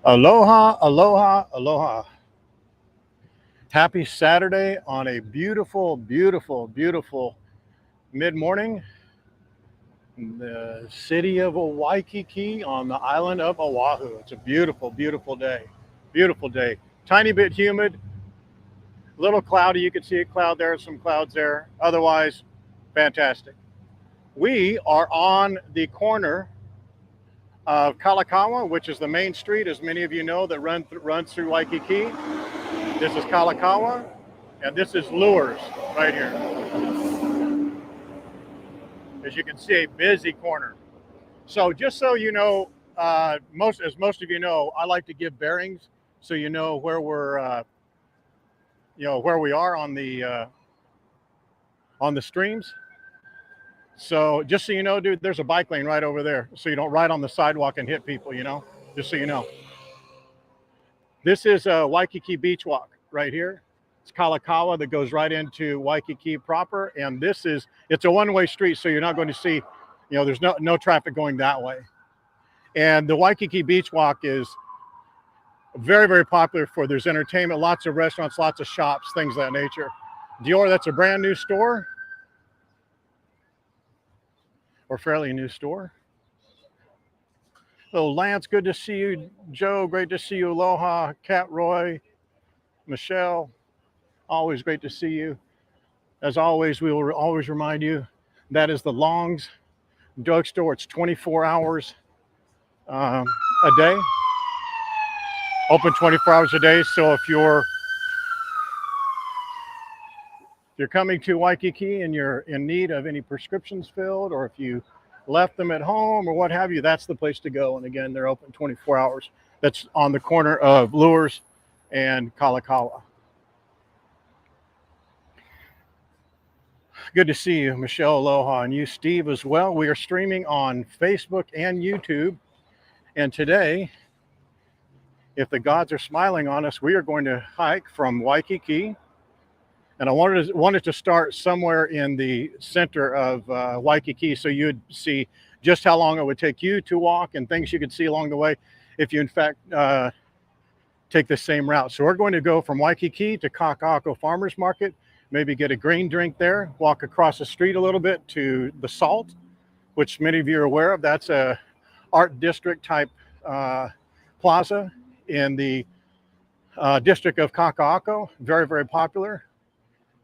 Aloha, aloha, aloha. Happy Saturday on a beautiful, beautiful, beautiful mid-morning in the city of Waikiki on the island of Oahu. It's a beautiful, beautiful day. Beautiful day. Tiny bit humid, a little cloudy. You can see a cloud there, some clouds there. Otherwise, fantastic. We are on the corner of Kalakaua, which is the main street, as many of you know, that runs through Waikiki. This is Kalakaua, and this is Lures right here. As you can see, a busy corner. So just so you know, most of you know, I like to give bearings so you know where we're, where we are on the streams. So just so you know, dude, there's a bike lane right over there, so you don't ride on the sidewalk and hit people, just so you know. This is a Waikiki Beach Walk right here. It's Kalakaua that goes right into Waikiki proper, and it's a one-way street, so you're not going to see, there's no traffic going that way. And the Waikiki Beach Walk is very, very popular for there's entertainment, lots of restaurants, lots of shops, things of that nature. Dior, that's a brand new store. Or fairly new store. Hello, Lance, good to see you. Joe, great to see you. Aloha, Cat Roy, Michelle, always great to see you. As always, we will always remind you that is the Long's drugstore. It's 24 hours a day, open 24 hours a day. So if you're coming to Waikiki and you're in need of any prescriptions filled, or if you left them at home or what have you, that's the place to go. And again, they're open 24 hours. That's on the corner of Lures and Kalakaua. Good to see you, Michelle. Aloha, and you, Steve, as well. We are streaming on Facebook and YouTube. And today, if the gods are smiling on us, we are going to hike from Waikiki. And I wanted to start somewhere in the center of Waikiki, so you'd see just how long it would take you to walk and things you could see along the way if you in fact take the same route. So we're going to go from Waikiki to Kaka'ako Farmers Market, maybe get a green drink there, walk across the street a little bit to the Salt, which many of you are aware of. That's a art district type plaza in the district of Kaka'ako. Very, very popular.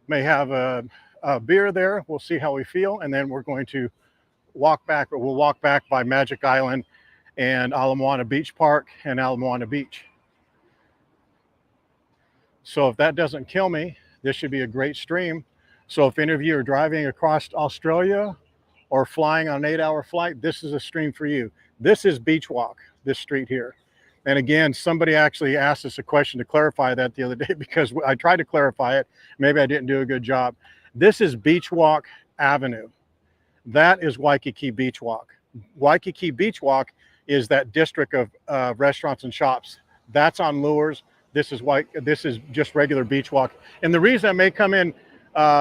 May have a beer there. We'll see how we feel. And then we're going to walk back, or we'll walk back by Magic Island and Ala Moana Beach Park and Ala Moana Beach. So if that doesn't kill me, this should be a great stream. So if any of you are driving across Australia or flying on an 8-hour flight, this is a stream for you. This is Beach Walk, this street here. And again, somebody actually asked us a question to clarify that the other day, because I tried to clarify it. Maybe I didn't do a good job. This is Beach Walk Avenue. That is Waikiki Beach Walk. Waikiki Beach Walk is that district of restaurants and shops. That's on Lures. This is just regular Beach Walk. And the reason I may come in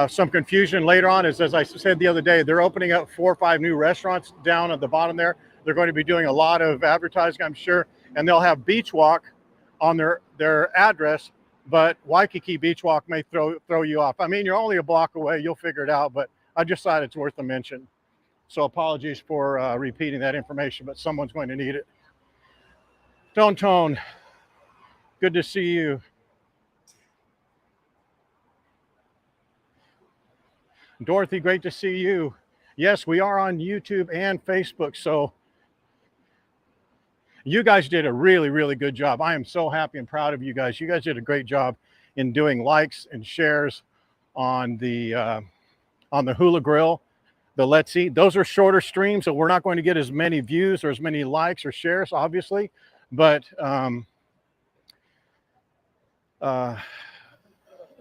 some confusion later on is, as I said the other day, they're opening up 4 or 5 new restaurants down at the bottom there. They're going to be doing a lot of advertising, I'm sure. And they'll have Beach Walk on their address, but Waikiki Beach Walk may throw you off. I mean, you're only a block away, you'll figure it out, but I just thought it's worth a mention. So apologies for repeating that information, but someone's going to need it. Tone, good to see you. Dorothy, great to see you. Yes, we are on YouTube and Facebook, so you guys did a really, really good job. I am so happy and proud of you guys. You guys did a great job in doing likes and shares on the Hula Grill, the Let's Eat. Those are shorter streams, so we're not going to get as many views or as many likes or shares, obviously. But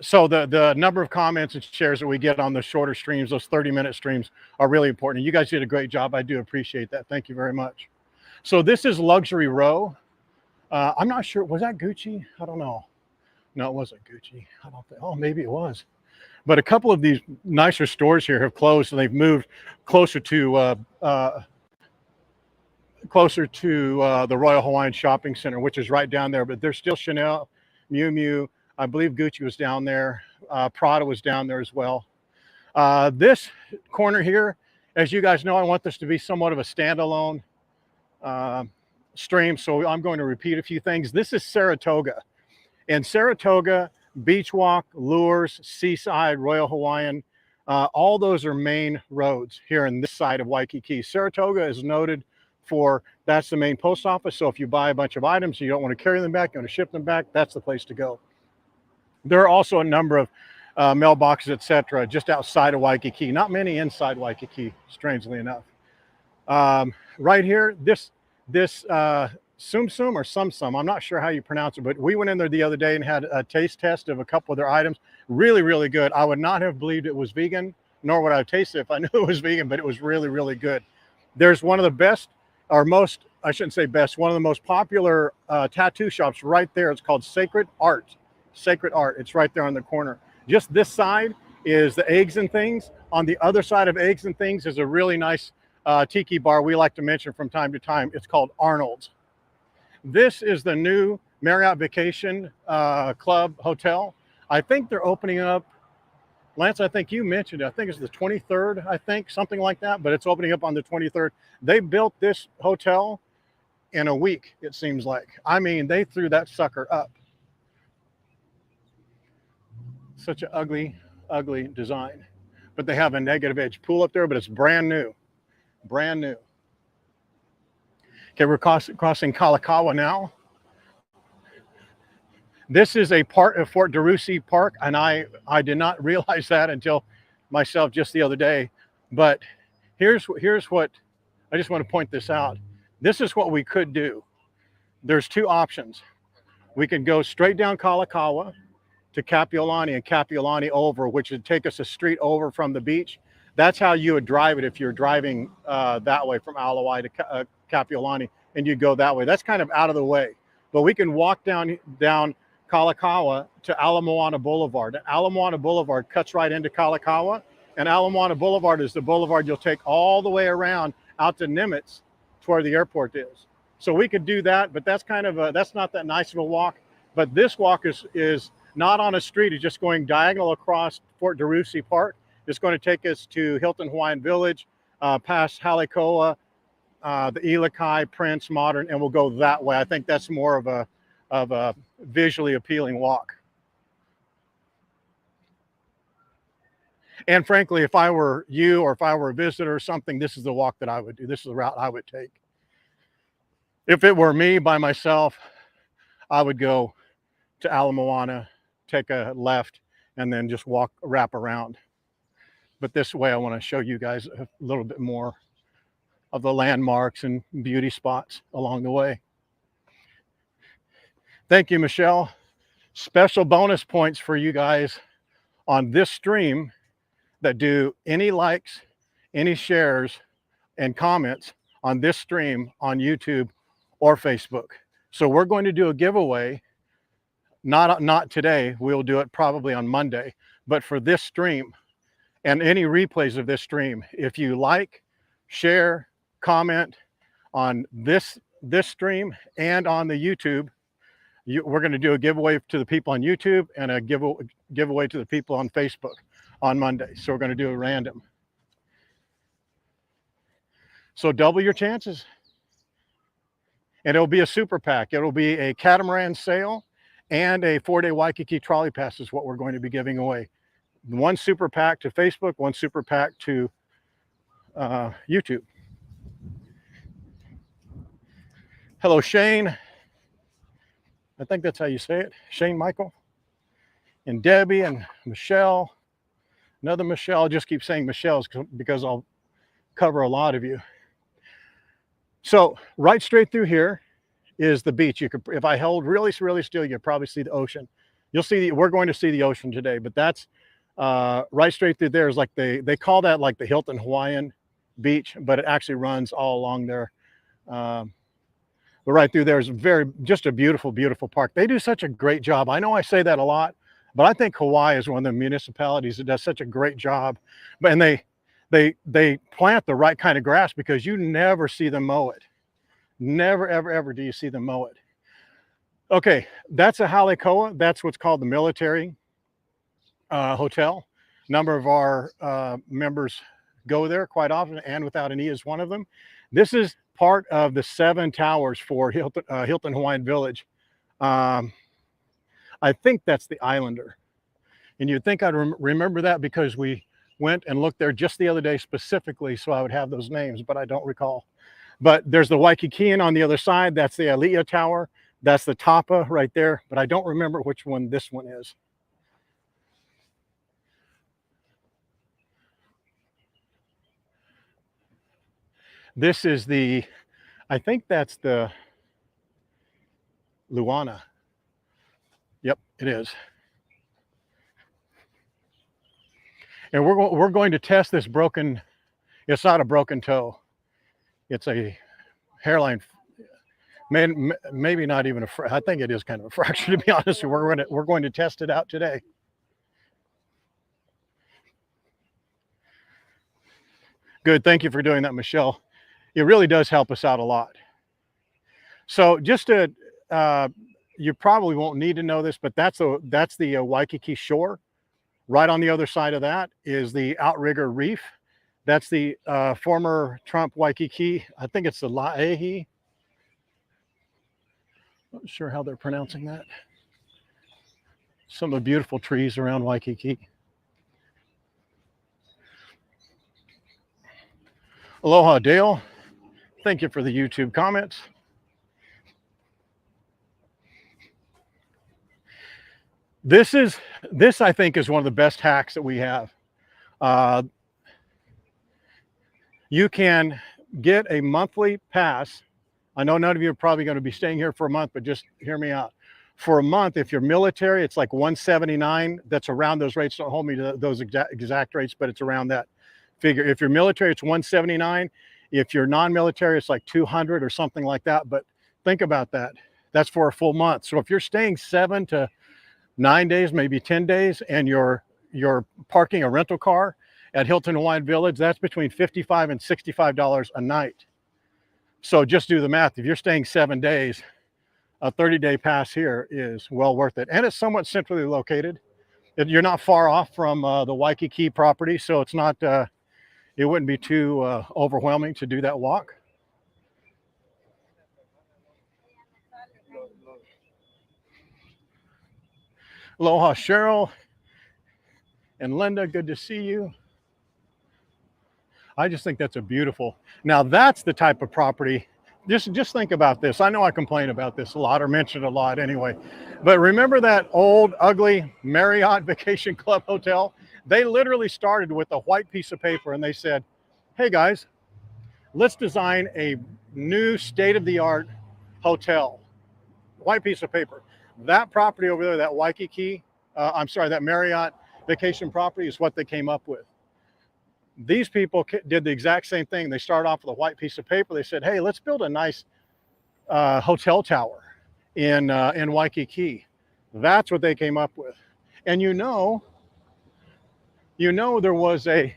so the number of comments and shares that we get on the shorter streams, those 30-minute streams, are really important. You guys did a great job. I do appreciate that. Thank you very much. So this is Luxury Row. I'm not sure, was that Gucci? I don't know. No, it wasn't Gucci. I don't think, oh, maybe it was. But a couple of these nicer stores here have closed, and they've moved closer to closer to the Royal Hawaiian Shopping Center, which is right down there. But there's still Chanel, Miu Miu. I believe Gucci was down there. Prada was down there as well. This corner here, as you guys know, I want this to be somewhat of a standalone stream, so I'm going to repeat a few things. This is Saratoga. And Saratoga, Beach Walk, Lures, Seaside, Royal Hawaiian, all those are main roads here in this side of Waikiki. Saratoga is noted for, that's the main post office. So if you buy a bunch of items, you don't want to carry them back, you want to ship them back, that's the place to go. There are also a number of mailboxes, etc., just outside of Waikiki. Not many inside Waikiki, strangely enough. Right here, this Sum Sum or Sum Sum, I'm not sure how you pronounce it, but we went in there the other day and had a taste test of a couple of their items. Really, really good. I would not have believed it was vegan, nor would I have tasted it if I knew it was vegan, but it was really, really good. There's one of the best, or most, I shouldn't say best, one of the most popular tattoo shops right there. It's called Sacred Art. Sacred Art. It's right there on the corner. Just this side is the Eggs and Things. On the other side of Eggs and Things is a really nice tiki bar we like to mention from time to time. It's called Arnold's. This is the new Marriott Vacation Club Hotel. I think they're opening up, Lance, I think you mentioned it. I think it's the 23rd, I think, something like that, but it's opening up on the 23rd. They built this hotel in a week, it seems like. I mean, they threw that sucker up. Such an ugly, ugly design. But they have a negative edge pool up there, but it's brand new. Brand new. Okay, we're crossing Kalakaua now. This is a part of Fort DeRussy Park, and I did not realize that until myself just the other day. But here's what, I just want to point this out. This is what we could do. There's two options. We could go straight down Kalakaua to Kapiolani and Kapiolani over, which would take us a street over from the beach. That's how you would drive it if you're driving that way from Ala to Kapiolani, and you go that way. That's kind of out of the way. But we can walk down Kalakaua to Ala Moana Boulevard. Ala Moana Boulevard cuts right into Kalakaua, and Ala Moana Boulevard is the boulevard you'll take all the way around out to Nimitz to where the airport is. So we could do that, but that's kind of that's not that nice of a walk. But this walk is not on a street. It's just going diagonal across Fort DeRussy Park. It's going to take us to Hilton Hawaiian Village, past Halikoa, the Ilakai, Prince, Modern, and we'll go that way. I think that's more of a visually appealing walk. And frankly, if I were you or if I were a visitor or something, this is the walk that I would do. This is the route I would take. If it were me by myself, I would go to Ala Moana, take a left, and then just wrap around. But this way, I want to show you guys a little bit more of the landmarks and beauty spots along the way. Thank you, Michelle. Special bonus points for you guys on this stream that do any likes, any shares, and comments on this stream on YouTube or Facebook. So we're going to do a giveaway. Not today. We'll do it probably on Monday. But for this stream and any replays of this stream, if you like, share, comment on this stream and on the YouTube, we're going to do a giveaway to the people on YouTube and a giveaway to the people on Facebook on Monday. So we're going to do a random. So double your chances. And it'll be a super pack. It'll be a catamaran sail and a 4-day Waikiki trolley pass is what we're going to be giving away. One super pack to Facebook, one super pack to YouTube. Hello, Shane. I think that's how you say it. Shane Michael. And Debbie and Michelle. Another Michelle. I'll just keep saying Michelle's because I'll cover a lot of you. So right straight through here is the beach. You could, if I held really, really still, you'd probably see the ocean. You'll see we're going to see the ocean today, but that's right straight through there is like they call that like the Hilton Hawaiian beach, but it actually runs all along there. But right through there is just a beautiful, beautiful park. They do such a great job. I know I say that a lot, but I think Hawaii is one of the municipalities that does such a great job. And they plant the right kind of grass because you never see them mow it. Never, ever, ever do you see them mow it. Okay, that's a Halekoa. That's what's called the military hotel. Number of our members go there quite often, and Without an E is one of them. This is part of the 7 towers for Hilton Hawaiian Village. I think that's the Islander. And you'd think I'd remember that because we went and looked there just the other day specifically, so I would have those names, but I don't recall. But there's the Waikiki on the other side. That's the Alea Tower. That's the Tapa right there, but I don't remember which one this one is. This is the, I think that's the Luana. Yep, it is. And we're going to test this broken, it's not a broken toe. It's a hairline, maybe not even I think it is kind of a fracture, to be honest. We're going to test it out today. Good, thank you for doing that, Michelle. It really does help us out a lot. So just to, you probably won't need to know this, but that's the Waikiki shore. Right on the other side of that is the Outrigger Reef. That's the former Trump Waikiki. I think it's the Laehi. Not sure how they're pronouncing that. Some of the beautiful trees around Waikiki. Aloha, Dale. Thank you for the YouTube comments. This I think is one of the best hacks that we have. You can get a monthly pass. I know none of you are probably going to be staying here for a month, but just hear me out. For a month, if you're military, it's like $179. That's around those rates. Don't hold me to those exact rates, but it's around that figure. If you're military, it's $179. If you're non-military, it's like $200 or something like that. But think about that. That's for a full month. So if you're staying 7 to 9 days, maybe 10 days, and you're parking a rental car at Hilton Hawaiian Village, that's between $55 and $65 a night. So just do the math. If you're staying 7 days, a 30-day pass here is well worth it. And it's somewhat centrally located. You're not far off from the Waikiki property, so it's not, it wouldn't be too overwhelming to do that walk. Aloha, Cheryl and Linda, good to see you. I just think that's a beautiful, now that's the type of property, just think about this. I know I complain about this a lot, or mention a lot anyway, but remember that old, ugly Marriott Vacation Club hotel? They literally started with a white piece of paper and they said, hey guys, let's design a new state-of-the-art hotel. White piece of paper. That property over there, that Waikiki, that Marriott vacation property is what they came up with. These people did the exact same thing. They started off with a white piece of paper. They said, hey, let's build a nice hotel tower in Waikiki. That's what they came up with. And you know there was a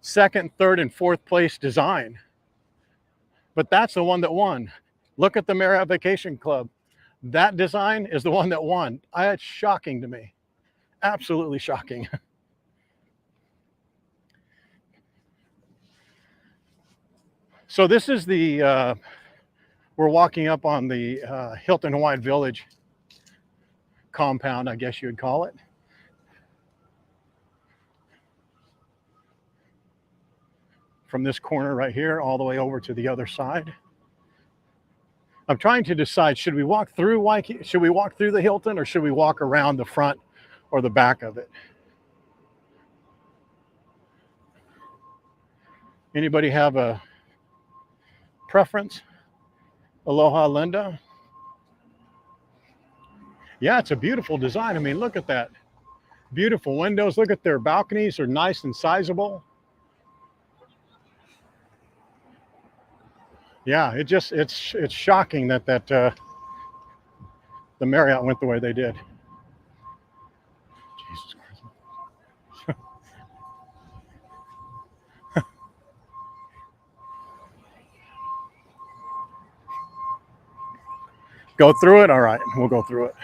second, third, and fourth place design, but that's the one that won. Look at the Marriott Vacation Club. That design is the one that won. It's shocking to me. Absolutely shocking. So this is the, we're walking up on the Hilton Hawaiian Village compound, I guess you would call it. From this corner right here all the way over to the other side. I'm trying to decide, should we walk through Waikiki? Should we walk through the Hilton, or should we walk around the front or the back of it? Anybody have a preference? Aloha, Linda. Yeah, it's a beautiful design. I mean, look at that. Beautiful windows. Look at their balconies. They're nice and sizable. Yeah, it's shocking that the Marriott went the way they did. Jesus Christ. Go through it? All right, we'll go through it.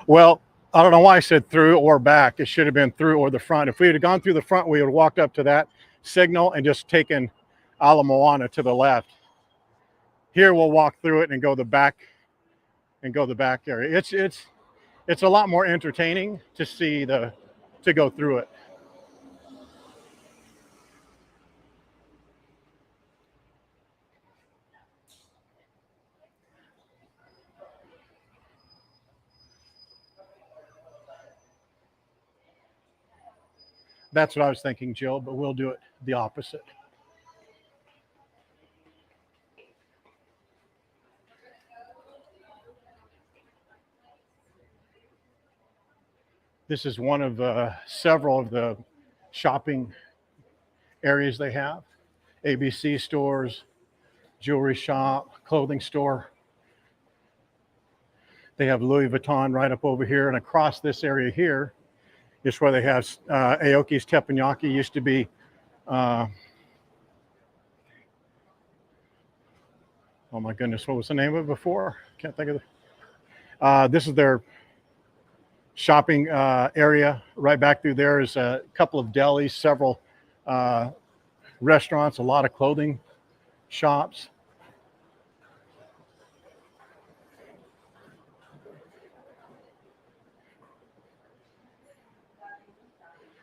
Well, I don't know why I said through or back. It should have been through or the front. If we had gone through the front, we would have walked up to that signal and just taken Ala Moana to the left. Here we'll walk through it and go the back area. It's a lot more entertaining to see to go through it. That's what I was thinking, Jill, but we'll do it the opposite. This is one of several of the shopping areas they have. ABC stores, jewelry shop, clothing store. They have Louis Vuitton right up over here, and across this area here is where they have Aoki's teppanyaki. Used to be oh my goodness, what was the name of it before? Can't think of it. This is their shopping area. Right back through there is a couple of delis, several restaurants, a lot of clothing shops.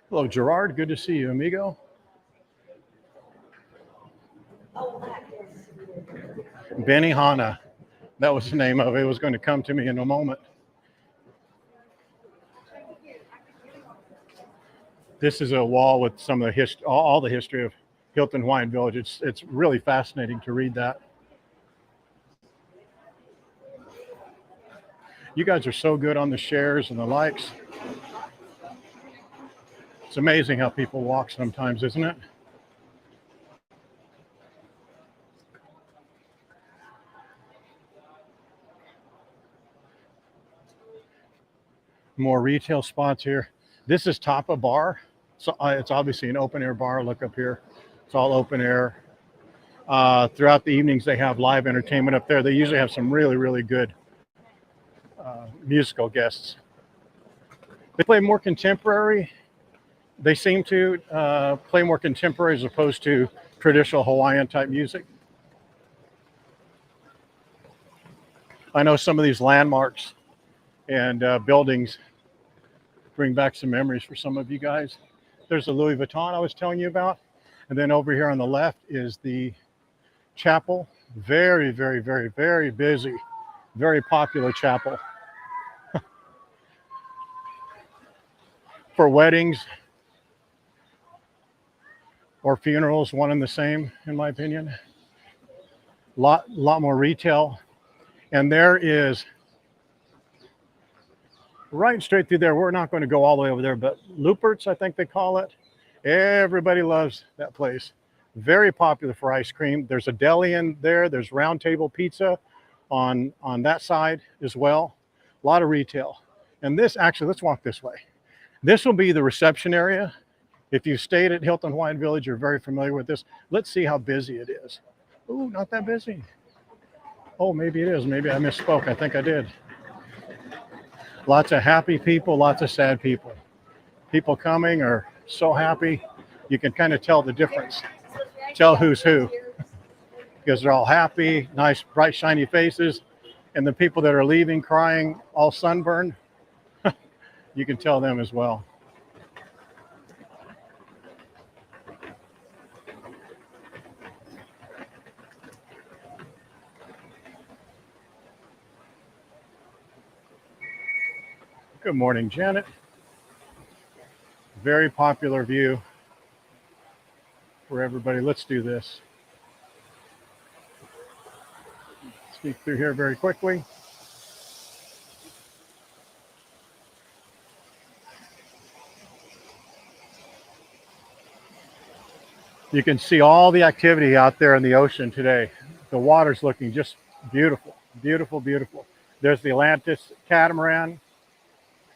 Hello, Gerard. Good to see you, amigo. Benihana. That was the name of it. It was going to come to me in a moment. This is a wall with some of the all the history of Hilton Hawaiian Village. It's really fascinating to read that. You guys are so good on the shares and the likes. It's amazing how people walk sometimes, isn't it? More retail spots here. This is Tapa Bar. So it's obviously an open air bar. Look up here. It's all open air. Throughout the evenings, they have live entertainment up there. They usually have some really, really good musical guests. They play more contemporary. They seem to play more contemporary as opposed to traditional Hawaiian type music. I know some of these landmarks and buildings bring back some memories for some of you guys. There's the Louis Vuitton I was telling you about. And then over here on the left is the chapel. Very, very, very, very busy. Very popular chapel. For weddings or funerals, one and the same, in my opinion. Lot more retail. And there is, right straight through there, we're not going to go all the way over there, but Lupert's, I think they call it. Everybody loves that place. Very popular for ice cream. There's a deli in there. There's Round Table Pizza on that side as well. A lot of retail. And this, actually, let's walk this way. This will be the reception area. If you stayed at Hilton Hawaiian Village, you're very familiar with this. Let's see how busy it is. Ooh, not that busy. Oh, maybe it is. Maybe I misspoke. I think I did. Lots of happy people, lots of sad people. People coming are so happy. You can kind of tell the difference. Tell who's who. Because they're all happy, nice, bright, shiny faces. And the people that are leaving crying, all sunburned, you can tell them as well. Good morning, Janet. Very popular view for everybody. Let's do this. Sneak through here very quickly. You can see all the activity out there in the ocean today. The water's looking just beautiful, beautiful, beautiful. There's the Atlantis catamaran.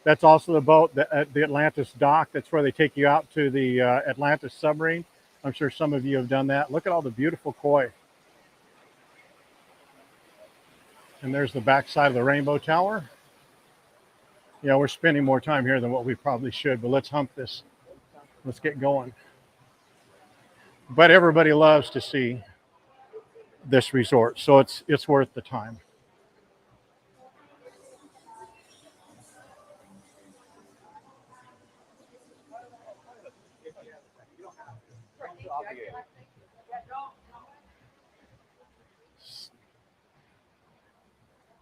That's also the boat at the Atlantis dock. That's where they take you out to the Atlantis submarine. I'm sure some of you have done that. Look at all the beautiful koi. And there's the back side of the Rainbow Tower. Yeah, we're spending more time here than what we probably should, but let's hump this. Let's get going. But everybody loves to see this resort, so it's worth the time.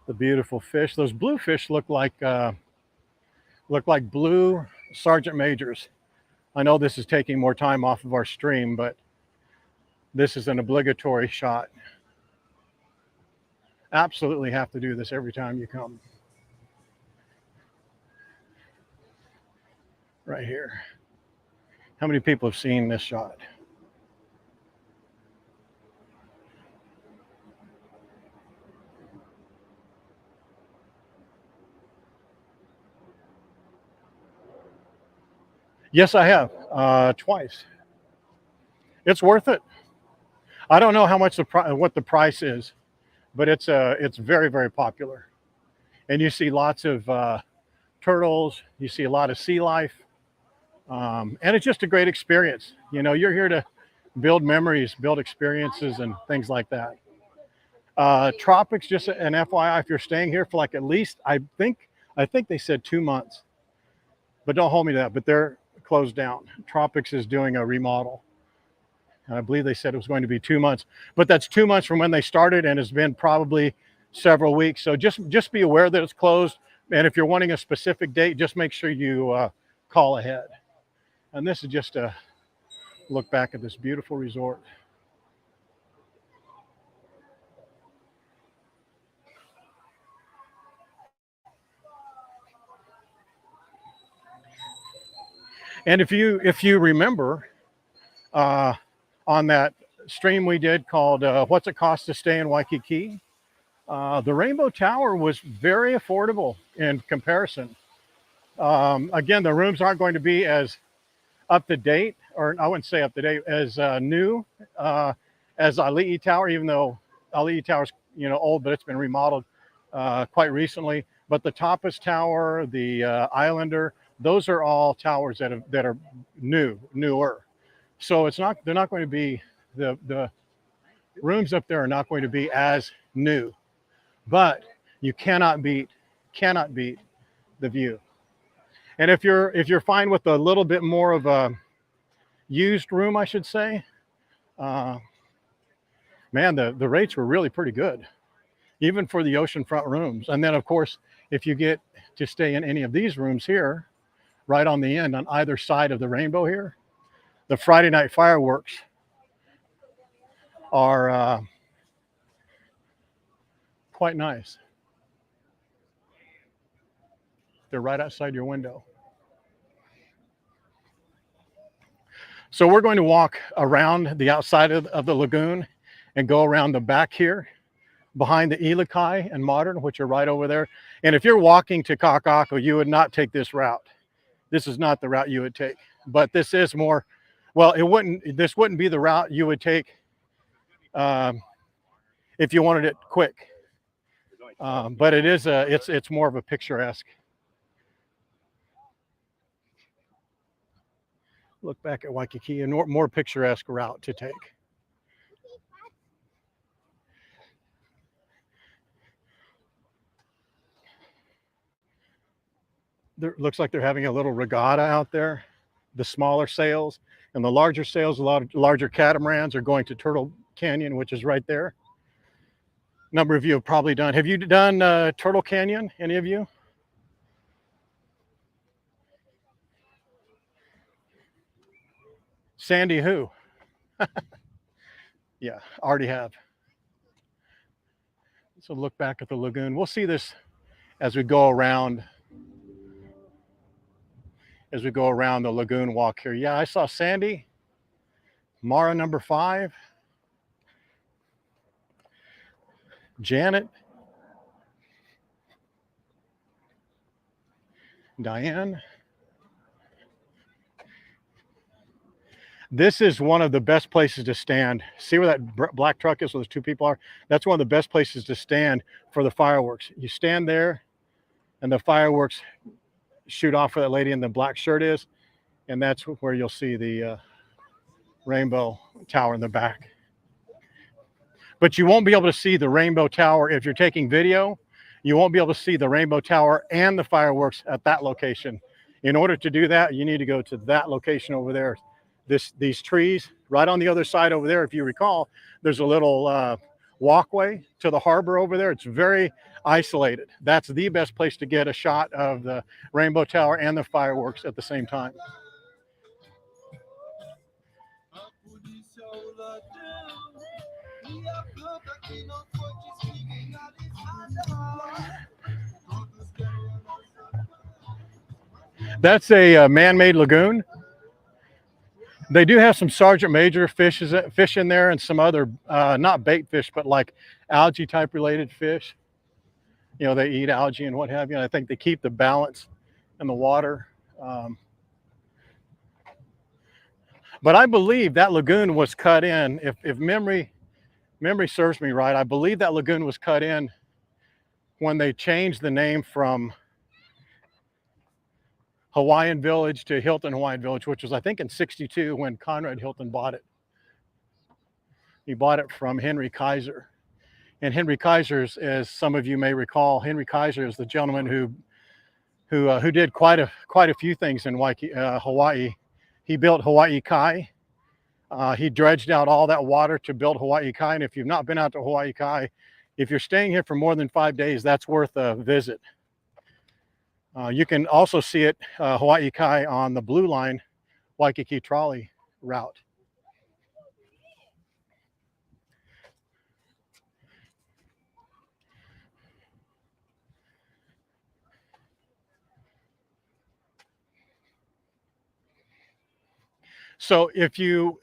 The beautiful fish. Those blue fish look like blue sergeant majors. I know this is taking more time off of our stream, but this is an obligatory shot. Absolutely have to do this every time you come. Right here. How many people have seen this shot? Yes, I have, twice. It's worth it. I don't know how much what the price is, but it's very, very popular. And you see lots of turtles. You see a lot of sea life, and it's just a great experience. You know, you're here to build memories, build experiences, and things like that. Tropics, just an FYI, if you're staying here for like at least, I think they said 2 months, but don't hold me to that. But they're closed down. Tropics is doing a remodel. And I believe they said it was going to be 2 months, but that's 2 months from when they started, and it's been probably several weeks. So just be aware that it's closed. And if you're wanting a specific date, just make sure you call ahead. And this is just a look back at this beautiful resort. And if you remember, on that stream we did called "What's It Cost to Stay in Waikiki?" The Rainbow Tower was very affordable in comparison. Again, the rooms aren't going to be as up to date, or I wouldn't say up to date, as new as Ali'i Tower, even though Ali'i Tower's old, but it's been remodeled quite recently. But the Tapas Tower, the Islander, those are all towers that are newer. So they're not going to be, the rooms up there are not going to be as new, but you cannot beat the view. And if you're fine with a little bit more of a used room, I should say, man, the rates were really pretty good, even for the oceanfront rooms. And then of course, if you get to stay in any of these rooms here, right on the end, on either side of the rainbow here, the Friday night fireworks are quite nice. They're right outside your window. So we're going to walk around the outside of the lagoon and go around the back here behind the Ilakai and Modern, which are right over there. And if you're walking to Kaka'ako, you would not take this route. This is not the route you would take, but this is more, well, this wouldn't be the route you would take if you wanted it quick. But it's more of a picturesque. Look back at Waikiki, and more picturesque route to take. Looks like they're having a little regatta out there. The smaller sails and the larger sails, a lot of larger catamarans are going to Turtle Canyon, which is right there. A number of you have probably done. Have you done Turtle Canyon? Any of you? Sandy who? Yeah, already have. So look back at the lagoon. We'll see this as we go around the lagoon walk here. Yeah, I saw Sandy, Mara number 5, Janet, Diane. This is one of the best places to stand. See where that black truck is where those two people are? That's one of the best places to stand for the fireworks. You stand there and the fireworks shoot off where that lady in the black shirt is. And that's where you'll see the rainbow tower in the back. But you won't be able to see the rainbow tower if you're taking video. You won't be able to see the rainbow tower and the fireworks at that location. In order to do that, you need to go to that location over there. These trees right on the other side over there, if you recall, there's a little walkway to the harbor over there. It's very isolated. That's the best place to get a shot of the rainbow tower and the fireworks at the same time. That's a man-made lagoon. They do have some Sergeant Major fish in there and some other, not bait fish, but like algae type related fish. You know, they eat algae and what have you. And I think they keep the balance in the water. But I believe that lagoon was cut in, if memory serves me right, I believe that lagoon was cut in when they changed the name from Hawaiian Village to Hilton Hawaiian Village, which was, I think, in '62 when Conrad Hilton bought it. He bought it from Henry Kaiser. And Henry Kaiser's, as some of you may recall, Henry Kaiser is the gentleman who did quite a few things in Waikiki, Hawaii. He built Hawaii Kai. He dredged out all that water to build Hawaii Kai. And if you've not been out to Hawaii Kai, if you're staying here for more than 5 days, that's worth a visit. You can also see it, Hawaii Kai, on the Blue Line Waikiki trolley route. So if you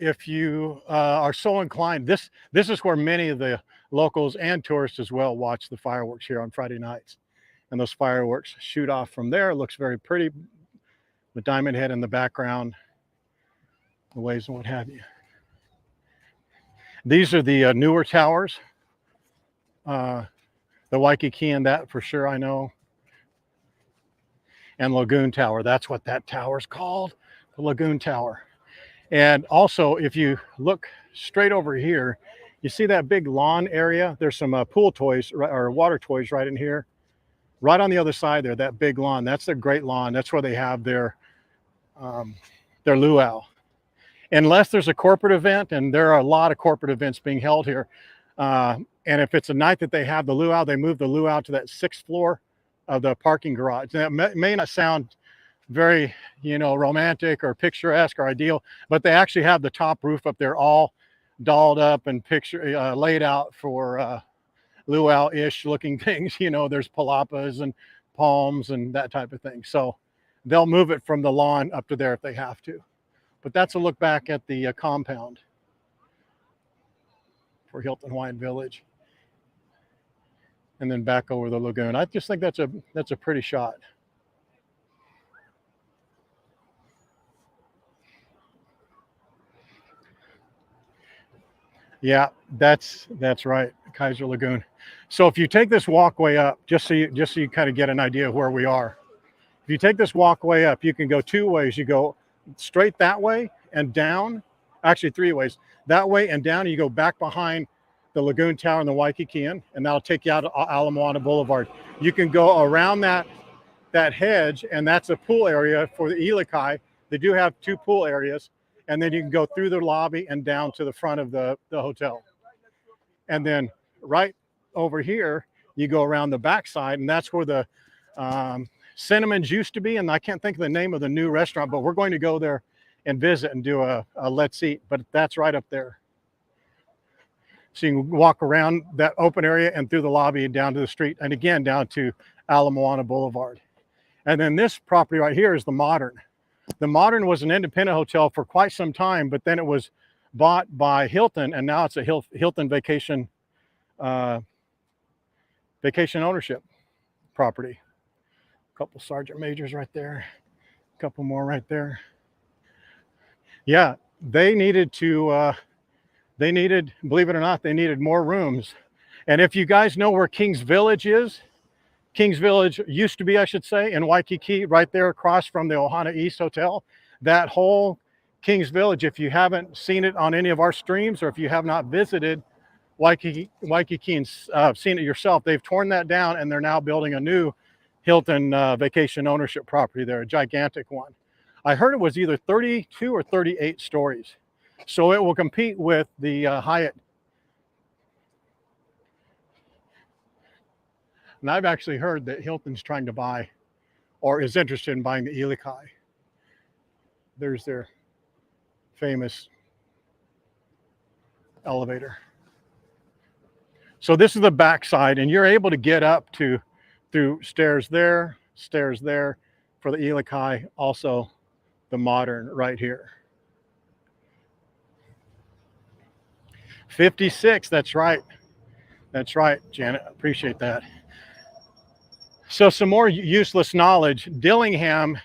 are so inclined, this is where many of the locals and tourists as well watch the fireworks here on Friday nights. And those fireworks shoot off from there. It looks very pretty. The diamond head in the background, the waves and what have you. These are the newer towers. The Waikiki and that for sure, I know. And Lagoon Tower, that's what that tower's called, the Lagoon Tower. And also, if you look straight over here, you see that big lawn area? There's some pool toys or water toys right in here. Right on the other side there, that big lawn, that's their great lawn. That's where they have their luau. Unless there's a corporate event, and there are a lot of corporate events being held here. And if it's a night that they have the luau, they move the luau to that 6th floor of the parking garage. Now, it may not sound very, you know, romantic or picturesque or ideal, but they actually have the top roof up there all dolled up and laid out for luau-ish looking things. You know, there's palapas and palms and that type of thing. So they'll move it from the lawn up to there if they have to. But that's a look back at the compound for Hilton Hawaiian Village. And then back over the lagoon. I just think that's a pretty shot. Yeah, that's right, Kaiser Lagoon. So if you take this walkway up, just so you kind of get an idea of where we are. If you take this walkway up, you can go 2 ways. You go straight that way and down, actually 3 ways. That way and down, you go back behind the Lagoon Tower and the Waikiki Inn, and that'll take you out to Ala Moana Boulevard. You can go around that hedge, and that's a pool area for the Ilikai. They do have 2 pool areas. And then you can go through the lobby and down to the front of the hotel. And then right over here, you go around the backside, and that's where the Cinnamons used to be. And I can't think of the name of the new restaurant, but we're going to go there and visit and do a let's eat. But that's right up there. So you can walk around that open area and through the lobby and down to the street, and again down to Ala Moana Boulevard. And then this property right here is the Modern. The Modern was an independent hotel for quite some time, but then it was bought by Hilton, and now it's a Hilton vacation ownership property. A couple Sergeant Majors right there, a couple more right there. Yeah, they needed to, believe it or not, they needed more rooms. And if you guys know where Kings Village is, Kings Village used to be, I should say, in Waikiki, right there across from the Ohana East Hotel. That whole Kings Village, if you haven't seen it on any of our streams, or if you have not visited Waikiki and seen it yourself, they've torn that down and they're now building a new Hilton vacation ownership property there, a gigantic one. I heard it was either 32 or 38 stories. So it will compete with the Hyatt. And I've actually heard that Hilton's trying to buy, or is interested in buying, the acai. There's their famous elevator. So this is the backside, and you're able to get up to through stairs there for the acai, also the modern right here. 56, that's right. That's right, Janet, appreciate that. So some more useless knowledge. Dillingham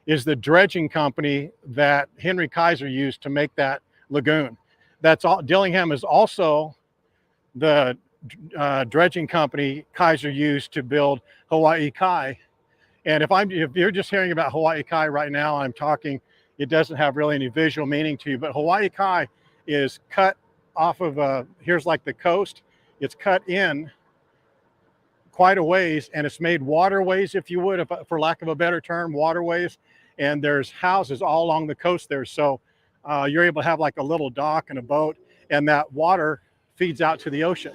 is the dredging company that Henry Kaiser used to make that lagoon. That's all. Dillingham is also the dredging company Kaiser used to build Hawaii Kai. And if you're just hearing about Hawaii Kai right now, I'm talking, it doesn't have really any visual meaning to you, but Hawaii Kai is cut off of, here's like the coast, it's cut in quite a ways, and it's made waterways, if you would, for lack of a better term, waterways. And there's houses all along the coast there. So you're able to have like a little dock and a boat, and that water feeds out to the ocean.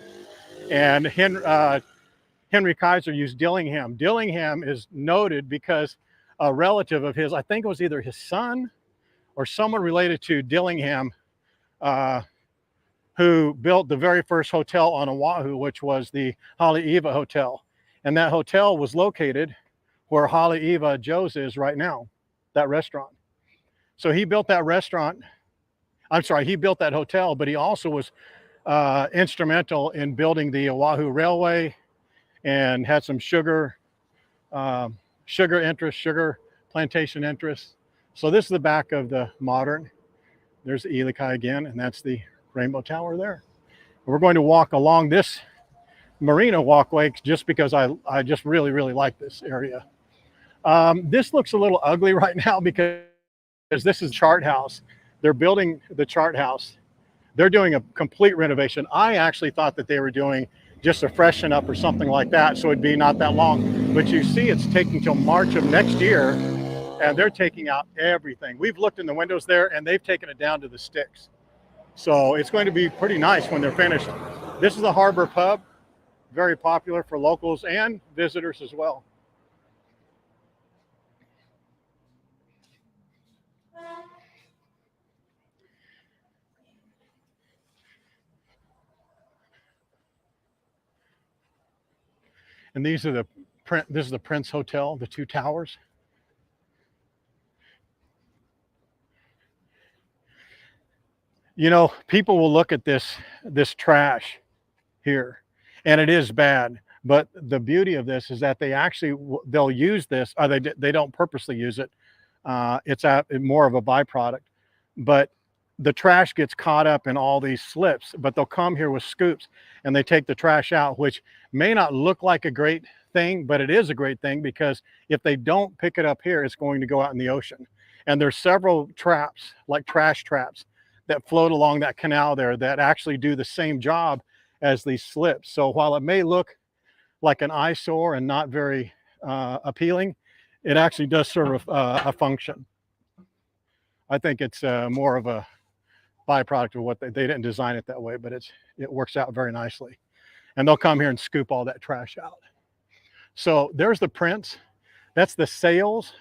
And Henry Kaiser used Dillingham. Dillingham is noted because a relative of his, I think it was either his son or someone related to Dillingham, who built the very first hotel on Oahu, which was the Haleiwa Hotel. And that hotel was located where Haleiwa Joe's is right now, that restaurant. So he built that restaurant, I'm sorry, he built that hotel, but he also was instrumental in building the Oahu Railway and had some sugar plantation interests. So this is the back of the modern. There's the acai again, and that's the Rainbow Tower there. We're going to walk along this marina walkway just because I just really like this area. This looks a little ugly right now because this is Chart House. They're building the Chart House. They're doing a complete renovation. I actually thought that they were doing just a freshen up or something like that, so it'd be not that long. But you see, it's taking till March of next year, and they're taking out everything. We've looked in the windows there, and they've taken it down to the sticks. So it's going to be pretty nice when they're finished. This is the Harbor Pub, very popular for locals and visitors as well. And these are this is the Prince Hotel, the two towers. You know, people will look at this trash here, and it is bad. But the beauty of this is that they'll use this, or they don't purposely use it. It's more of a byproduct. But the trash gets caught up in all these slips, but they'll come here with scoops and they take the trash out, which may not look like a great thing, but it is a great thing, because if they don't pick it up here, it's going to go out in the ocean. And there's several traps, like trash traps, that float along that canal there that actually do the same job as these slips. So while it may look like an eyesore and not very appealing, it actually does serve a function. I think it's more of a byproduct of what they didn't design it that way, but it works out very nicely. And they'll come here and scoop all that trash out. So there's the Prince. That's the Sails,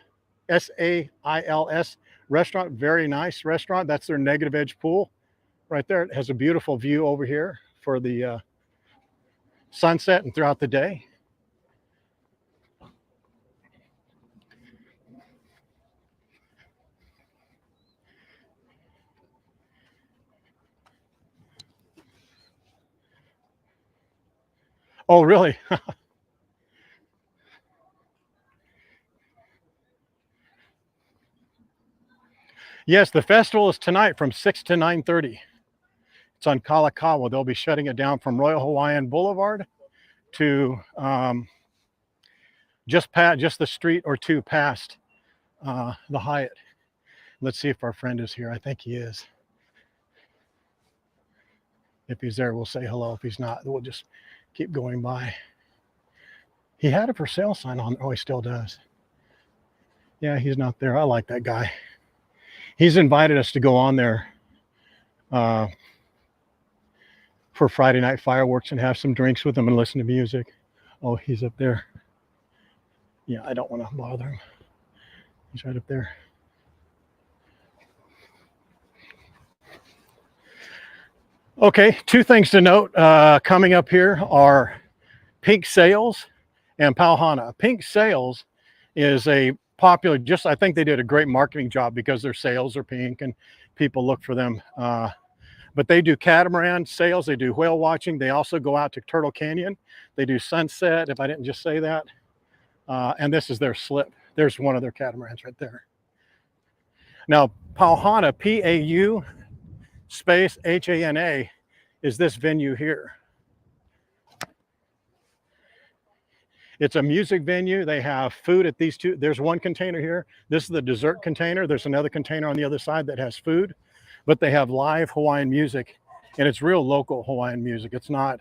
S-A-I-L-S restaurant. Very nice restaurant. That's their negative edge pool right there. It has a beautiful view over here for the sunset and throughout the day. Oh, really? Yes, the festival is tonight from 6 to 9:30. It's on Kaka'ako. They'll be shutting it down from Royal Hawaiian Boulevard to just the street or two past the Hyatt. Let's see if our friend is here. I think he is. If he's there, we'll say hello. If he's not, we'll just keep going by. He had a for sale sign on. Oh, he still does. Yeah, he's not there. I like that guy. He's invited us to go on there for Friday night fireworks and have some drinks with him and listen to music. Oh, he's up there. Yeah, I don't want to bother him. He's right up there. Okay, two things to note coming up here are pink sails and pauhana. Pink sails is a popular, I think they did a great marketing job because their sails are pink and people look for them. But they do catamaran sails, they do whale watching. They also go out to Turtle Canyon. They do sunset, if I didn't just say that. And this is their slip. There's one of their catamarans right there. Now, pauhana, P-A-U space H-A-N-A, is this venue here. It's a music venue. They have food at these two. There's one container here. This is the dessert container. There's another container on the other side that has food, but they have live Hawaiian music, and it's real local Hawaiian music. It's not,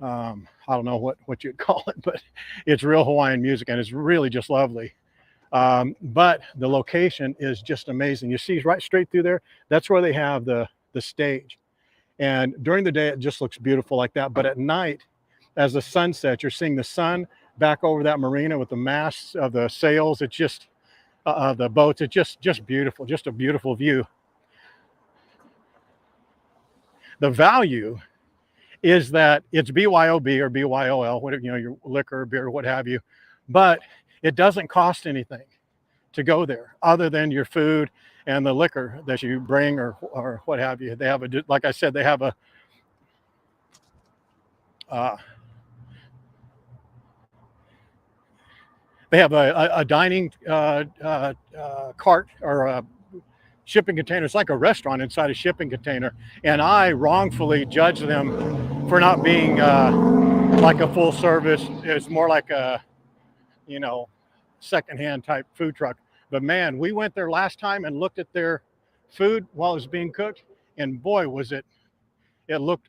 I don't know what you'd call it, but it's real Hawaiian music, and it's really just lovely. But the location is just amazing. You see right straight through there, that's where they have the stage. And during the day, it just looks beautiful like that. But at night, as the sun sets, you're seeing the sun back over that marina with the masts of the sails. It's just, the boats, it's just beautiful, just a beautiful view. The value is that it's BYOB or BYOL, whatever, your liquor, beer, what have you. But it doesn't cost anything to go there other than your food and the liquor that you bring or what have you. They have like I said, they have a dining cart or a shipping container. It's like a restaurant inside a shipping container. And I wrongfully judged them for not being like a full service. It's more like a, secondhand type food truck. But man, we went there last time and looked at their food while it was being cooked, and boy, was it looked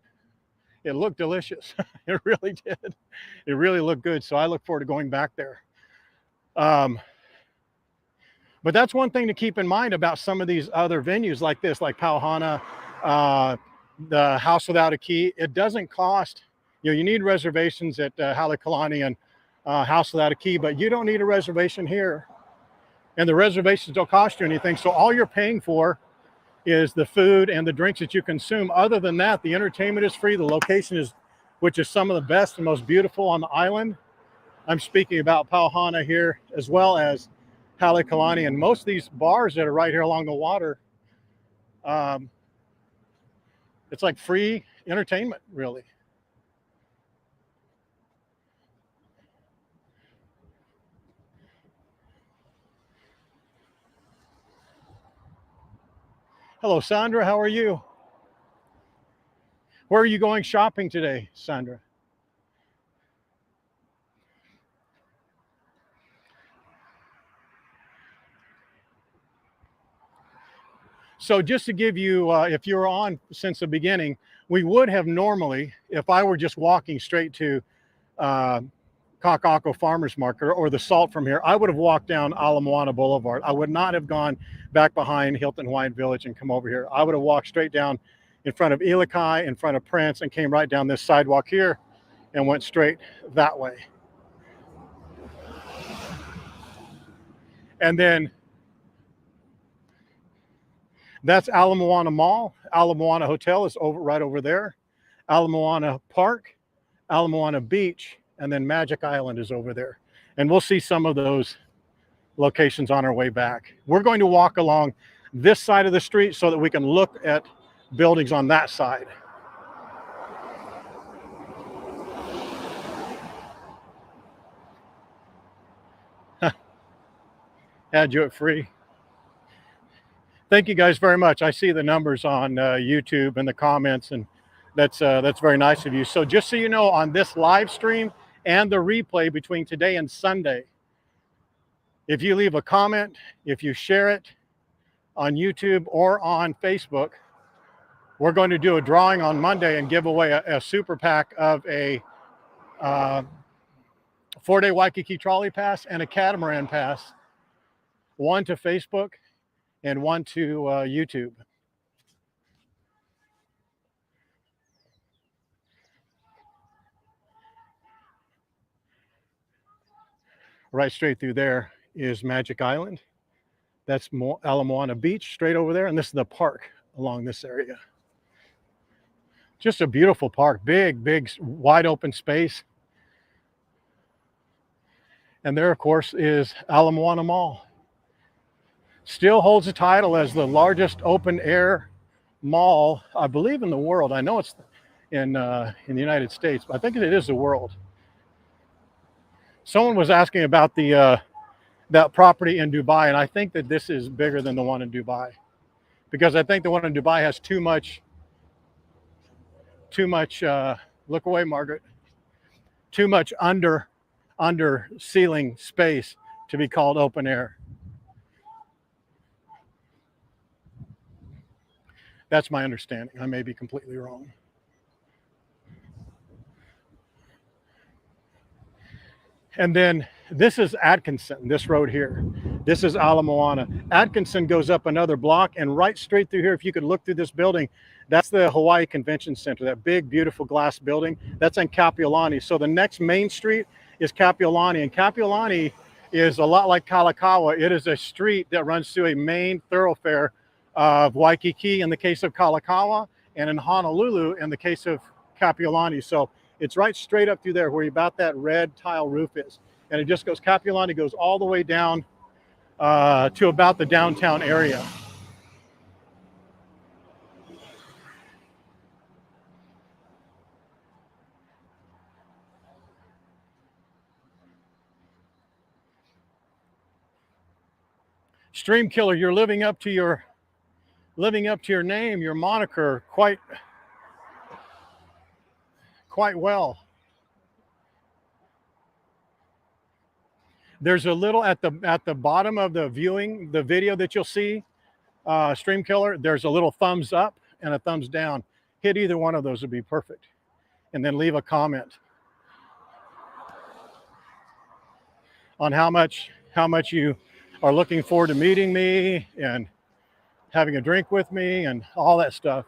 delicious. It really did. It really looked good. So I look forward to going back there. But that's one thing to keep in mind about some of these other venues like this, like pauhana, the House Without a Key. It doesn't cost, you need reservations at Halekulani and House Without a Key, but you don't need a reservation here. And the reservations don't cost you anything. So all you're paying for is the food and the drinks that you consume. Other than that, the entertainment is free. The location is, which is some of the best and most beautiful on the island. I'm speaking about pauhana here, as well as Halekulani, and most of these bars that are right here along the water, it's like free entertainment, really. Hello, Sandra. How are you? Where are you going shopping today, Sandra? So just to give you, if you're on since the beginning, we would have normally, if I were just walking straight to Kaka'ako Farmers Market or the salt from here, I would have walked down Ala Moana Boulevard. I would not have gone back behind Hilton Hawaiian Village and come over here. I would have walked straight down in front of Ilikai, in front of Prince, and came right down this sidewalk here and went straight that way. And then that's Ala Moana Mall. Ala Moana Hotel is right over there. Ala Moana Park, Ala Moana Beach, and then Magic Island is over there. And we'll see some of those locations on our way back. We're going to walk along this side of the street so that we can look at buildings on that side. Had you it free. Thank you guys very much. I see the numbers on YouTube and the comments, and that's very nice of you. So just so you know, on this live stream and the replay between today and Sunday, if you leave a comment, if you share it on YouTube or on Facebook, we're going to do a drawing on Monday and give away a super pack of a 4-day Waikiki trolley pass and a catamaran pass, one to Facebook and one to YouTube. Right straight through there is Magic Island. That's Ala Moana Beach straight over there, and this is the park along this area. Just a beautiful park, big, wide open space. And there, of course, is Ala Moana Mall. Still holds the title as the largest open air mall, I believe, in the world. I know it's in the United States, but I think it is the world. Someone was asking about the that property in Dubai, and I think that this is bigger than the one in Dubai, because I think the one in Dubai has too much look away, Margaret, too much under ceiling space to be called open air. That's my understanding. I may be completely wrong. And then this is Atkinson, this road here. This is Ala Moana. Atkinson goes up another block, and right straight through here, if you could look through this building, that's the Hawaii Convention Center, that big, beautiful glass building. That's in Kapiolani. So the next main street is Kapiolani, and Kapiolani is a lot like Kalakaua. It is a street that runs through a main thoroughfare of Waikiki in the case of Kalakaua, and in Honolulu in the case of Kapiolani. So it's right straight up through there where about that red tile roof is. And it just goes, Kapiolani goes all the way down to about the downtown area. Stream Killer, you're living up to your name, your moniker, quite well. There's a little at the bottom of the video that you'll see, Stream Killer, there's a little thumbs up and a thumbs down. Hit either one of those would be perfect. And then leave a comment on how much you are looking forward to meeting me and having a drink with me and all that stuff.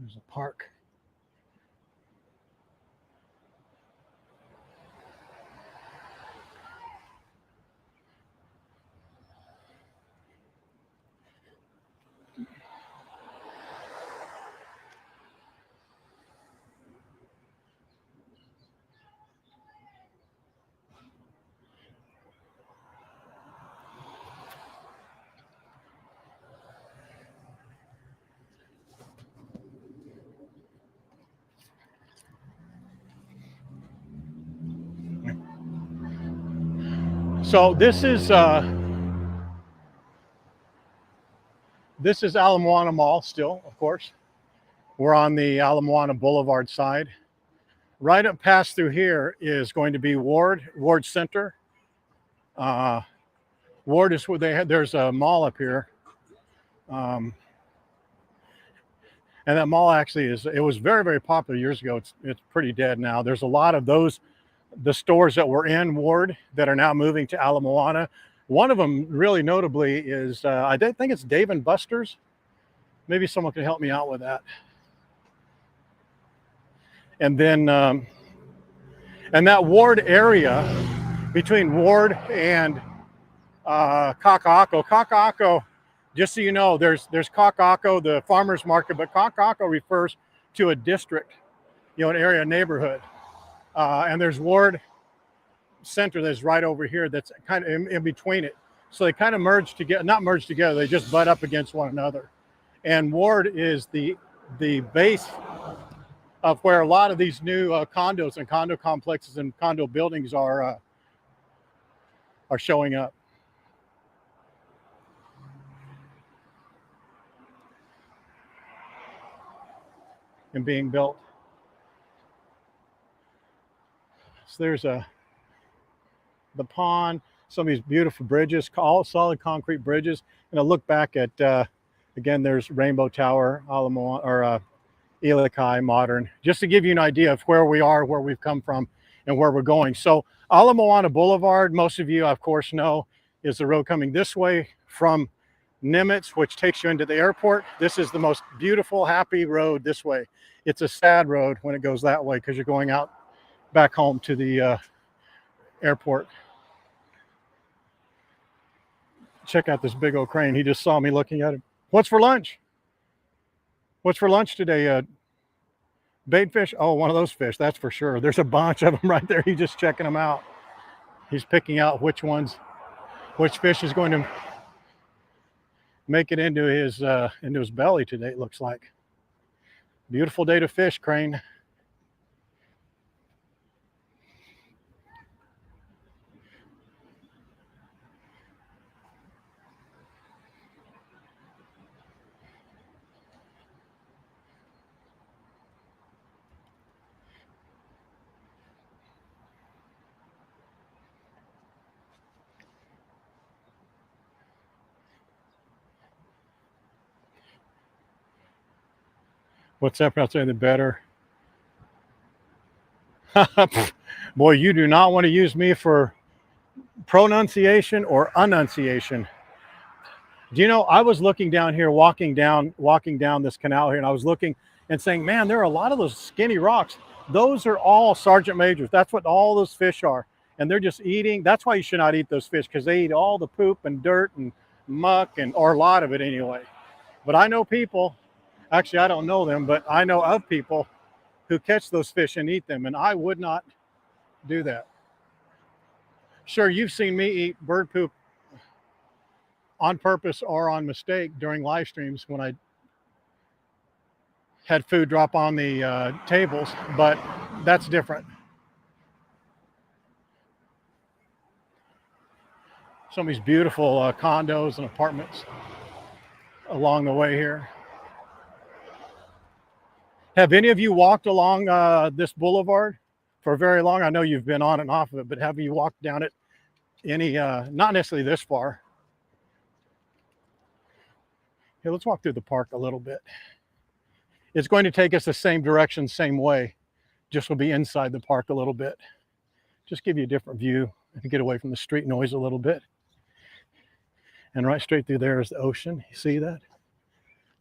There's a park. So this is Ala Moana Mall still, of course. We're on the Ala Moana Boulevard side. Right up past through here is going to be Ward Center. Ward is where there's a mall up here. And that mall actually it was very, very popular years ago. It's pretty dead now. There's a lot of the stores that were in Ward that are now moving to Ala Moana. One of them really notably is, I think it's Dave & Buster's. Maybe someone can help me out with that. And then, and that Ward area between Ward and Kaka'ako, just so you know, there's Kaka'ako, the farmers market, but Kaka'ako refers to a district, you know, an area, a neighborhood. And there's Ward Center that's right over here that's kind of in between it. So they kind of merge together, not merge together, they just butt up against one another. And Ward is the base of where a lot of these new condos and condo complexes and condo buildings are showing up. And being built. So there's the pond, some of these beautiful bridges, all solid concrete bridges. And I look back at, again, there's Rainbow Tower, Ala Moana, or acai, modern, just to give you an idea of where we are, where we've come from, and where we're going. So Ala Moana Boulevard, most of you, of course, know, is the road coming this way from Nimitz, which takes you into the airport. This is the most beautiful, happy road this way. It's a sad road when it goes that way because you're going out back home to the airport. Check out this big old crane. He just saw me looking at him. What's for lunch? What's for lunch today? Bait fish? Oh, one of those fish, that's for sure. There's a bunch of them right there. He's just checking them out. He's picking out which fish is going to make it into his belly today, it looks like. Beautiful day to fish, crane. What's that pronunciation? The better. Boy, you do not want to use me for pronunciation or enunciation. Do you know, I was looking down here, walking down this canal here, and I was looking and saying, man, there are a lot of those skinny rocks. Those are all sergeant majors. That's what all those fish are. And they're just eating. That's why you should not eat those fish, because they eat all the poop and dirt and muck, or a lot of it anyway. But I know people, actually I don't know them, but I know of people who catch those fish and eat them, and I would not do that. Sure, you've seen me eat bird poop on purpose or on mistake during live streams when I had food drop on the tables, but that's different. Some of these beautiful condos and apartments along the way here. Have any of you walked along this boulevard for very long? I know you've been on and off of it, but have you walked down it any, not necessarily this far? Here, let's walk through the park a little bit. It's going to take us the same direction, same way, just will be inside the park a little bit. Just give you a different view and get away from the street noise a little bit. And right straight through there is the ocean. You see that?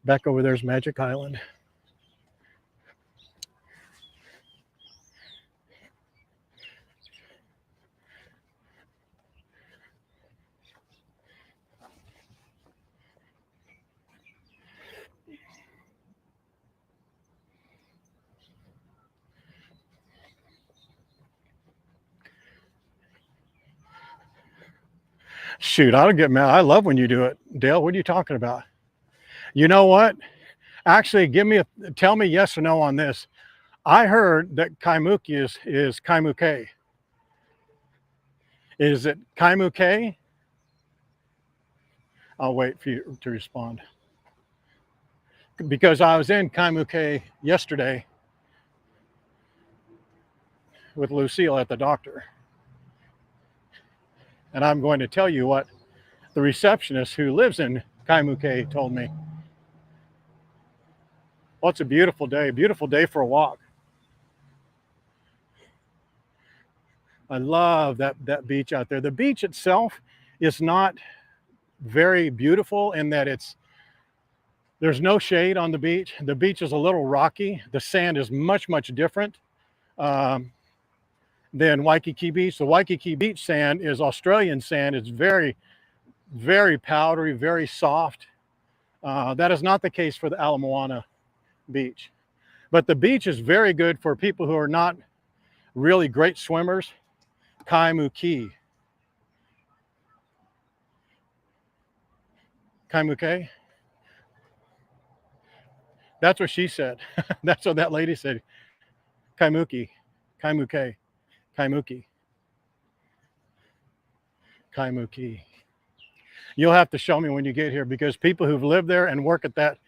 Back over there is Magic Island. Shoot, I don't get mad. I love when you do it. Dale, what are you talking about? You know what? Actually, tell me yes or no on this. I heard that Kaimuki is Kaimuke. Is it Kaimuke? I'll wait for you to respond. Because I was in Kaimuke yesterday with Lucille at the doctor. And I'm going to tell you what the receptionist who lives in Kaimuke told me. Well, it's a beautiful day for a walk. I love that beach out there. The beach itself is not very beautiful in that there's no shade on the beach. The beach is a little rocky. The sand is much, much different. than Waikiki Beach. The Waikiki Beach sand is Australian sand. It's very, very powdery, very soft. That is not the case for the Ala Moana Beach. But the beach is very good for people who are not really great swimmers. Kaimuki. Kaimuke? That's what she said. That's what that lady said. Kaimuki. Kaimuke. Kaimuki. Kaimuki. You'll have to show me when you get here, because people who've lived there and work at that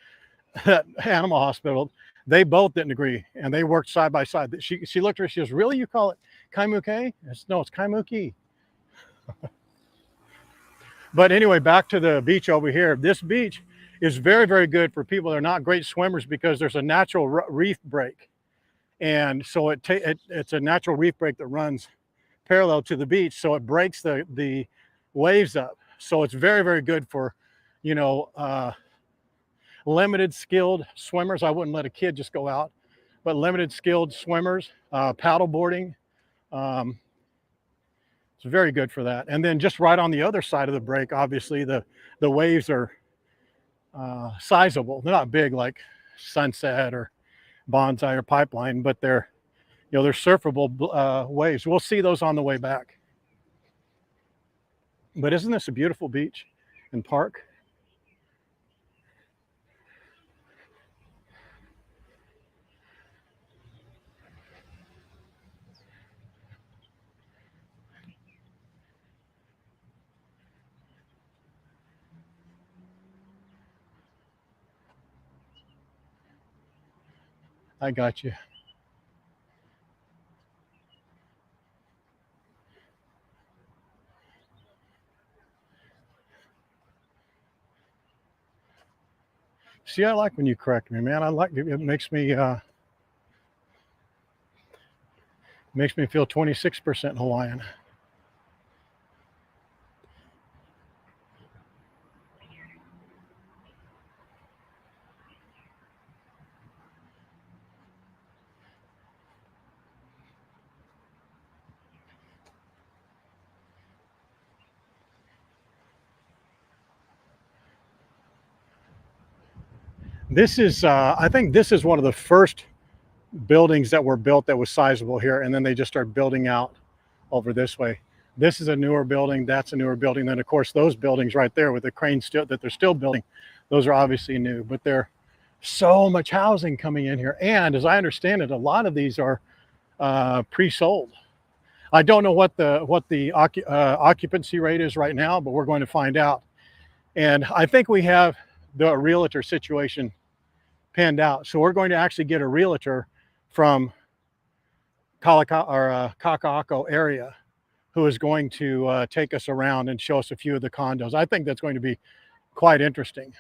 animal hospital, they both didn't agree, and they worked side by side. She looked at her, she goes, really, you call it Kaimuke? No, it's Kaimuki. But anyway, back to the beach over here. This beach is very, very good for people that are not great swimmers, because there's a natural reef break. And so it's a natural reef break that runs parallel to the beach. So it breaks the waves up. So it's very, very good for, you know, limited skilled swimmers. I wouldn't let a kid just go out, but limited skilled swimmers, paddle boarding. It's very good for that. And then just right on the other side of the break, obviously the waves are sizable. They're not big like Sunset or Bonsai or Pipeline, but they're, you know, they're surfable waves. We'll see those on the way back. But isn't this a beautiful beach and park? I got you. See, I like when you correct me, man. I like it. It makes me feel 26% Hawaiian. This is, I think this is one of the first buildings that were built that was sizable here, and then they just started building out over this way. This is a newer building. That's a newer building. Then, of course, those buildings right there with the cranes still that they're still building, those are obviously new. But there's so much housing coming in here, and as I understand it, a lot of these are pre-sold. I don't know what the occupancy rate is right now, but we're going to find out. And I think we have the realtor situation pinned out. So we're going to actually get a realtor from Kaka'ako area who is going to take us around and show us a few of the condos. I think that's going to be quite interesting.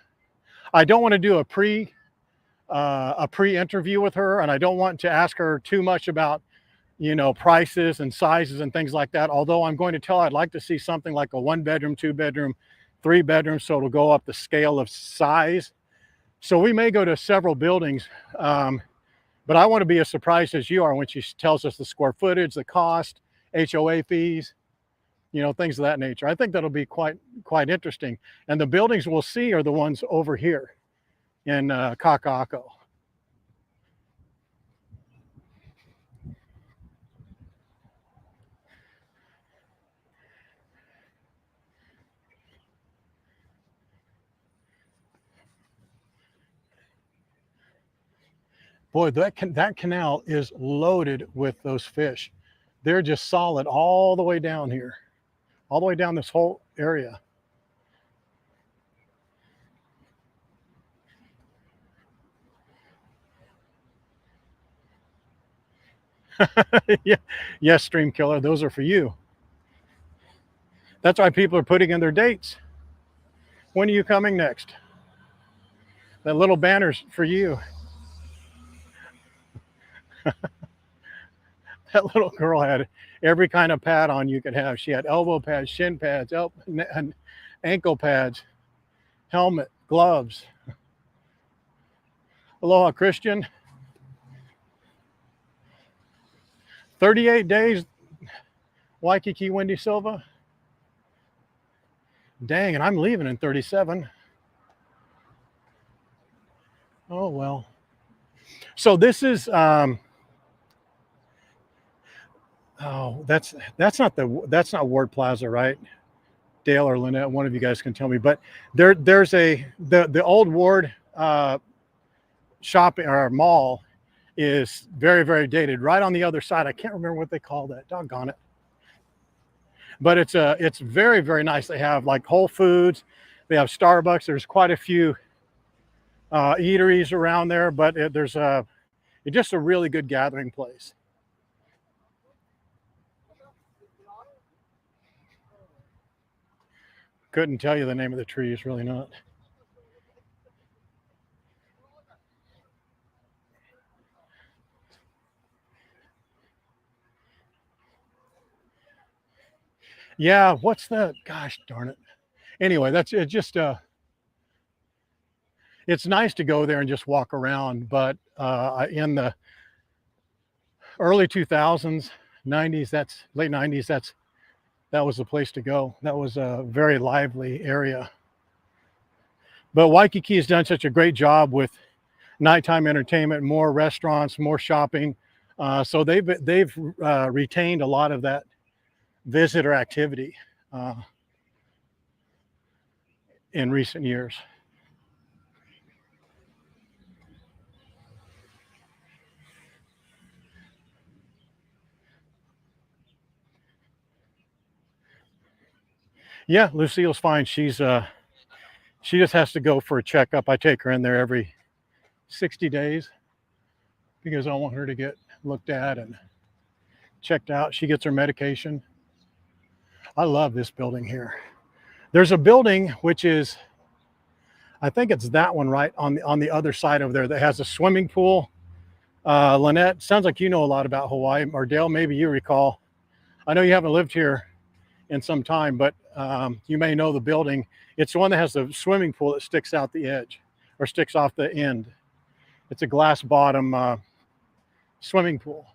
I don't want to do a pre-interview with her, and I don't want to ask her too much about, you know, prices and sizes and things like that. Although I'm going to tell her I'd like to see something like a 1-bedroom, 2-bedroom, 3-bedroom, so it'll go up the scale of size. So we may go to several buildings, but I want to be as surprised as you are when she tells us the square footage, the cost, HOA fees, you know, things of that nature. I think that'll be quite interesting. And the buildings we'll see are the ones over here in Kaka'ako. Boy, that canal is loaded with those fish. They're just solid all the way down here, all the way down this whole area. Yeah, yes, Stream Killer, those are for you. That's why people are putting in their dates. When are you coming next? That little banner's for you. That little girl had every kind of pad on you could have. She had elbow pads, shin pads, ankle pads, helmet, gloves. Aloha, Christian. 38 days, Waikiki, Wendy Silva. Dang, and I'm leaving in 37. Oh, well. So this is, oh, that's not Ward Plaza, right? Dale or Lynette, one of you guys can tell me, but there's the old Ward shopping or mall is very, very dated. Right on the other side, I can't remember what they call that. Doggone it. But it's very, very nice. They have like Whole Foods, they have Starbucks. There's quite a few eateries around there, but it's just a really good gathering place. Couldn't tell you the name of the trees, really not. Yeah, what's that? Gosh darn it. Anyway, that's it. Just it's nice to go there and just walk around, but in the early 2000s, 90s, that's late 90s, that was the place to go. That was a very lively area. But Waikiki has done such a great job with nighttime entertainment, more restaurants, more shopping. So they've retained a lot of that visitor activity in recent years. Yeah, Lucille's fine. She just has to go for a checkup. I take her in there every 60 days because I want her to get looked at and checked out. She gets her medication. I love this building here. There's a building which is, I think it's that one right on the other side over there that has a swimming pool. Lynette, sounds like you know a lot about Hawaii, or Dale, maybe you recall. I know you haven't lived here in some time, but you may know the building. It's the one that has the swimming pool that sticks out the edge or sticks off the end. It's a glass bottom swimming pool.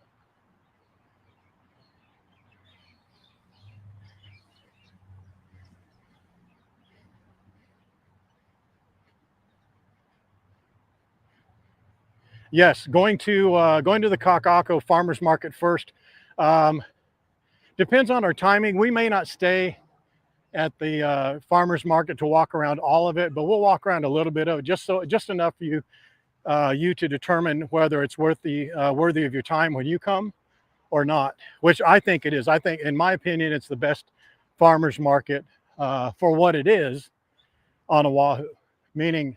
Yes, going to the Kaka'ako Farmers Market first. Depends on our timing. We may not stay at the farmers market to walk around all of it, but we'll walk around a little bit of it, just enough for you to determine whether it's worthy of your time when you come or not, which I think it is. I think, in my opinion, it's the best farmers market for what it is on Oahu, meaning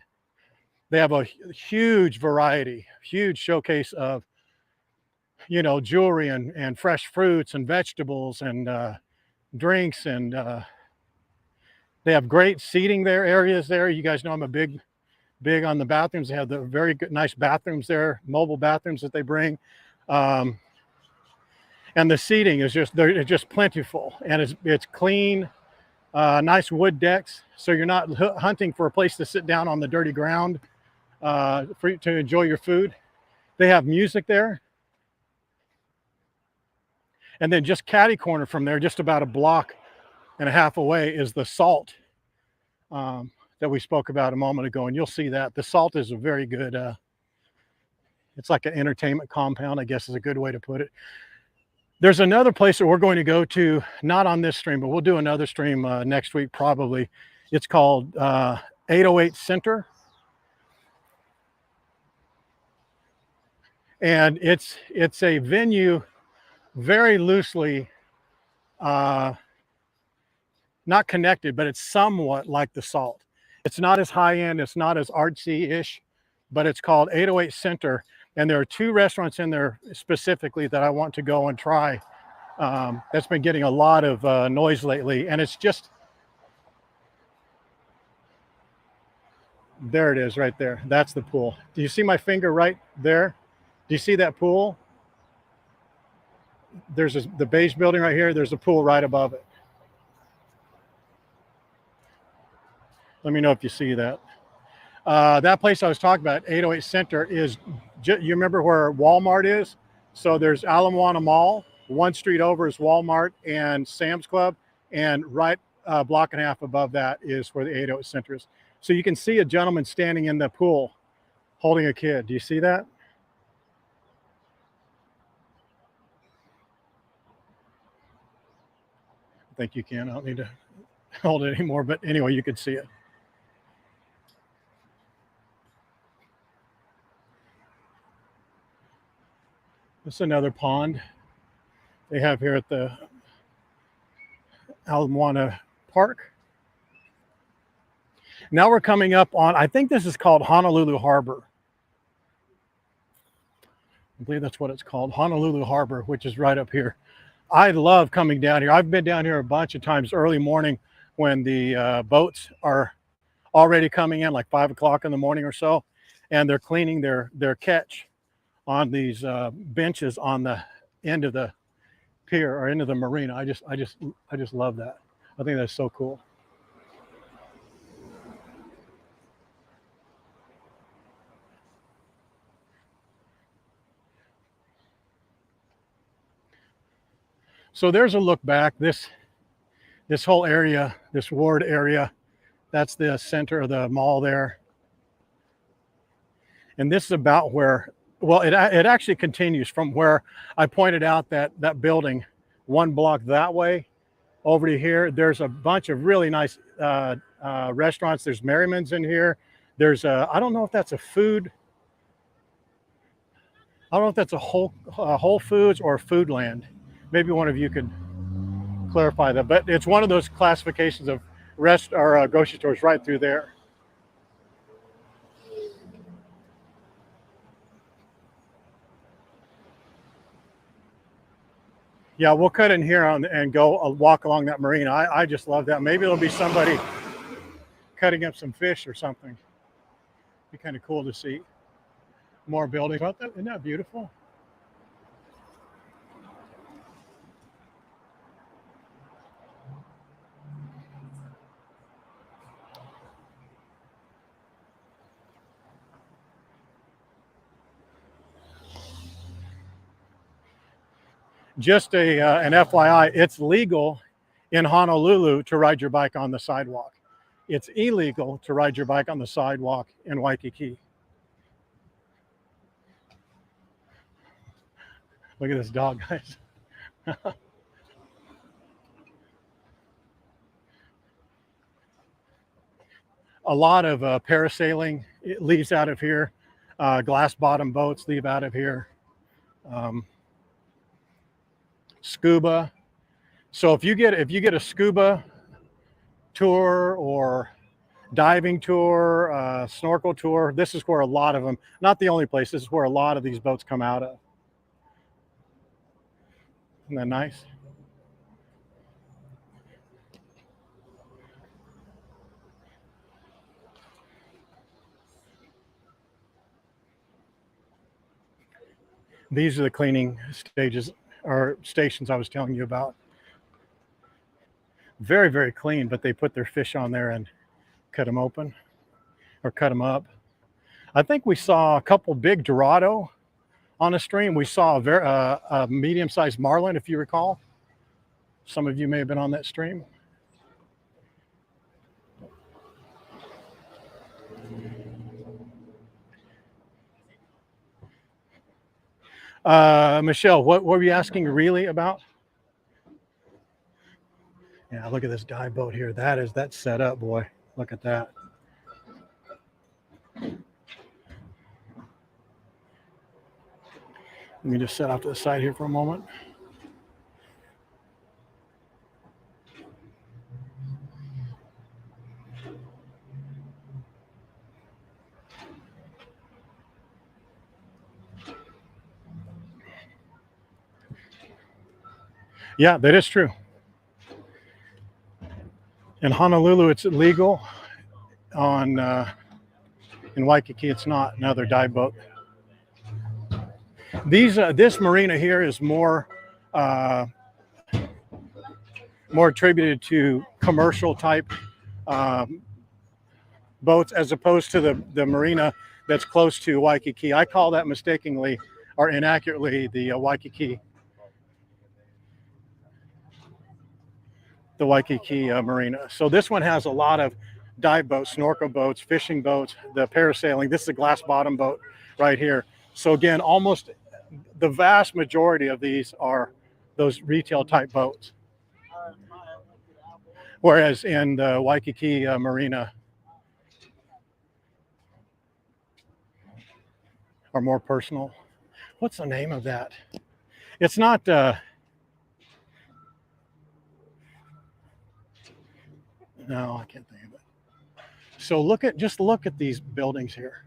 they have a huge variety, huge showcase of, you know, jewelry and fresh fruits and vegetables and drinks, and they have great seating there, areas there. You guys know I'm a big on the bathrooms. They have the very good, nice bathrooms there, mobile bathrooms that they bring. And the seating is just plentiful, and it's clean, nice wood decks. So you're not hunting for a place to sit down on the dirty ground for you to enjoy your food. They have music there. And then just catty corner from there, just about a block and a half away, is the Salt that we spoke about a moment ago. And you'll see that the Salt is a very good, it's like an entertainment compound, I guess is a good way to put it. There's another place that we're going to go to, not on this stream, but we'll do another stream next week probably. It's called 808 Center. And it's a venue very loosely, not connected, but it's somewhat like the Salt. It's not as high end, it's not as artsy-ish, but it's called 808 Center. And there are 2 restaurants in there specifically that I want to go and try. That's been getting a lot of noise lately. And it's just, there it is right there. That's the pool. Do you see my finger right there? Do you see that pool? There's the beige building right here. There's a pool right above it. Let me know if you see that. That place I was talking about, 808 Center, is, you remember where Walmart is? So there's Ala Moana Mall, One street over is Walmart and Sam's Club, and right a block and a half above that is where the 808 Center is. So you can see a gentleman standing in the pool holding a kid. Do you see that? I think you can. I don't need to hold it anymore, but anyway, you can see it. This is another pond they have here at the Ala Moana Park. Now we're coming up on, I think this is called Honolulu Harbor. I believe that's what it's called, Honolulu Harbor, which is right up here. I love coming down here. I've been down here a bunch of times early morning when the boats are already coming in, like 5 o'clock in the morning or so, and they're cleaning their catch on these benches on the end of the pier or end of the marina. I just love that. I think that's so cool. So there's a look back. This whole area, this ward area, that's the center of the mall there. And this is about where, well, it actually continues from where I pointed out that building, one block that way over to here. There's a bunch of really nice restaurants. There's Merriman's in here. There's I don't know if that's a food. I don't know if that's a Whole Foods or Foodland. Maybe one of you could clarify that, but it's one of those classifications of grocery stores right through there. Yeah, we'll cut in here and go walk along that marina. I just love that. Maybe it'll be somebody cutting up some fish or something. Be kind of cool to see more buildings. Isn't that beautiful? Just an FYI, it's legal in Honolulu to ride your bike on the sidewalk. It's illegal to ride your bike on the sidewalk in Waikiki. Look at this dog, guys. A lot of parasailing, it leaves out of here. Glass bottom boats leave out of here. Scuba. So if you get a scuba tour or diving tour, snorkel tour, this is where a lot of them, not the only place, this is where a lot of these boats come out of. Isn't that nice? These are the cleaning stages or stations I was telling you about. Very, very clean, but they put their fish on there and cut them open or cut them up. I think we saw a couple big Dorado on a stream. We saw a medium-sized marlin, if you recall. Some of you may have been on that stream. Michelle, what were you asking really about? Yeah, look at this dive boat here. That's set up, boy. Look at that. Let me just set off to the side here for a moment. Yeah, that is true. In Honolulu, it's illegal. In Waikiki, it's not. Another dive boat. This marina here is more attributed to commercial type boats as opposed to the marina that's close to Waikiki. I call that mistakenly or inaccurately the Waikiki the Waikiki Marina. So this one has a lot of dive boats, snorkel boats, fishing boats, the parasailing. This is a glass bottom boat right here. So again, almost the vast majority of these are those retail type boats. Whereas in the Waikiki Marina are more personal. What's the name of that? It's not, no, I can't think of it. So just look at these buildings here.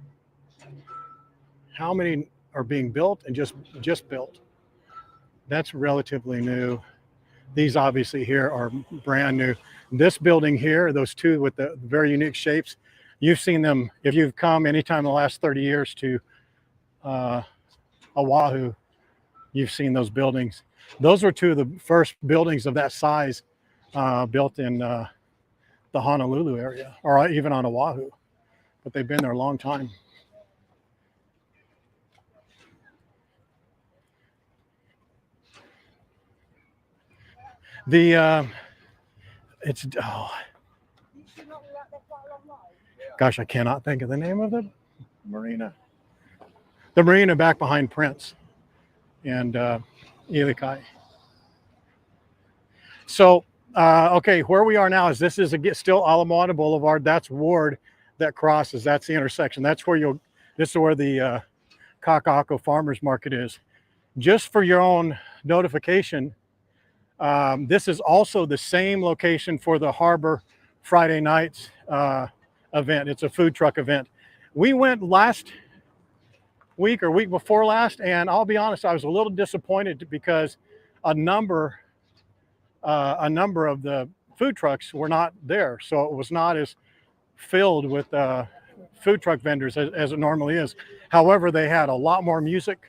How many are being built and just built? That's relatively new. These obviously here are brand new. This building here, those two with the very unique shapes, you've seen them if you've come anytime in the last 30 years to Oahu, you've seen those buildings. Those were two of the first buildings of that size built in the Honolulu area, or even on Oahu, but they've been there a long time. Gosh, I cannot think of the name of the marina. The marina back behind Prince and Ilikai. So, okay, where we are now is this is still Ala Moana Boulevard. That's Ward that crosses. That's the intersection. That's where this is where the Kaka'ako Farmers Market is. Just for your own notification, this is also the same location for the Harbor Friday nights event. It's a food truck event. We went last week or week before last, and I'll be honest, I was a little disappointed because a number of the food trucks were not there. So it was not as filled with food truck vendors as it normally is. However, they had a lot more music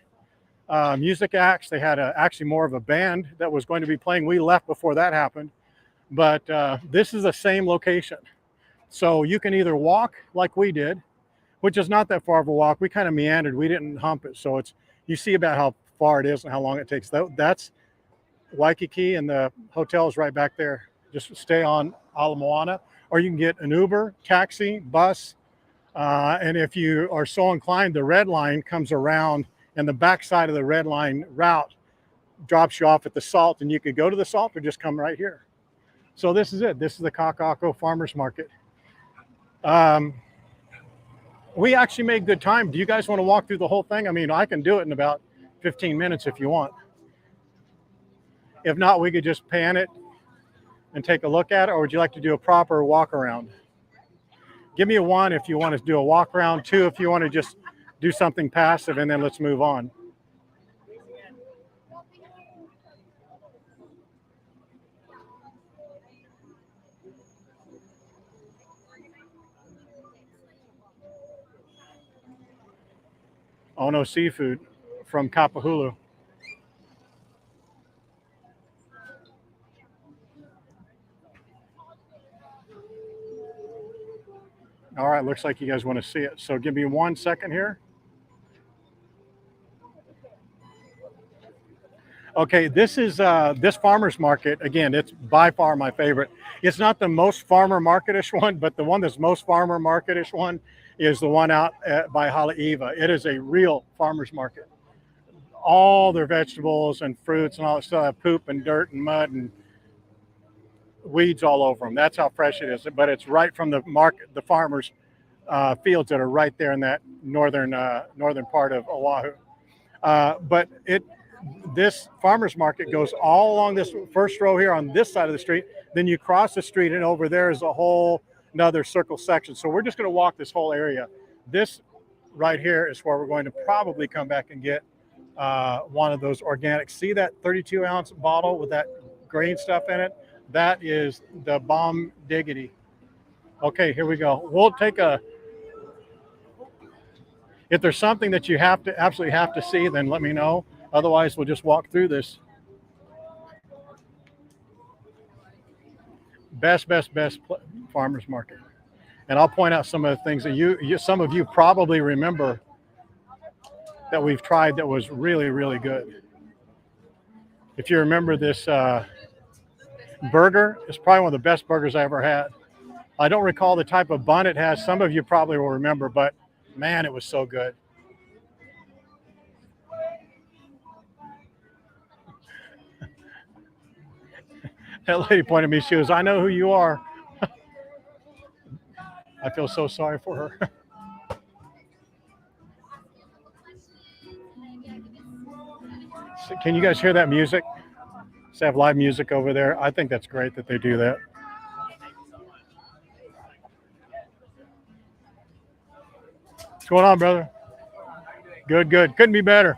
acts. They had actually more of a band that was going to be playing. We left before that happened, but this is the same location. So you can either walk like we did, which is not that far of a walk. We kind of meandered. We didn't hump it. So you see about how far it is and how long it takes. That's Waikiki, and the hotel is right back there. Just stay on Ala Moana, or you can get an Uber, taxi, bus. And if you are so inclined, the red line comes around, and the backside of the red line route drops you off at the Salt, and you could go to the Salt or just come right here. So this is it. This is the Kaka'ako Farmers Market. We actually made good time. Do you guys want to walk through the whole thing? I mean, I can do it in about 15 minutes if you want. If not, we could just pan it and take a look at it, or would you like to do a proper walk around? Give me a 1 if you want to do a walk around, 2 if you want to just do something passive, and then let's move on. Ono Seafood from Kapahulu. All right, looks like you guys want to see it. So give me 1 second here. Okay, this is this farmer's market. Again, it's by far my favorite. It's not the most farmer marketish one, but the one that's most farmer marketish one is the one out by Haleiwa. It is a real farmer's market. All their vegetables and fruits and all that stuff have poop and dirt and mud and weeds all over them. That's how fresh it is. But it's right from the market, the farmers' fields that are right there in that northern part of Oahu. But this farmers market goes all along this first row here on this side of the street. Then you cross the street, and over there is a whole another circle section. So we're just going to walk this whole area. This right here is where we're going to probably come back and get one of those organic. See that 32-ounce bottle with that green stuff in it? That is the Bomb Diggity. Okay, here we go. We'll take if there's something that you absolutely have to see, then let me know. Otherwise, we'll just walk through this. Best farmers market. And I'll point out some of the things that some of you probably remember that we've tried that was really, really good. If you remember this, burger is probably one of the best burgers I ever had. I don't recall the type of bun it has. Some of you probably will remember, but man, it was so good. That lady pointed at me. She goes, I know who you are. I feel so sorry for her. Can you guys hear that music? They have live music over there. I think that's great that they do that. What's going on, brother? Good, good. Couldn't be better.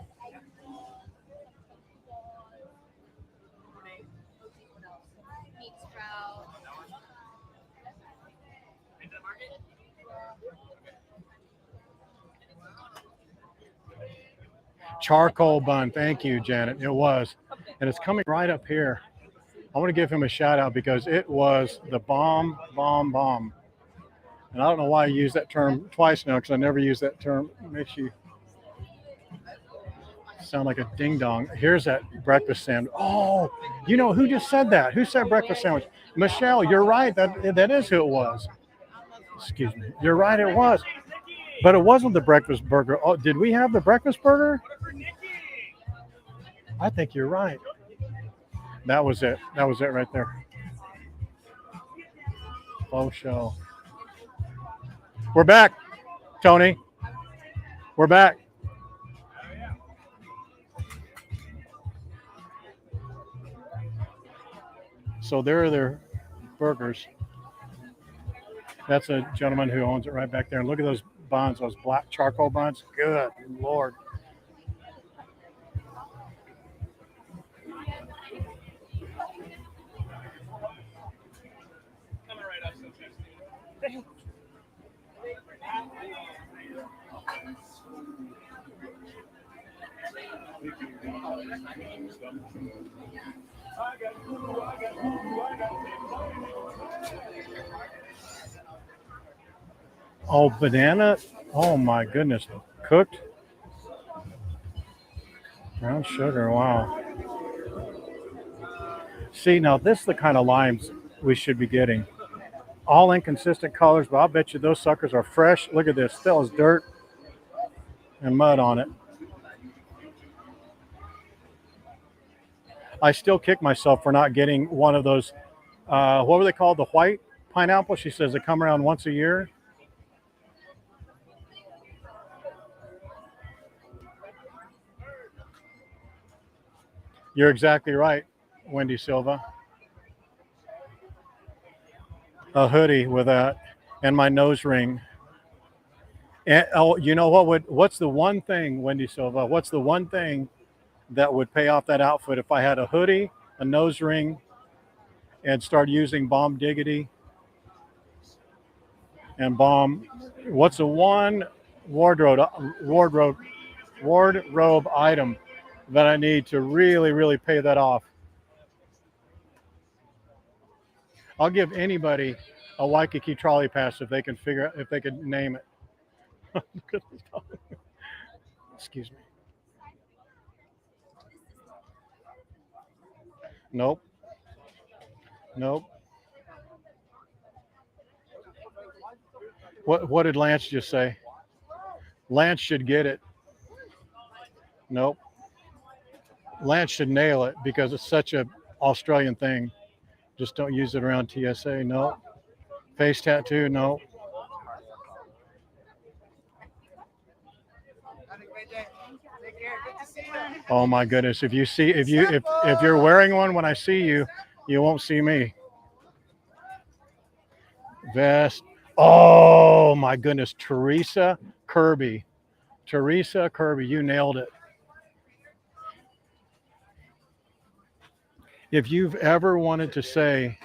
Charcoal bun. Thank you, Janet. It was. And it's coming right up here. I want to give him a shout out because it was the bomb, bomb, bomb. And I don't know why I use that term twice now because I never use that term. It makes you sound like a ding dong. Here's that breakfast sandwich. Oh, you know who just said that? Who said breakfast sandwich? Michelle, you're right. That is who it was. Excuse me. You're right, it was. But it wasn't the breakfast burger. Oh, did we have the breakfast burger? I think you're right. That was it. That was it right there. Oh, show. We're back, Tony. We're back. So there are their burgers. That's a gentleman who owns it right back there. And look at those buns, those black charcoal buns. Good Lord. Oh, banana. Oh my goodness. Cooked brown sugar. Wow. See, now this is the kind of limes we should be getting. All inconsistent colors, but I'll bet you those suckers are fresh. Look at this. Still has dirt and mud on it. I still kick myself for not getting one of those. What were they called? The white pineapple? She says they come around once a year. You're exactly right, Wendy Silva. A hoodie with that and my nose ring. And, oh, you know what's the one thing, Wendy Silva? What's the one thing that would pay off that outfit if I had a hoodie, a nose ring, and start using Bomb Diggity and Bomb? What's the one wardrobe item that I need to really, really pay that off? I'll give anybody a Waikiki trolley pass if they can figure out, if they can name it. Excuse me. Nope. Nope. What did Lance just say? Lance should get it. Nope. Lance should nail it because it's such a Australian thing. Just don't use it around TSA. No. Face tattoo. No. Oh my goodness! If you're wearing one when I see you, you won't see me. Vest. Oh my goodness, Teresa Kirby. Teresa Kirby, you nailed it. If you've ever wanted to say,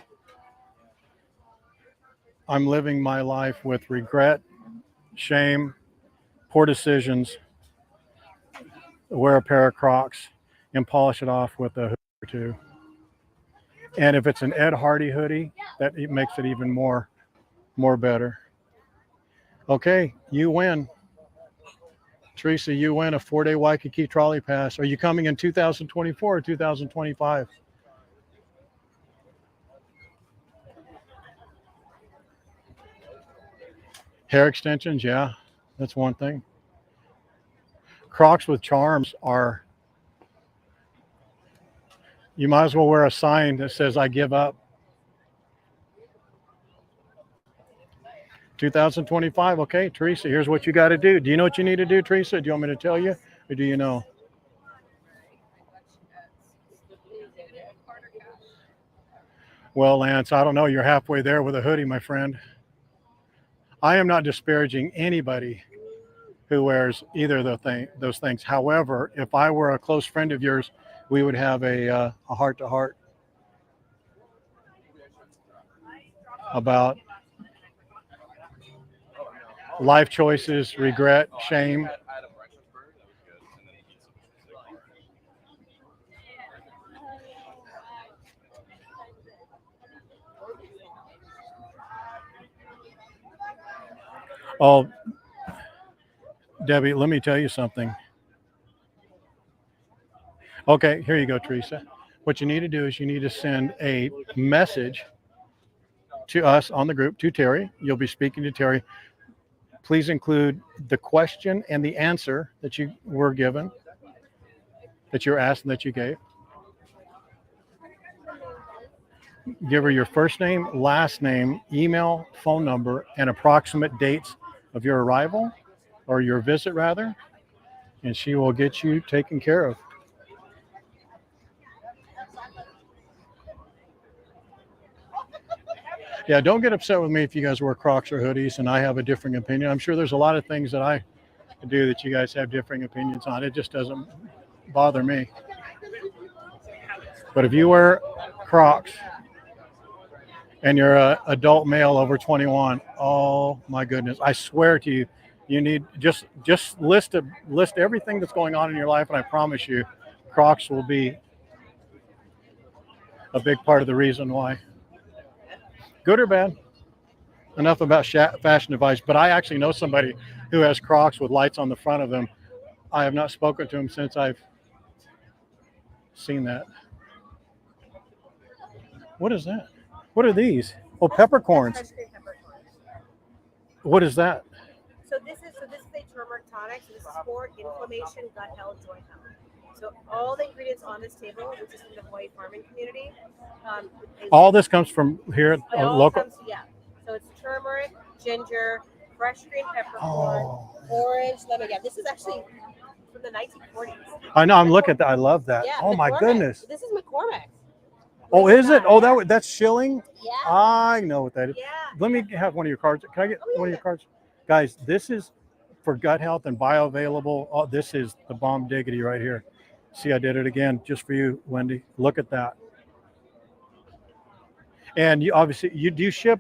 I'm living my life with regret, shame, poor decisions, wear a pair of Crocs and polish it off with a hoodie or two. And if it's an Ed Hardy hoodie, that makes it even more better. Okay, you win. Teresa, you win a 4-day Waikiki trolley pass. Are you coming in 2024 or 2025? Hair extensions, yeah, that's one thing. Crocs with charms are, you might as well wear a sign that says, I give up. 2025, okay, Teresa, here's what you got to do. Do you know what you need to do, Teresa? Do you want me to tell you, or do you know? Well, Lance, I don't know. You're halfway there with a hoodie, my friend. I am not disparaging anybody who wears either of those things. However, if I were a close friend of yours, we would have a heart-to-heart about life choices, regret, shame. Oh, Debbie, let me tell you something. Okay, here you go, Teresa. What you need to do is you need to send a message to us on the group, to Terry. You'll be speaking to Terry. Please include the question and the answer that you were given, that you're asked and that you gave. Give her your first name, last name, email, phone number, and approximate dates of your arrival, or your visit rather, and she will get you taken care of. Yeah, don't get upset with me if you guys wear Crocs or hoodies and I have a different opinion. I'm sure there's a lot of things that I do that you guys have differing opinions on. It just doesn't bother me. But if you wear Crocs and you're an adult male over 21, oh my goodness, I swear to you, you need just list everything that's going on in your life, and I promise you, Crocs will be a big part of the reason why. Good or bad? Enough about fashion advice, but I actually know somebody who has Crocs with lights on the front of them. I have not spoken to him since I've seen that. What is that? What are these? Oh, peppercorns. What is that? So this is a turmeric tonic. So this is for inflammation, gut health, joint health. So all the ingredients on this table, which is from the Hawaii farming community. All this comes from here, local? Yeah. So it's turmeric, ginger, fresh green peppercorn, orange, lemon. Yeah, this is actually from the 1940s. I know, I'm looking at that. I love that. Yeah, oh, my goodness. This is McCormick. Oh, is it? Oh, that's shilling? Yeah. I know what that is. Yeah. Let me have one of your cards. Can I get one of your cards? Guys, this is for gut health and bioavailable. Oh, this is the bomb diggity right here. See, I did it again just for you, Wendy. Look at that. And you obviously, do you ship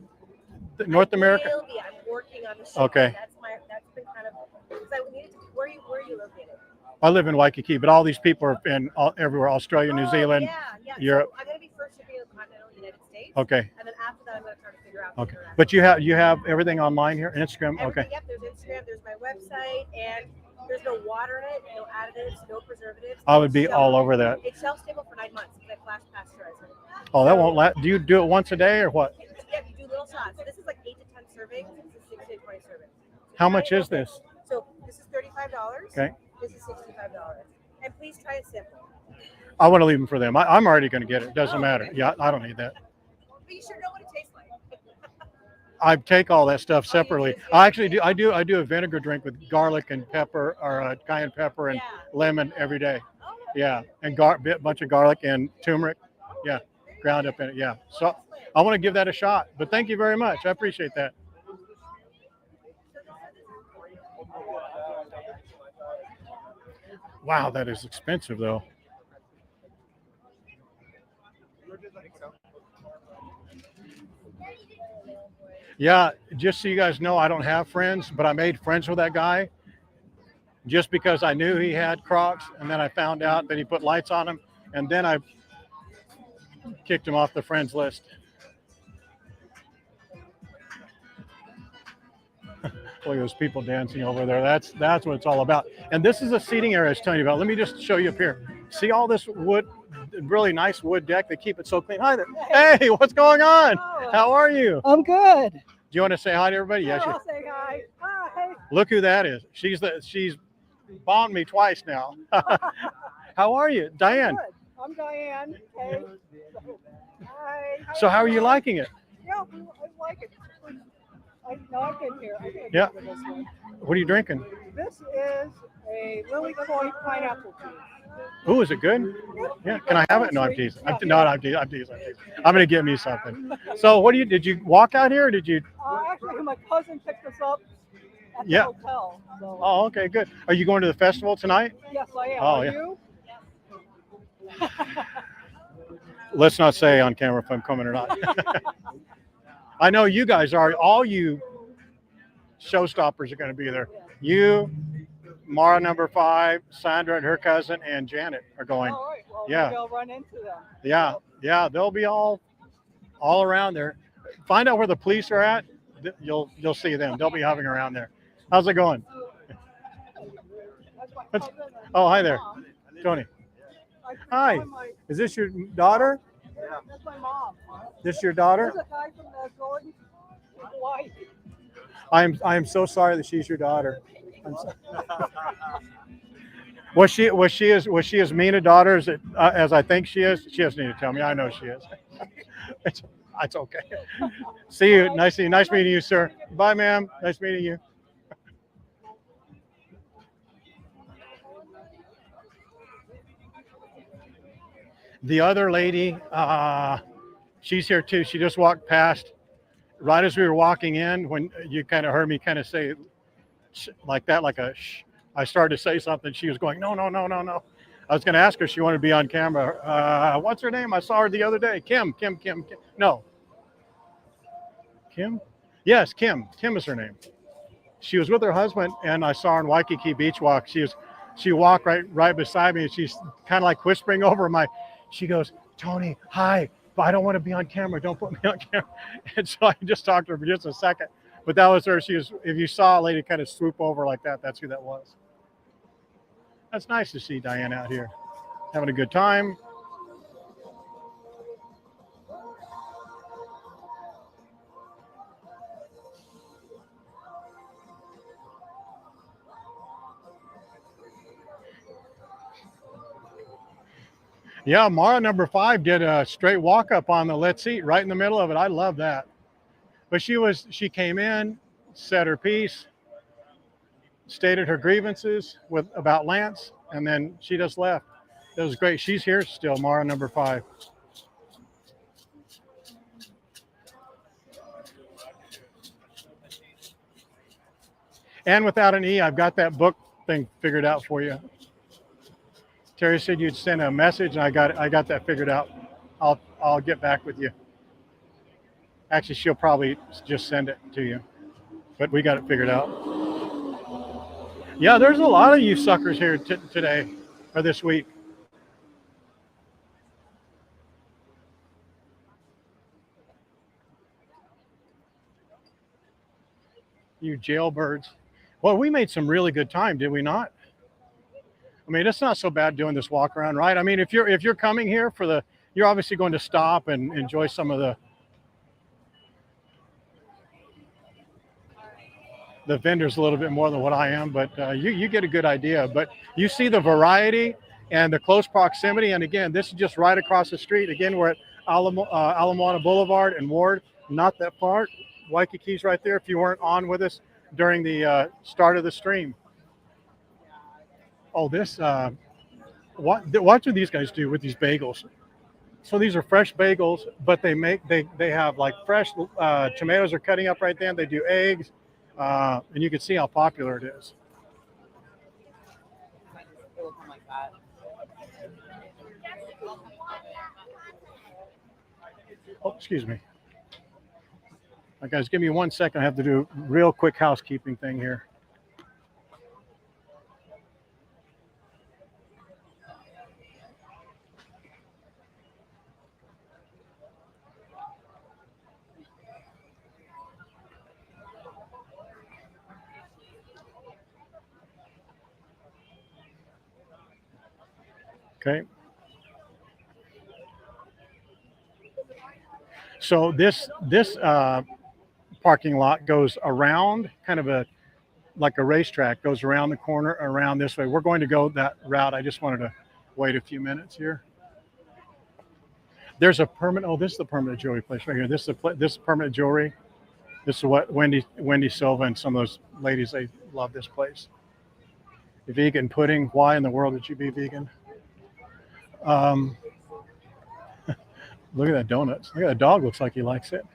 North America? I'm working on the shipping. Okay. That's been kind of, because I needed to, where are you located? I live in Waikiki, but all these people are everywhere, Australia, New Zealand, Europe. So I'm going to be first shipping in the continental United States. Okay. And then after that, I'm going to try to figure out. Okay. But you have everything online here, Instagram. Okay. Yep. There's Instagram. There's my website, and there's no water in it, no additives, no preservatives. I would be all over that. It's shelf stable for 9 months because I flash pasteurize it. Oh, that won't last. Do you do it once a day or what? Yeah, you do little shots. So this is like 8 to 10 servings. This is 16 to 20 servings. How much is this? So this is $35. Okay. This is $65. And please try it simple. I want to leave them for them. I'm already going to get it. Doesn't matter. Okay. Yeah, I don't need that. But you should know what it tastes like. I take all that stuff separately. I actually do. I do a vinegar drink with garlic and pepper, or cayenne pepper and lemon every day. Oh, Yeah, and bunch of garlic and turmeric. Yeah, ground up in it. Yeah. So I want to give that a shot. But thank you very much. I appreciate that. Wow, that is expensive though. Yeah, just so you guys know, I don't have friends, but I made friends with that guy just because I knew he had Crocs, and then I found out that he put lights on them, and then I kicked him off the friends list. Look at those people dancing over there. That's what it's all about. And this is a seating area I was telling you about. Let me just show you up here. See all this wood, really nice wood deck. They keep it so clean. Hi there. Hey, what's going on? Oh, how are you? I'm good. Do you want to say hi to everybody? Yes. I'll say hi. Look who that is. She's bombed me twice now. How are you, Diane? Good. I'm Diane. Okay. Hi. So how are you liking it? Yeah, I like it. I've been here. I think Yeah. This one. What are you drinking? This is a Lily Koi pineapple tea. Oh, is it good? Yeah. Can I have it? No, I'm teasing. I'm teasing. I'm gonna get me something. So what did you walk out here or did you? Actually, my cousin picked us up at the Yeah. hotel. So. Oh, okay, good. Are you going to the festival tonight? Yes, I am. Oh, Are yeah. you? Let's not say on camera if I'm coming or not. I know you guys are. All you showstoppers are going to be there. You, Mara number 5, Sandra and her cousin, and Janet are going. All right. Well, Yeah. maybe I'll run into them. Yeah, they'll be all around there. Find out where the police are at. You'll see them. They'll be hovering around there. How's it going? That's my That's- cousin and Oh, hi my there, mom. Tony. I Hi. my- Is this your daughter? That's my mom. This your daughter? There's a guy from Jordan, Hawaii. I am so sorry that she's your daughter. Was she as mean a daughter as I think she is? She doesn't need to tell me. I know she is. It's okay. See you. Nice meeting you, sir. Bye, ma'am. Nice meeting you. The other lady, she's here too. She just walked past right as we were walking in when you kind of heard me kind of say like that, like a shh. I started to say something. She was going, no. I was going to ask her if she wanted to be on camera. What's her name? I saw her the other day. Kim. No. Kim? Yes, Kim. Kim is her name. She was with her husband, and I saw her in Waikiki Beach Walk. She walked right beside me, and she's kind of like whispering over she goes, Tony, hi, but I don't want to be on camera. Don't put me on camera. And so I just talked to her for just a second. But that was her. If you saw a lady kind of swoop over like that, that's who that was. That's nice to see Diane out here having a good time. Yeah, Mara number 5 did a straight walk up on the Let's Eat right in the middle of it. I love that. But she came in, said her piece, stated her grievances about Lance, and then she just left. It was great. She's here still, Mara number 5. And without an E, I've got that book thing figured out for you. Terry said you'd send a message, and I got that figured out. I'll get back with you. Actually, she'll probably just send it to you, but we got it figured out. Yeah, there's a lot of you suckers here today or this week. You jailbirds. Well, we made some really good time, did we not? I mean, it's not so bad doing this walk around, right? I mean, if you're coming here you're obviously going to stop and enjoy some of the vendors a little bit more than what I am, but you get a good idea. But you see the variety and the close proximity. And again, this is just right across the street. Again, we're at Ala Moana Boulevard and Ward, not that far. Waikiki's right there if you weren't on with us during the start of the stream. Oh, what do these guys do with these bagels? So these are fresh bagels, but they have like fresh tomatoes are cutting up right then. They do eggs, and you can see how popular it is. Oh, excuse me. All right, guys, give me 1 second. I have to do a real quick housekeeping thing here. Okay. So this parking lot goes around kind of like a racetrack, goes around the corner, around this way. We're going to go that route. I just wanted to wait a few minutes here. There's a permanent. Oh, this is the permanent jewelry place right here. This is permanent jewelry. This is what Wendy Silva and some of those ladies, they love this place. Vegan pudding. Why in the world would you be vegan? Look at that donuts. Look at that dog. Looks like he likes it.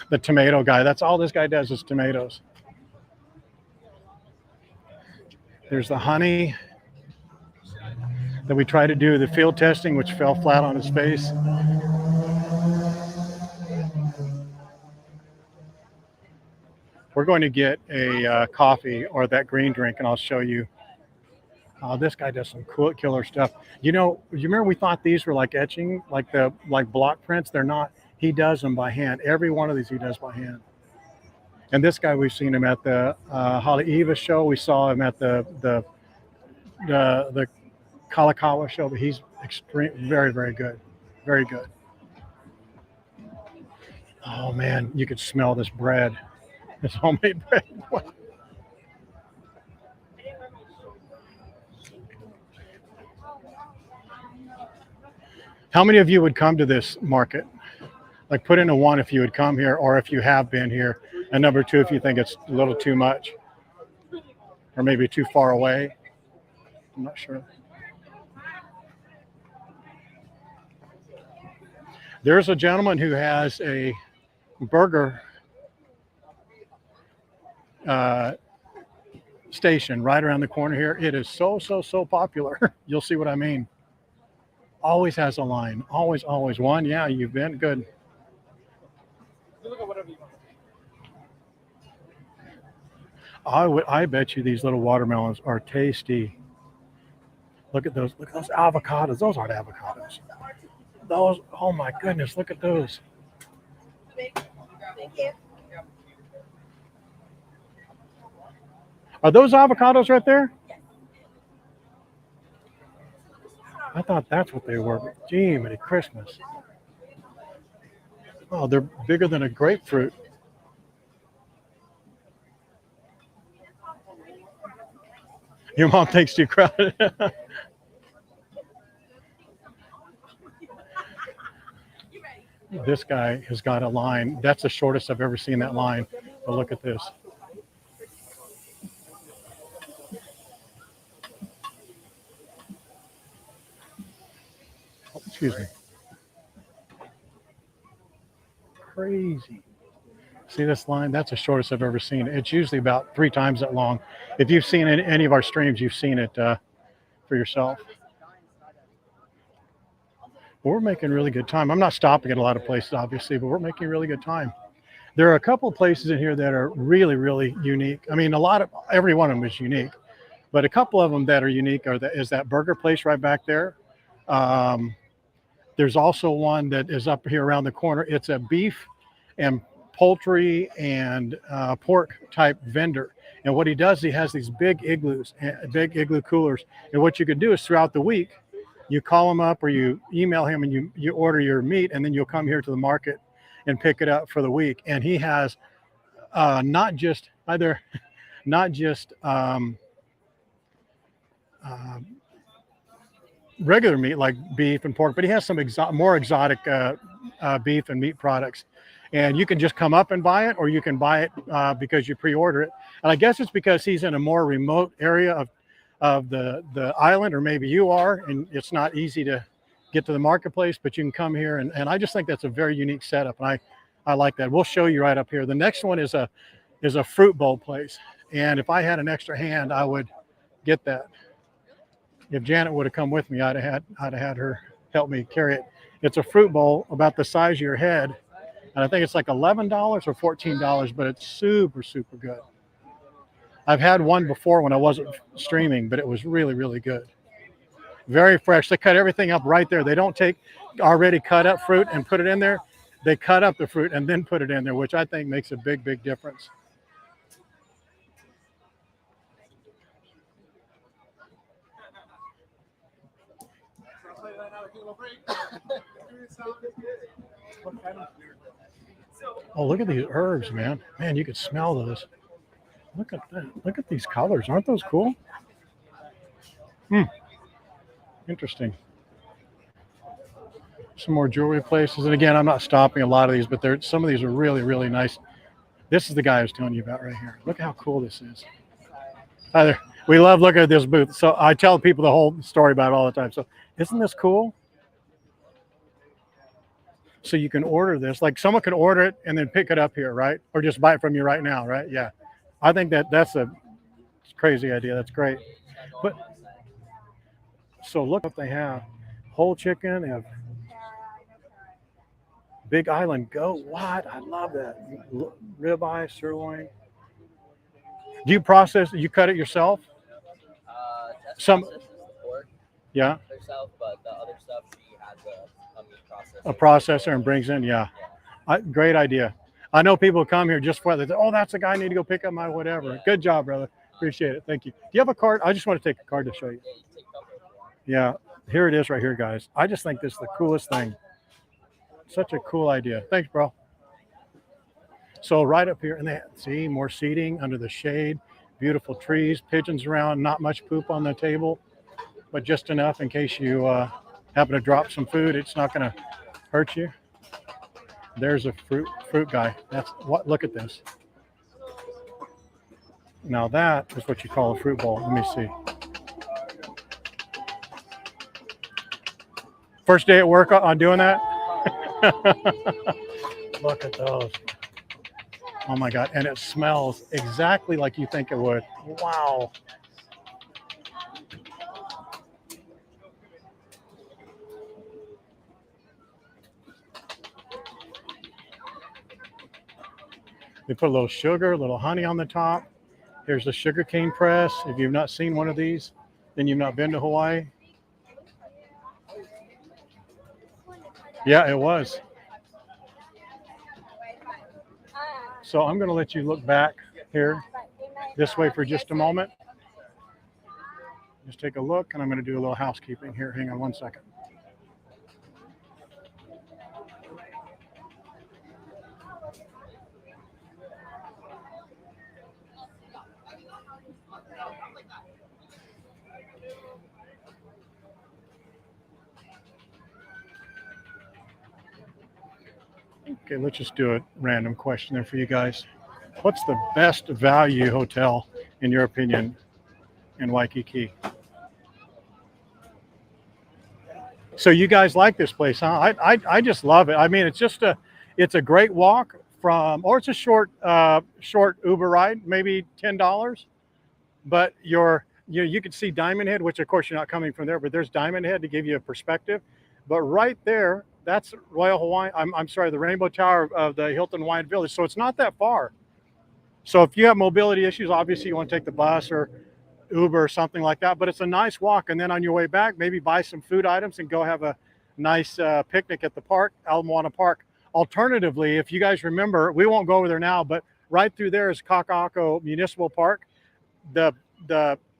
The tomato guy. That's all this guy does is tomatoes. There's the honey that we tried to do the field testing, which fell flat on his face. We're going to get a coffee or that green drink, and I'll show you. This guy does some cool, killer stuff. You remember we thought these were like etching, like block prints. They're not. He does them by hand. Every one of these he does by hand. And this guy, we've seen him at the Haleiwa show. We saw him at the Kakaako show, but he's very, very good. Very good. Oh man, you could smell this bread. This homemade bread. How many of you would come to this market? Like put in a 1 if you would come here, or if you have been here, and number 2 if you think it's a little too much or maybe too far away. I'm not sure. There's a gentleman who has a burger station right around the corner here. It is so popular. You'll see what I mean. Always has a line. Always one. Yeah, you've been good. I bet you these little watermelons are tasty. Look at those. Look at those avocados. Those aren't avocados. Those, oh my goodness, look at those. Thank you. Are those avocados right there? I thought that's what they were. Gee, Merry Christmas. Oh, they're bigger than a grapefruit. Your mom thinks too crowded. This guy has got a line. That's the shortest I've ever seen that line. But look at this. Oh, excuse me. Crazy. See this line? That's the shortest I've ever seen. It's usually about 3 times that long. If you've seen any of our streams, you've seen it for yourself. We're making really good time. I'm not stopping at a lot of places, obviously, but we're making really good time. There are a couple of places in here that are really unique. I mean, every one of them is unique, but a couple of them that are unique is that burger place right back there. There's also one that is up here around the corner. It's a beef and poultry and pork type vendor. And what he does, he has these big igloos, big igloo coolers. And what you can do is throughout the week, you call him up or you email him and you order your meat, and then you'll come here to the market and pick it up for the week. And he has not just regular meat like beef and pork, but he has some more exotic beef and meat products. And you can just come up and buy it, or you can buy it because you pre-order it. And I guess it's because he's in a more remote area of the island, or maybe you are, and it's not easy to get to the marketplace, but you can come here. And I just think that's a very unique setup. And I like that. We'll show you right up here. The next one is a fruit bowl place. And if I had an extra hand, I would get that. If Janet would have come with me, I'd have had her help me carry it. It's a fruit bowl about the size of your head. And I think it's like $11 or $14, but it's super good. I've had one before when I wasn't streaming, but it was really good. Very fresh. They cut everything up right there. They don't take already cut up fruit and put it in there. They cut up the fruit and then put it in there, which I think makes a big difference. Oh, look at these herbs, man. Man, you could smell those. Look at that. Look at these colors. Aren't those cool? Hmm. Interesting. Some more jewelry places. And again, I'm not stopping a lot of these, but some of these are really, really nice. This is the guy I was telling you about right here. Look how cool this is. Hi there. We love looking at this booth. So I tell people the whole story about it all the time. So isn't this cool? So you can order this. Like someone can order it and then pick it up here, right? Or just buy it from you right now, right? Yeah. I think that's a crazy idea. That's great. But so look what they have. Whole chicken, have Big Island goat. What? I love that. Ribeye, sirloin. Do you process it? You cut it yourself? Some, yeah. Herself, but the other stuff she has a meat processor. A processor and brings in, yeah. Great idea. I know people come here just for that. Oh, that's the guy I need to go pick up my whatever. Yeah. Good job, brother. Appreciate it. Thank you. Do you have a card? I just want to take a card to show you. Yeah, you can take a couple if you want. Yeah, here it is right here, guys. I just think this is the coolest thing. Such a cool idea. Thanks, bro. So right up here, and they see more seating under the shade, beautiful trees, pigeons around, not much poop on the table, but just enough in case you happen to drop some food. It's not going to hurt you. There's a fruit guy. That's what. Look at this. Now that is what you call a fruit bowl. Let me see. First day at work on doing that. Look at those. Oh my God. And it smells exactly like you think it would. Wow. They put a little sugar, a little honey on the top. Here's the sugarcane press. If you've not seen one of these, then you've not been to Hawaii. Yeah, it was. So I'm going to let you look back here this way for just a moment. Just take a look, and I'm going to do a little housekeeping here. Hang on one second. Okay, let's just do a random question there for you guys. What's the best value hotel, in your opinion, in Waikiki? So you guys like this place, huh? I just love it. I mean, it's a great walk from, or it's a short Uber ride, maybe $10. But you can see Diamond Head, which of course you're not coming from there, but there's Diamond Head to give you a perspective. But right there, that's Royal Hawaiian. I'm sorry, the Rainbow Tower of the Hilton Hawaiian Village. So it's not that far. So if you have mobility issues, obviously you want to take the bus or Uber or something like that. But it's a nice walk. And then on your way back, maybe buy some food items and go have a nice picnic at the park, Ala Moana Park. Alternatively, if you guys remember, we won't go over there now, but right through there is Kaka'ako Municipal Park. The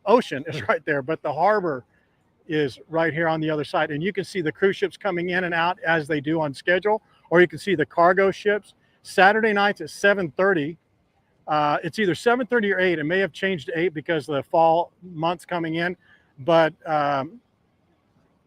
ocean is right there, but the harbor is right here on the other side. And you can see the cruise ships coming in and out as they do on schedule, or you can see the cargo ships. Saturday nights at 7:30. It's either 7:30 or 8. It may have changed to 8 because of the fall months coming in. But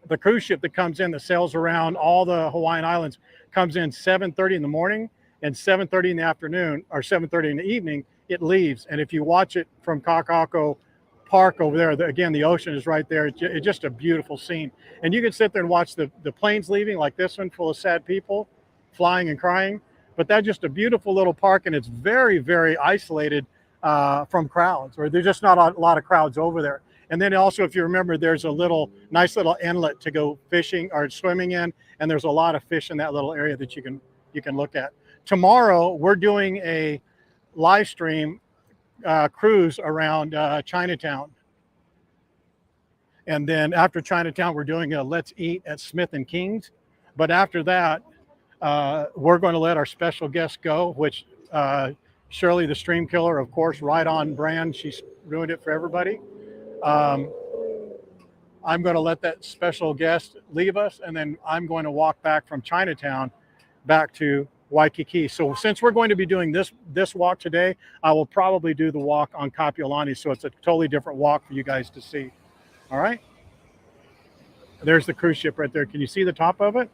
the cruise ship that comes in that sails around all the Hawaiian Islands comes in 7:30 in the morning and 7:30 in the afternoon, or 7:30 in the evening, it leaves. And if you watch it from Kaka'ako Park over there, again, the ocean is right there. It's just a beautiful scene. And you can sit there and watch the planes leaving, like this one, full of sad people flying and crying. But that's just a beautiful little park, and it's very, very isolated from crowds, or there's just not a lot of crowds over there. And then also, if you remember, there's a nice little inlet to go fishing or swimming in, and there's a lot of fish in that little area that you can look at. Tomorrow, we're doing a live stream cruise around Chinatown. And then after Chinatown, we're doing a Let's Eat at Smith and King's. But after that, we're going to let our special guest go, which Shirley, the stream killer, of course, right on brand. She's ruined it for everybody. I'm going to let that special guest leave us, and then I'm going to walk back from Chinatown back to Waikiki. So since we're going to be doing this walk today, I will probably do the walk on Kapiolani. So it's a totally different walk for you guys to see. All right. There's the cruise ship right there. Can you see the top of it?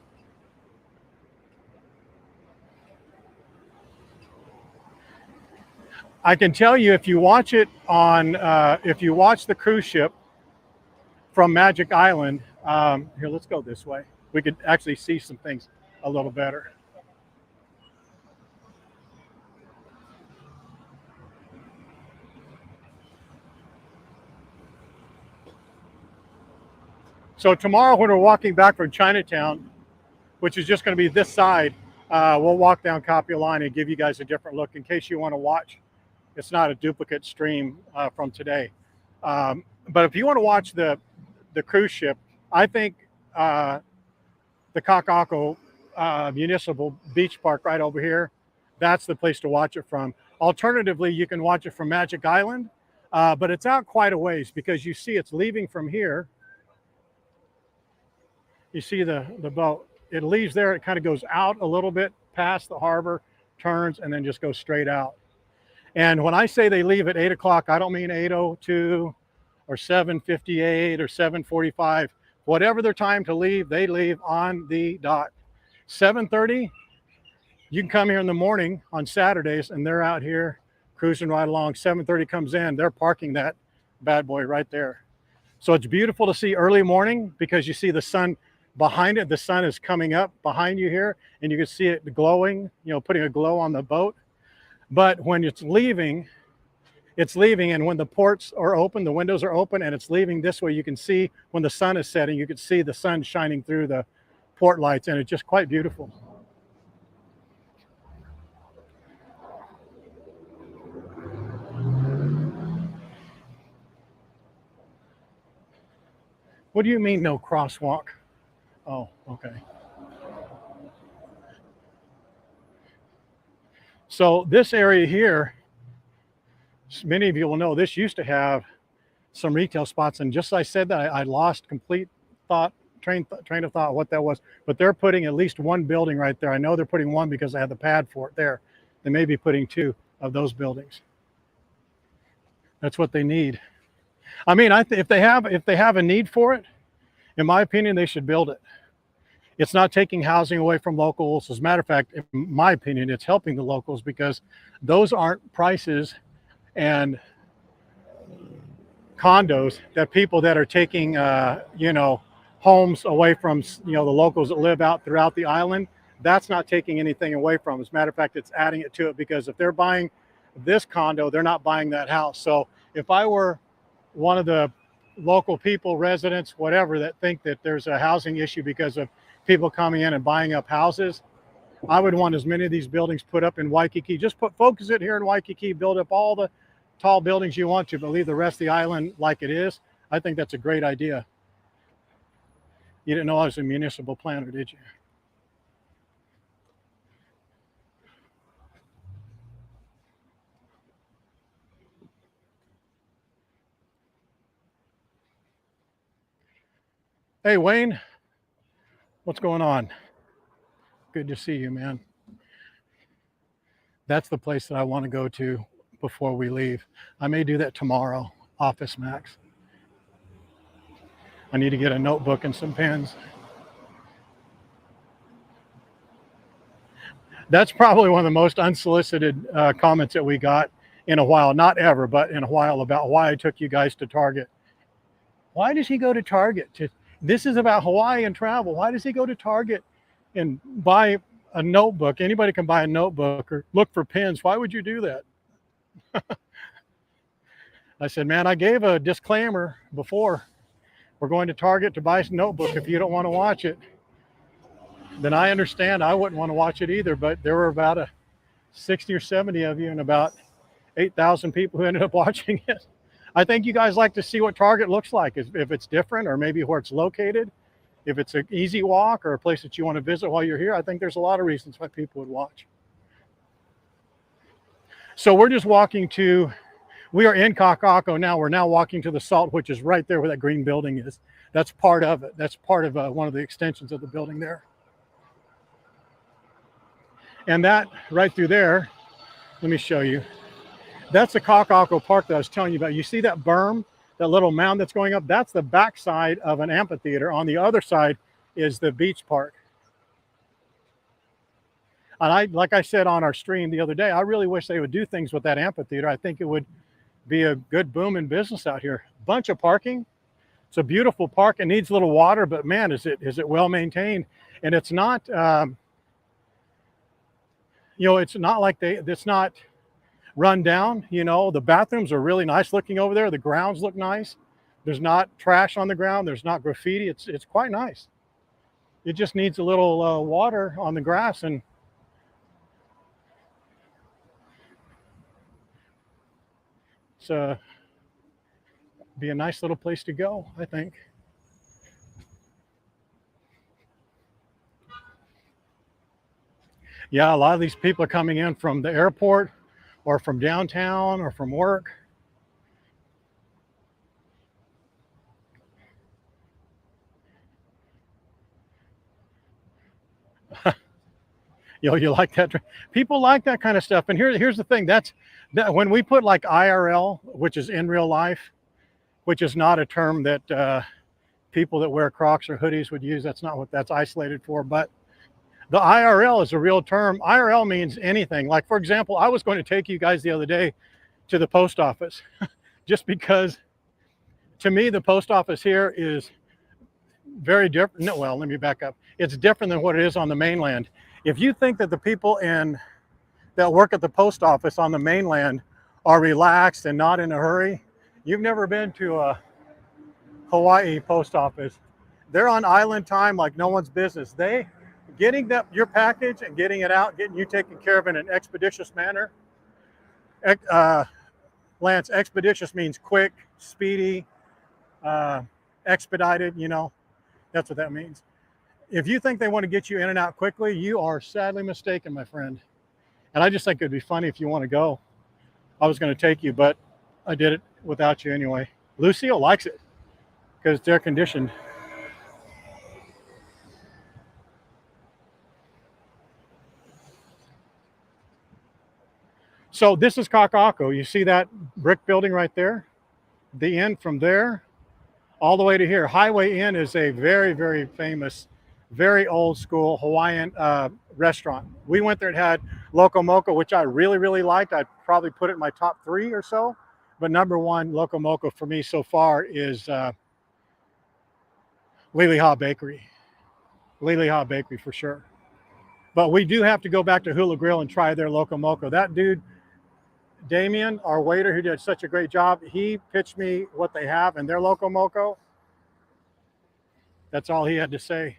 I can tell you if you watch it on, if you watch the cruise ship from Magic Island, here, let's go this way. We could actually see some things a little better. So tomorrow when we're walking back from Chinatown, which is just going to be this side, we'll walk down Kapiolani and give you guys a different look in case you want to watch. It's not a duplicate stream from today. But if you want to watch the cruise ship, I think the Kaka'ako Municipal Beach Park right over here, that's the place to watch it from. Alternatively, you can watch it from Magic Island, but it's out quite a ways because you see it's leaving from here. You see the boat. It leaves there. It kind of goes out a little bit past the harbor, turns, and then just goes straight out. And when I say they leave at 8 o'clock, I don't mean 8:02 or 7:58 or 7:45. Whatever their time to leave, they leave on the dot. 7:30, you can come here in the morning on Saturdays, and they're out here cruising right along. 7:30 comes in, they're parking that bad boy right there. So it's beautiful to see early morning because you see the sun behind it. The sun is coming up behind you here, and you can see it glowing, you know, putting a glow on the boat. But when it's leaving, and when the ports are open, the windows are open, and it's leaving this way, you can see when the sun is setting, you can see the sun shining through the port lights, and it's just quite beautiful. What do you mean no crosswalk? Oh, okay. So this area here, many of you will know, this used to have some retail spots, and just as I said that, I lost complete train of thought what that was. But they're putting at least one building right there. I know they're putting one because I had the pad for it there. They may be putting two of those buildings. That's what they need. I mean, if they have a need for it, in my opinion, they should build it. It's not taking housing away from locals. As a matter of fact, in my opinion, it's helping the locals because those aren't prices and condos that people that are taking, you know, homes away from, you know, the locals that live out throughout the island. That's not taking anything away from. As a matter of fact, it's adding it to it because if they're buying this condo, they're not buying that house. So if I were one of the local people, residents, whatever, that think that there's a housing issue because of people coming in and buying up houses, I would want as many of these buildings put up in Waikiki. Just focus it here in Waikiki, build up all the tall buildings you want to, but leave the rest of the island like it is. I think that's a great idea. You didn't know I was a municipal planner, did you? Hey, Wayne, what's going on? Good to see you, man. That's the place that I want to go to before we leave. I may do that tomorrow, Office Max. I need to get a notebook and some pens. That's probably one of the most unsolicited comments that we got in a while, not ever, but in a while, about why I took you guys to Target. Why does he go to Target? This is about Hawaiian travel. Why does he go to Target and buy a notebook? Anybody can buy a notebook or look for pens. Why would you do that? I said, man, I gave a disclaimer before. We're going to Target to buy a notebook. If you don't want to watch it, then I understand. I wouldn't want to watch it either. But there were about 60 or 70 of you and about 8,000 people who ended up watching it. I think you guys like to see what Target looks like, if it's different or maybe where it's located, if it's an easy walk or a place that you want to visit while you're here. I think there's a lot of reasons why people would watch. So we're just walking to, we are in Kaka'ako now. We're now walking to the salt, which is right there where that green building is. That's part of it. That's part of one of the extensions of the building there. And that right through there, let me show you. That's the Kaka'ako Park that I was telling you about. You see that berm, that little mound that's going up? That's the backside of an amphitheater. On the other side is the beach park. And like I said on our stream the other day, I really wish they would do things with that amphitheater. I think it would be a good boom in business out here. Bunch of parking. It's a beautiful park. It needs a little water, but man, is it well maintained? And it's not, it's not like it's not run down. The bathrooms are really nice looking over there. The grounds look nice. There's not trash on the ground. There's not graffiti. It's quite nice. It just needs a little water on the grass, and it's be a nice little place to go, I think. Yeah, a lot of these people are coming in from the airport or from downtown or from work. You like that? People like that kind of stuff. And here's the thing. That's when we put like IRL, which is in real life, which is not a term that people that wear Crocs or hoodies would use. That's not what that's isolated for. But the IRL is a real term. IRL means anything. Like, for example, I was going to take you guys the other day to the post office just because to me, the post office here is very different. No, well, let me back up. It's different than what it is on the mainland. If you think that the people that work at the post office on the mainland are relaxed and not in a hurry, you've never been to a Hawaii post office. They're on island time like no one's business. Getting your package and getting it out, getting you taken care of in an expeditious manner. Lance, expeditious means quick, speedy, expedited, that's what that means. If you think they want to get you in and out quickly, you are sadly mistaken, my friend. And I just think it'd be funny if you want to go. I was going to take you, but I did it without you anyway. Lucille likes it because it's air conditioned. So this is Kaka'ako. You see that brick building right there? The end from there all the way to here. Highway Inn is a very, very famous, very old school Hawaiian restaurant. We went there and had Loco Moco, which I really, really liked. I'd probably put it in my top 3 or so. But number 1 Loco Moco for me so far is Liliha Bakery. Liliha Bakery for sure. But we do have to go back to Hula Grill and try their Loco Moco. That dude, Damien, our waiter, who did such a great job, he pitched me what they have and their Loco Moco. That's all he had to say.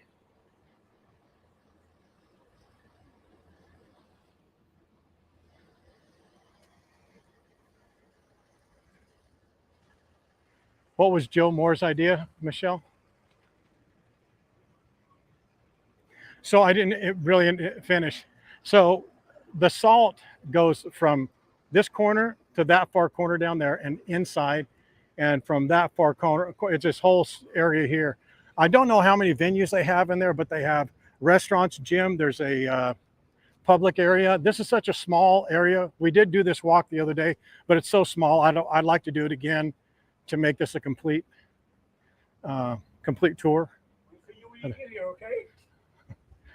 What was Joe Moore's idea, Michelle? So I didn't really finish. So the salt goes from this corner to that far corner down there and inside, and from that far corner, it's this whole area here. I don't know how many venues they have in there, but they have restaurants, gym. There's a public area. This is such a small area. We did do this walk the other day, but it's so small. I'd like to do it again to make this a complete complete tour. So you get here, okay?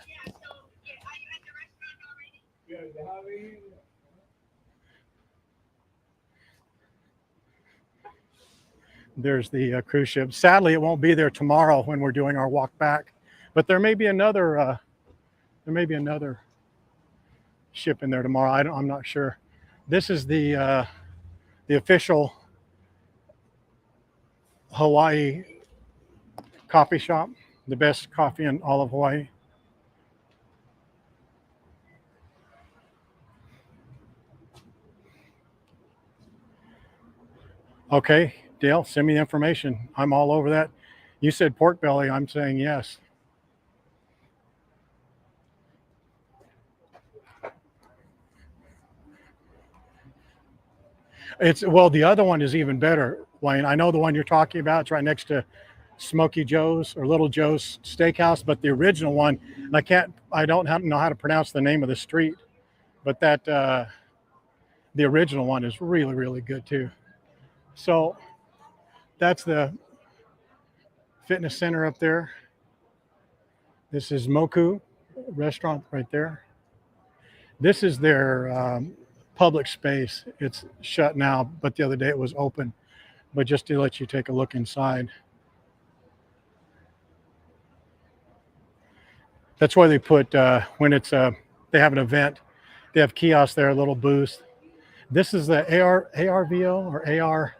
Yeah, so are you at the restaurant already? Yeah, they have it. There's the cruise ship. Sadly, it won't be there tomorrow when we're doing our walk back, but there may be another ship in there tomorrow. I'm not sure. This is the official Hawaii coffee shop, the best coffee in all of Hawaii. Okay, Dale, send me the information. I'm all over that. You said pork belly. I'm saying yes. Well, the other one is even better, Wayne. I know the one you're talking about. It's right next to Smoky Joe's or Little Joe's Steakhouse, but the original one, and I don't know how to pronounce the name of the street, but that the original one is really, really good too. So that's the fitness center up there. This is Moku restaurant right there. This is their public space. It's shut now, but the other day it was open. But just to let you take a look inside. That's why they put, when it's, they have an event, they have kiosks there, a little booth. This is the ARVO or AR,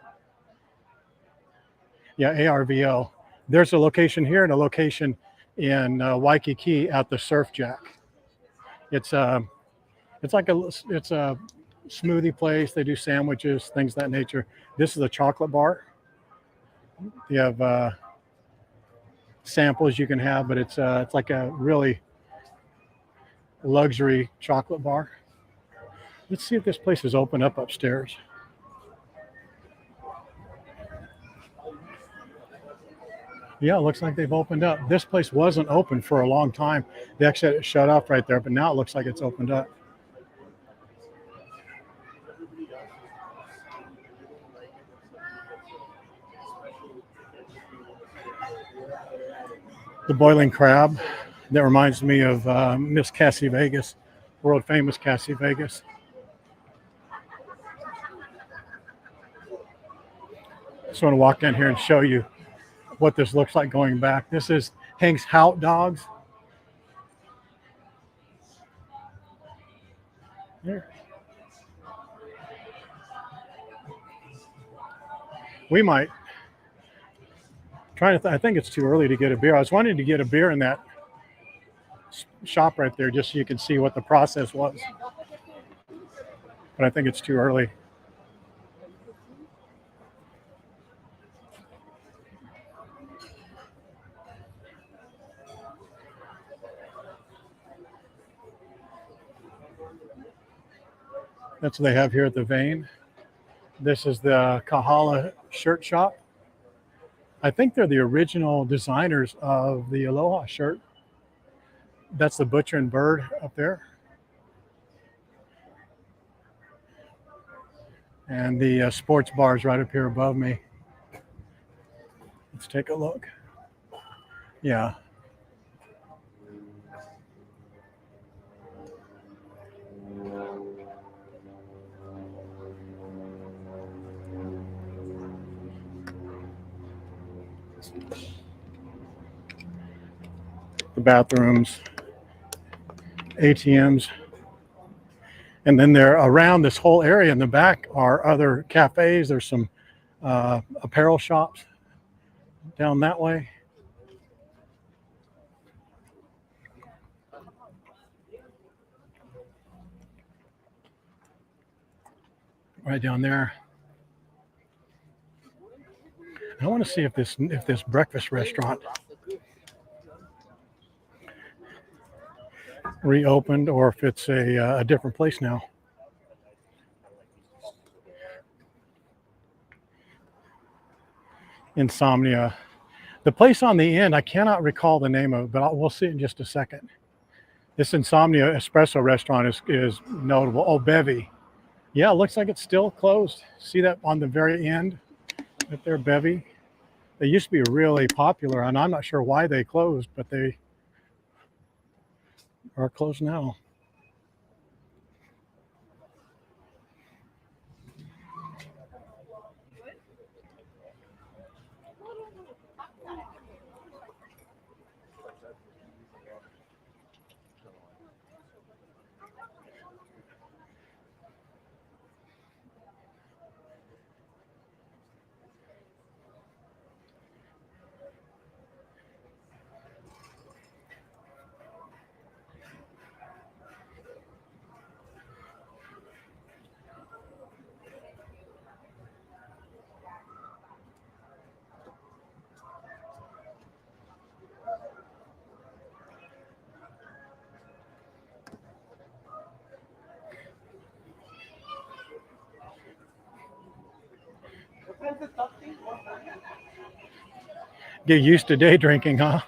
yeah, ARVO. There's a location here and a location in Waikiki at the Surf Jack. It's like it's a smoothie place. They do sandwiches, things of that nature. This is a chocolate bar. You have samples you can have, but it's like a really luxury chocolate bar. Let's see if this place is open up upstairs. Yeah, it looks like they've opened up. This place wasn't open for a long time. They actually had it shut off right there, but now it looks like it's opened up. The boiling crab, that reminds me of Miss Cassie Vegas, world famous Cassie Vegas. Just want to walk down here and show you what this looks like going back. This is Hank's Hout Dogs. There. We might I think it's too early to get a beer. I was wanting to get a beer in that shop right there just so you can see what the process was. But I think it's too early. That's what they have here at the Vein. This is the Kahala shirt shop. I think they're the original designers of the Aloha shirt. That's the Butcher and Bird up there. And the sports bar is right up here above me. Let's take a look. Yeah. The bathrooms, ATMs, and then there around this whole area in the back are other cafes. There's some apparel shops down that way. Right down there. I want to see if this breakfast restaurant reopened or if it's a different place now. Insomnia. The place on the end, I cannot recall the name of it, but we'll see in just a second. This Insomnia Espresso restaurant is notable. Oh, Bevy. Yeah, it looks like it's still closed. See that on the very end? Right there, Bevy. They used to be really popular, and I'm not sure why they closed, but they are closed now. Get used to day drinking, huh?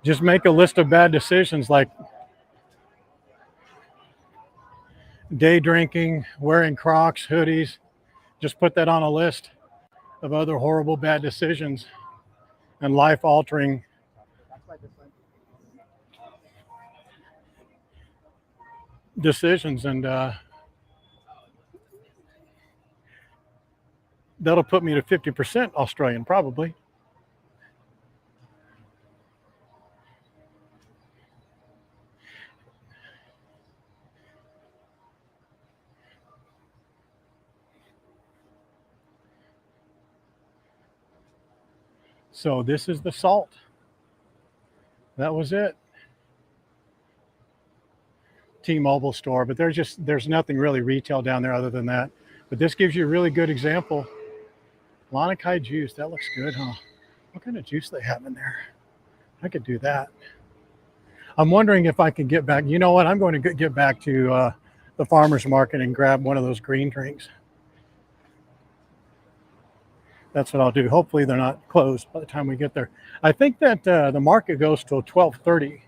Just make a list of bad decisions like day drinking, wearing Crocs, hoodies. Just put that on a list of other horrible bad decisions and life altering decisions. And that'll put me to 50% Australian, probably. So this is the salt. That was it. T-Mobile store, but there's nothing really retail down there other than that. But this gives you a really good example. Lanakai juice, that looks good, huh? What kind of juice they have in there? I could do that. I'm wondering if I can get back. You know what? I'm going to get back to the farmer's market and grab one of those green drinks. That's what I'll do. Hopefully they're not closed by the time we get there. I think that the market goes till 12:30.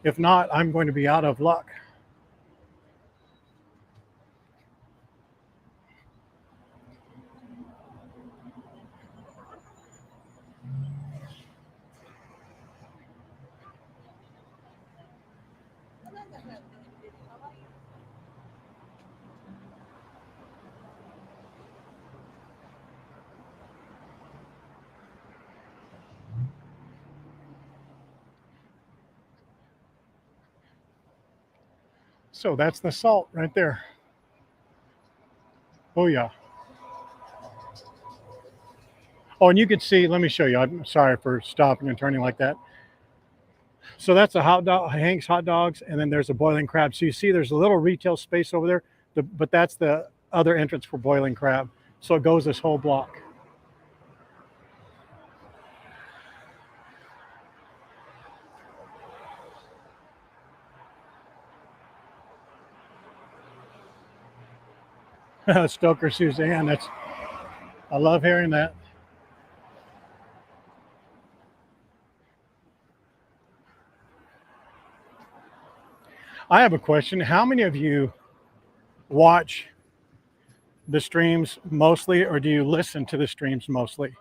If not, I'm going to be out of luck. So that's the salt right there. Oh yeah. Oh, and you can see, let me show you. I'm sorry for stopping and turning like that. So that's a hot dog, Hank's hot dogs, and then there's a boiling crab. So you see there's a little retail space over there, but that's the other entrance for boiling crab. So it goes this whole block. Stoker Suzanne, I love hearing that. I have a question. How many of you watch the streams mostly, or do you listen to the streams mostly?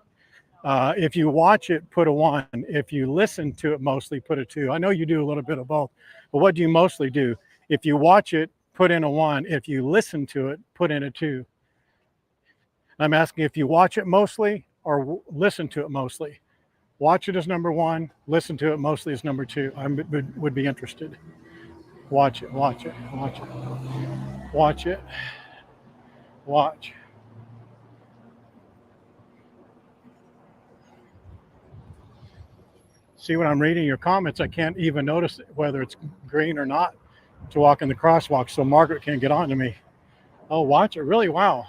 If you watch it, put a 1. If you listen to it mostly, put a 2. I know you do a little bit of both, but what do you mostly do? If you watch it, put in a 1. If you listen to it, put in a 2. I'm asking if you watch it mostly or listen to it mostly. Watch it as number 1, listen to it mostly as number 2. I would be interested. Watch it, watch it, watch it, watch it, watch. See, when I'm reading your comments, I can't even notice whether it's green or not to walk in the crosswalk, so Margaret can't get on to me. Oh, watch it, really? Wow.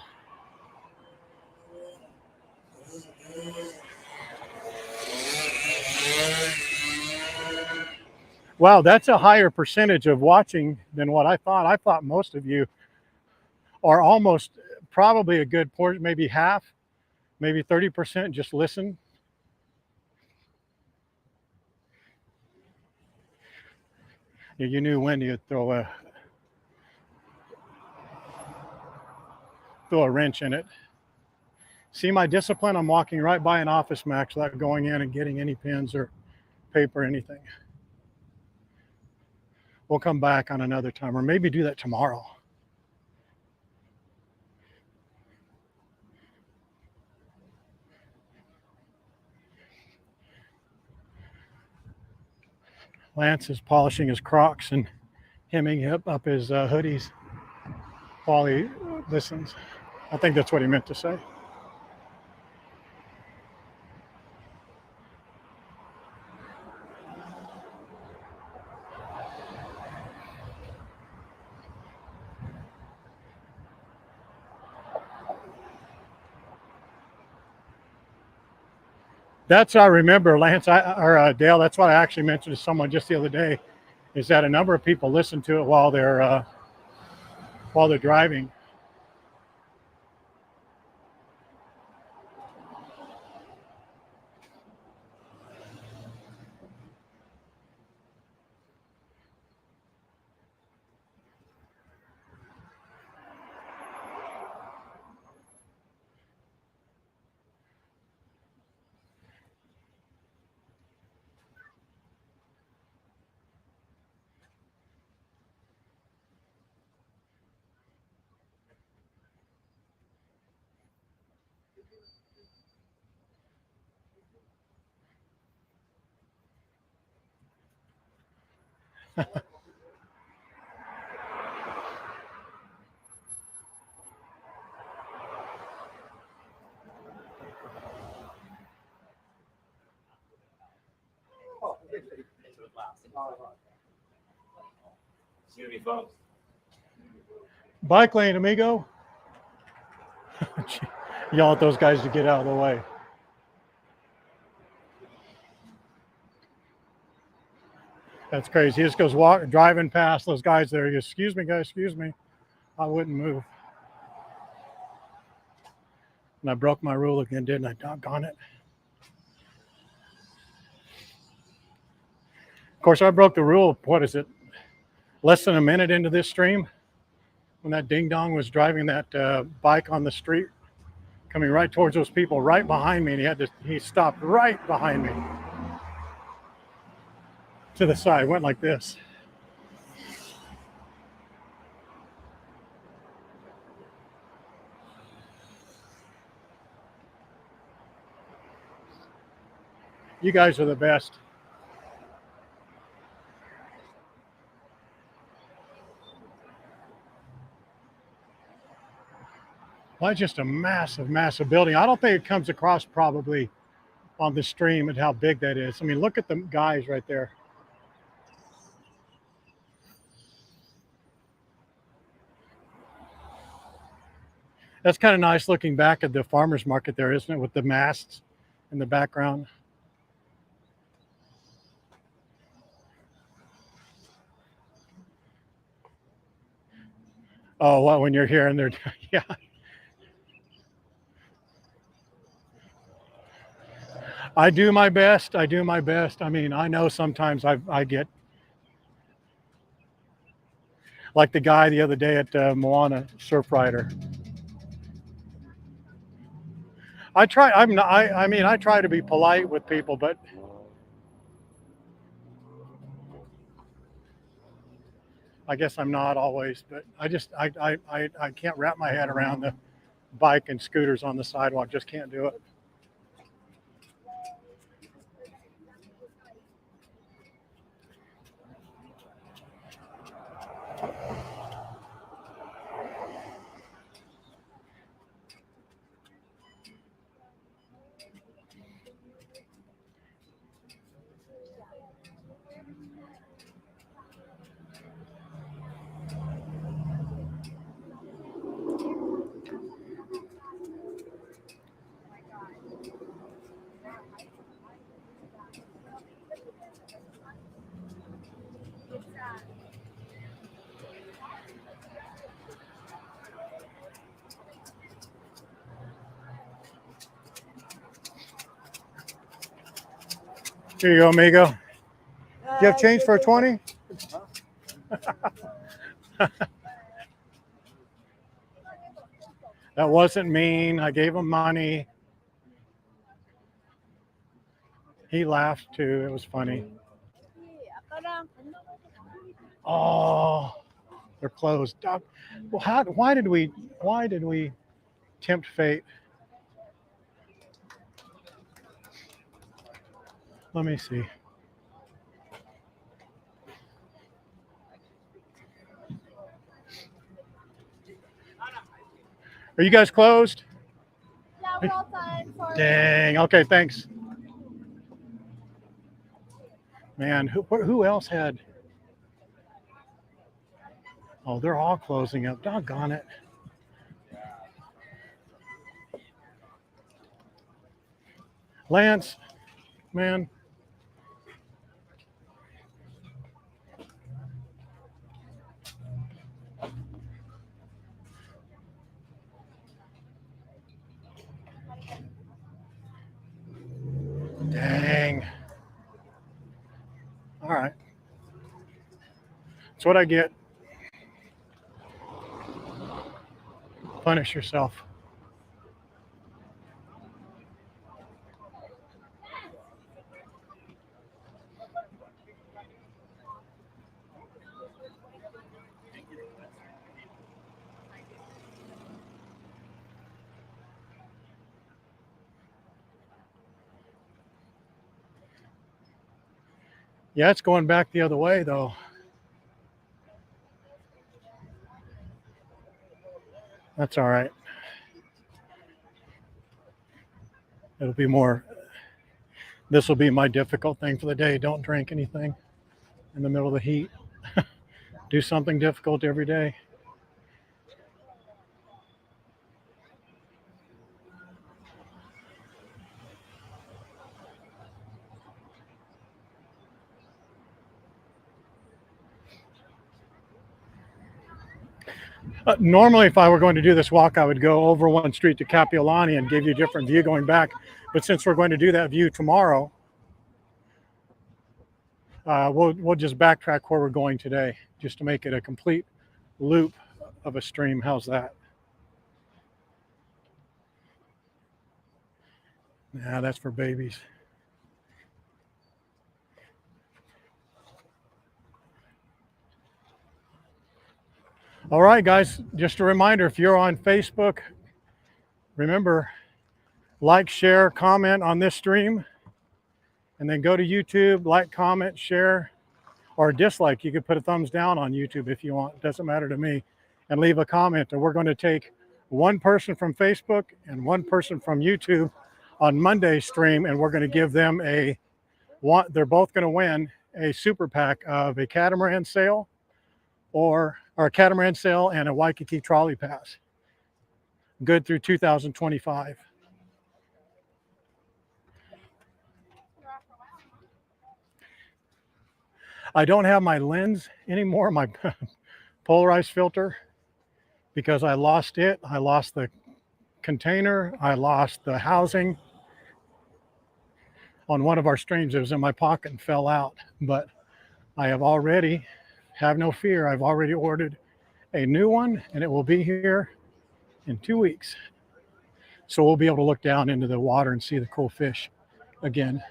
Wow, that's a higher percentage of watching than what I thought. I thought most of you are almost probably a good portion, maybe half, maybe 30% just listen. You knew when you'd throw a wrench in it. See my discipline? I'm walking right by an Office Max without going in and getting any pens or paper or anything. We'll come back on another time, or maybe do that tomorrow. Lance is polishing his Crocs and hemming up his hoodies while he listens. I think that's what he meant to say. That's I remember, Lance, or Dale. That's what I actually mentioned to someone just the other day, is that a number of people listen to it while they're driving. Excuse me, folks. Bike lane, amigo. Yell at those guys to get out of the way. That's crazy. He just goes driving past those guys there. He goes, excuse me, guys, excuse me. I wouldn't move. And I broke my rule again, didn't I? Doggone it. Of course, I broke the rule, what is it, less than a minute into this stream, when that ding-dong was driving that bike on the street, coming right towards those people right behind me, and he stopped right behind me. To the side, went like this. You guys are the best. Well, that's just a massive, massive building. I don't think it comes across probably on the stream and how big that is. I mean, look at the guys right there. That's kind of nice looking back at the farmers market there, isn't it? With the masts in the background. Oh, well, when you're here and they're, yeah. I do my best. I do my best. I mean, I know sometimes I get like the guy the other day at Moana Surf Rider. I try. I mean, I try to be polite with people, but I guess I'm not always. But I can't wrap my head around the bike and scooters on the sidewalk. Just can't do it. Here you go, amigo. Do you have change for a 20? That wasn't mean. I gave him money. He laughed too. It was funny. Oh, they're closed. Well, why did we tempt fate? Let me see. Are you guys closed? Yeah, we're all done. Sorry. Dang. Okay, thanks. Man, who else had? Oh, they're all closing up. Doggone it. Lance, man. Dang. All right. That's what I get. Punish yourself. Yeah, it's going back the other way though. That's all right. It'll be more, this will be my difficult thing for the day. Don't drink anything in the middle of the heat. Do something difficult every day. Normally, if I were going to do this walk, I would go over one street to Kapiolani and give you a different view going back. But since we're going to do that view tomorrow, we'll just backtrack where we're going today, just to make it a complete loop of a stream. How's that? Nah, that's for babies. All right, guys, just a reminder, if you're on Facebook, remember, like, share, comment on this stream, and then go to YouTube, like, comment, share, or dislike. You could put a thumbs down on YouTube if you want. It doesn't matter to me. And leave a comment. And we're going to take one person from Facebook and one person from YouTube on Monday's stream, and we're going to give them they're both going to win a super pack of a catamaran sail or a catamaran sail and a Waikiki trolley pass. Good through 2025. I don't have my lens anymore, my polarized filter, because I lost it. I lost the container. I lost the housing. On one of our streams, it was in my pocket and fell out. But I have already, have no fear, I've already ordered a new one, and it will be here in 2 weeks. So we'll be able to look down into the water and see the cool fish again.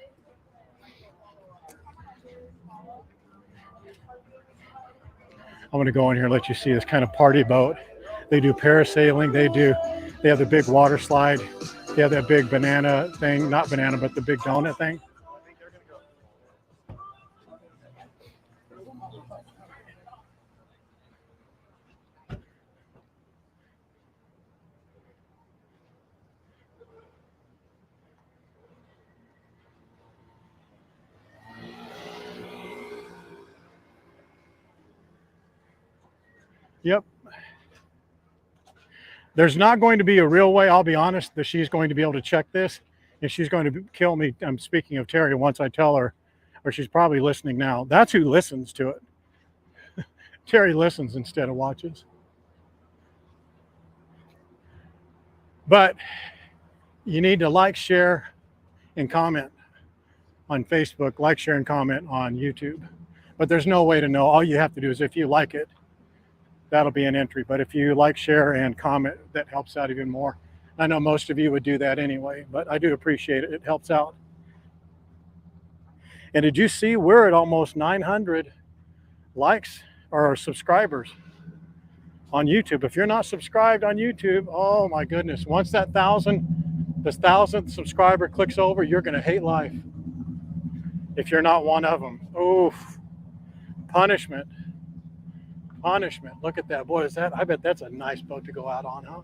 I'm going to go in here and let you see this kind of party boat. They do parasailing. They have the big water slide. They have that big banana thing, not banana, but the big donut thing. Yep. There's not going to be a real way, I'll be honest, that she's going to be able to check this. And she's going to kill me. I'm speaking of Terry once I tell her, or she's probably listening now. That's who listens to it. Terry listens instead of watches. But you need to like, share, and comment on Facebook, like, share, and comment on YouTube. But there's no way to know. All you have to do is if you like it, that'll be an entry. But if you like, share, and comment, that helps out even more. I know most of you would do that anyway, but I do appreciate it. It helps out. And did you see we're at almost 900 likes or subscribers on YouTube? If you're not subscribed on YouTube, oh my goodness. Once this 1,000th subscriber clicks over, you're going to hate life. If you're not one of them. Oof. Punishment. Punishment. Look at that. Boy, I bet that's a nice boat to go out on, huh?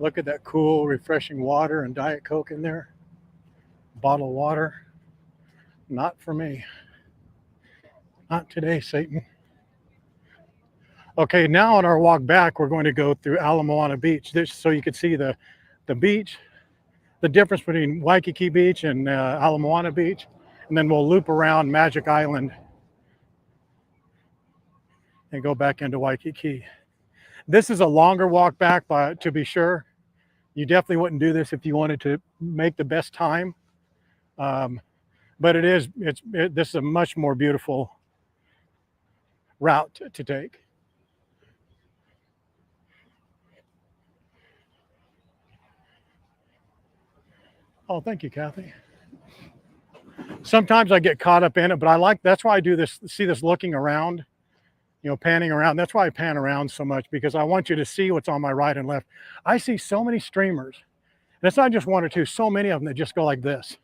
Look at that cool, refreshing water and Diet Coke in there. Bottled water. Not for me. Not today, Satan. Okay, now on our walk back, we're going to go through Ala Moana Beach. So you can see the beach, the difference between Waikiki Beach and Ala Moana Beach. And then we'll loop around Magic Island and go back into Waikiki. This is a longer walk back, to be sure. You definitely wouldn't do this if you wanted to make the best time. But this is a much more beautiful route to take. Oh, thank you, Kathy. Sometimes I get caught up in it, but that's why I do this, see this looking around, panning around. That's why I pan around so much, because I want you to see what's on my right and left. I see so many streamers, and it's not just one or two, so many of them that just go like this.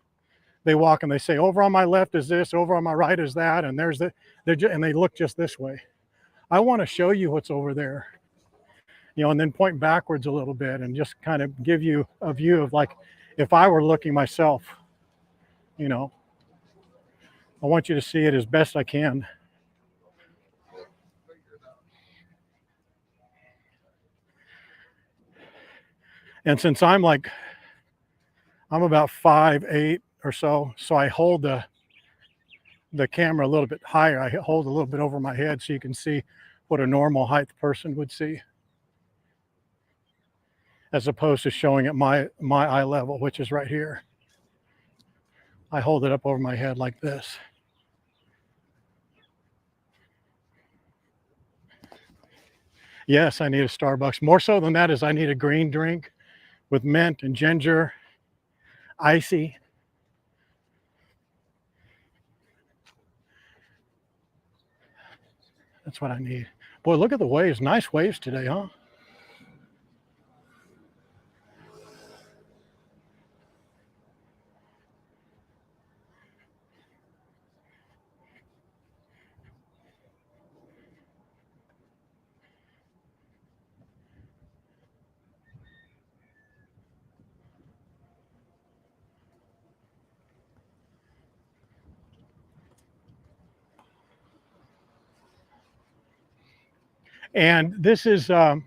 they walk and they say, over on my left is this, over on my right is that, and there's the, and they look just this way. I want to show you what's over there, you know, and then point backwards a little bit and just kind of give you a view of like, if I were looking myself, you know, I want you to see it as best I can. And since I'm about 5'8" or so I hold the camera a little bit higher. I hold a little bit over my head so you can see what a normal height person would see, as opposed to showing at my eye level, which is right here. I hold it up over my head like this. Yes, I need a Starbucks. More so than that is I need a green drink with mint and ginger, icy. That's what I need. Boy, look at the waves. Nice waves today, huh? And this is, I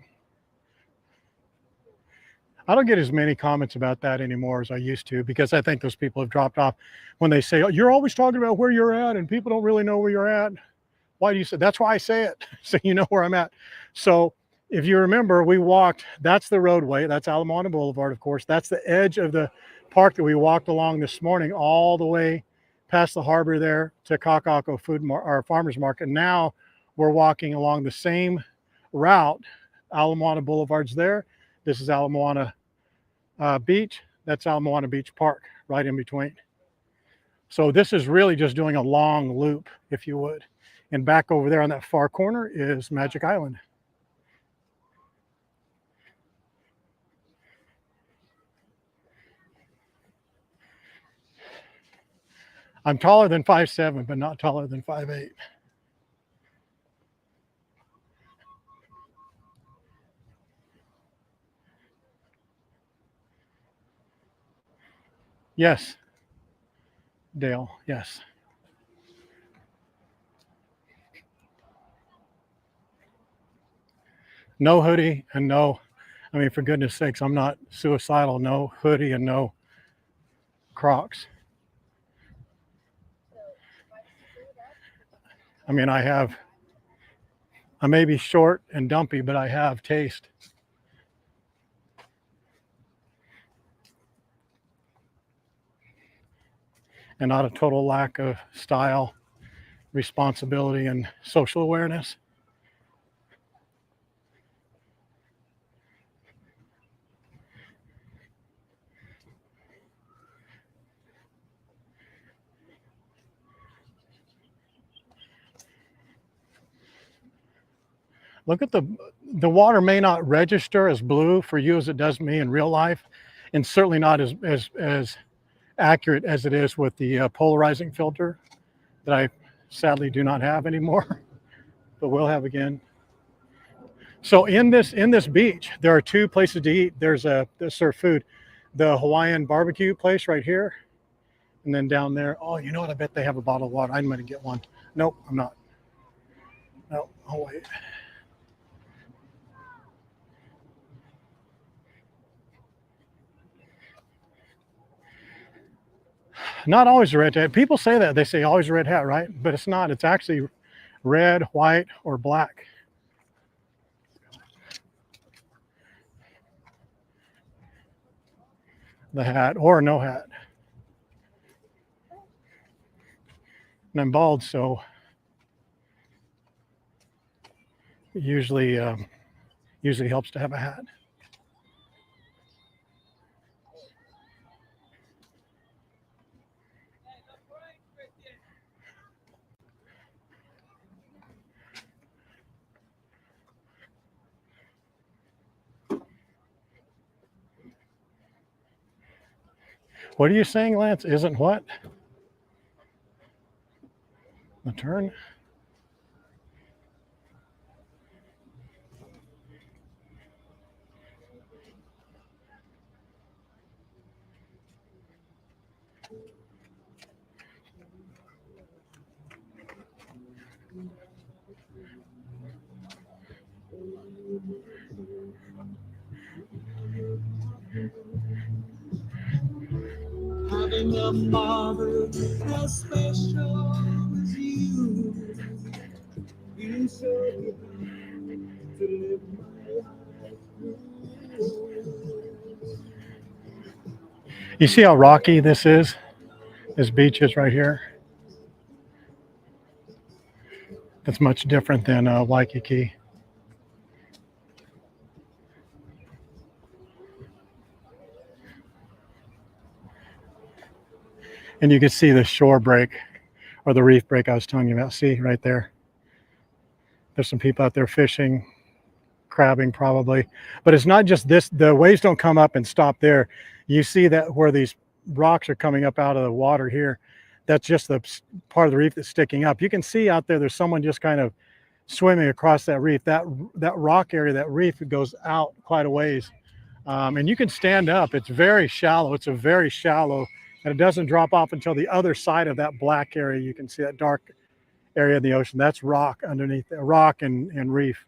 don't get as many comments about that anymore as I used to, because I think those people have dropped off when they say, oh, you're always talking about where you're at and people don't really know where you're at. Why do you say? That's why I say it, so you know where I'm at. So if you remember, we walked, that's the roadway, that's Ala Moana Boulevard, of course. That's the edge of the park that we walked along this morning, all the way past the harbor there to Kaka'ako Farmers Market. Now we're walking along the same route. Ala Moana Boulevard's there. This is Ala Moana Beach. That's Ala Moana Beach Park, right in between. So this is really just doing a long loop, if you would. And back over there on that far corner is Magic Island. I'm taller than 5'7", but not taller than 5'8". Yes, Dale, yes. No hoodie and no, I mean, for goodness sakes, I'm not suicidal. No hoodie and no Crocs. I mean, I may be short and dumpy, but I have taste. And not a total lack of style, responsibility, and social awareness. Look at the water may not register as blue for you as it does me in real life, and certainly not as accurate as it is with the polarizing filter that I sadly do not have anymore, but will have again. So in this beach, there are two places to eat. There's to serve food, the Hawaiian barbecue place right here, and then down there. Oh, you know what? I bet they have a bottle of water. I'm going to get one. Nope, I'm not. No, I'll wait. Not always a red hat. People say that. They say always a red hat, right? But it's not. It's actually red, white, or black. The hat, or no hat. And I'm bald, so it usually helps to have a hat. What are you saying, Lance? Isn't what? The turn? Having a father as special as you showed me how to live my life. You see how rocky this is? This beach is right here. That's much different than Waikiki. And you can see the shore break or the reef break I was telling you about. See right there. There's some people out there fishing, crabbing probably. But it's not just this. The waves don't come up and stop there. You see that where these rocks are coming up out of the water here. That's just the part of the reef that's sticking up. You can see out there, there's someone just kind of swimming across that reef. That rock area, that reef, goes out quite a ways. And you can stand up. It's very shallow. It's a very shallow, and it doesn't drop off until the other side of that black area. You can see that dark area of the ocean. That's rock underneath, rock and reef.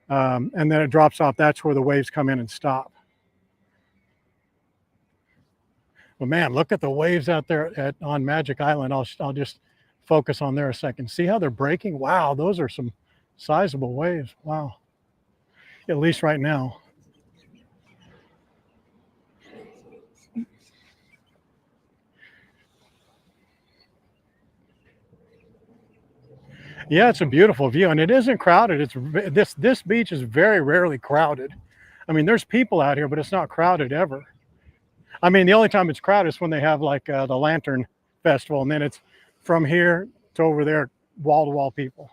And then it drops off. That's where the waves come in and stop. But man, look at the waves out there on Magic Island. I'll just focus on there a second. See how they're breaking? Wow, those are some sizable waves. Wow. At least right now. Yeah, it's a beautiful view, and it isn't crowded. It's this beach is very rarely crowded. I mean, there's people out here, but it's not crowded ever. I mean, the only time it's crowded is when they have like the Lantern Festival, and then it's from here to over there, wall to wall people.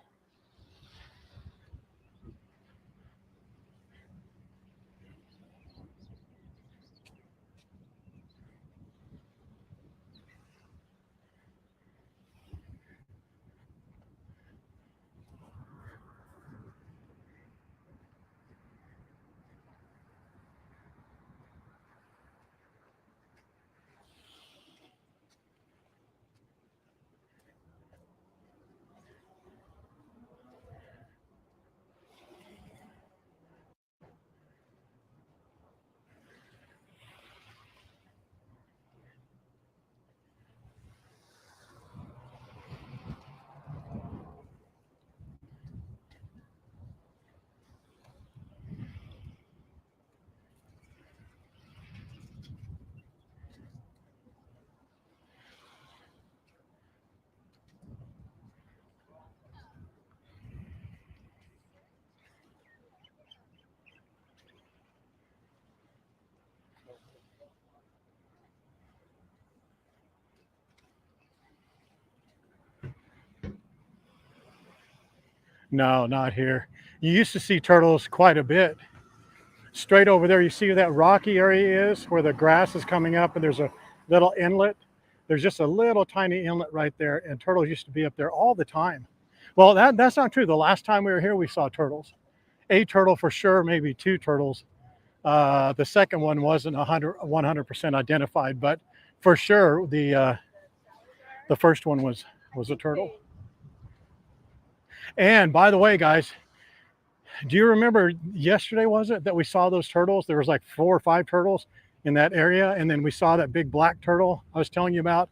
No, not here. You used to see turtles quite a bit. Straight over there, you see where that rocky area is, where the grass is coming up, and there's a little inlet. There's just a little tiny inlet right there, and turtles used to be up there all the time. Well, that's not true. The last time we were here, we saw turtles. A turtle for sure, maybe two turtles. The second one wasn't 100% identified, but for sure the first one was a turtle. And by the way, guys, do you remember yesterday, was it, that we saw those turtles? There was like 4 or 5 turtles in that area, and then we saw that big black turtle I was telling you about,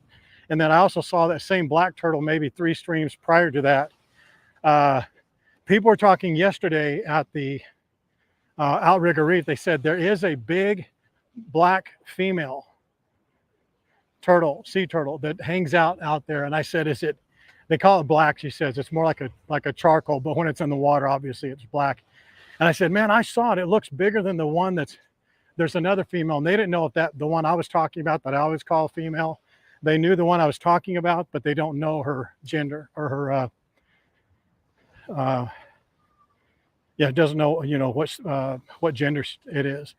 and then I also saw that same black turtle maybe 3 streams prior to that. People were talking yesterday at the Outrigger Reef. They said there is a big black female turtle, sea turtle, that hangs out there, and I said, is it, they call it black, she says. It's more like a charcoal, but when it's in the water, obviously it's black. And I said, man, I saw it. It looks bigger than the one there's another female. And they didn't know if the one I was talking about, that I always call female, they knew the one I was talking about, but they don't know her gender or her, doesn't know, what gender it is.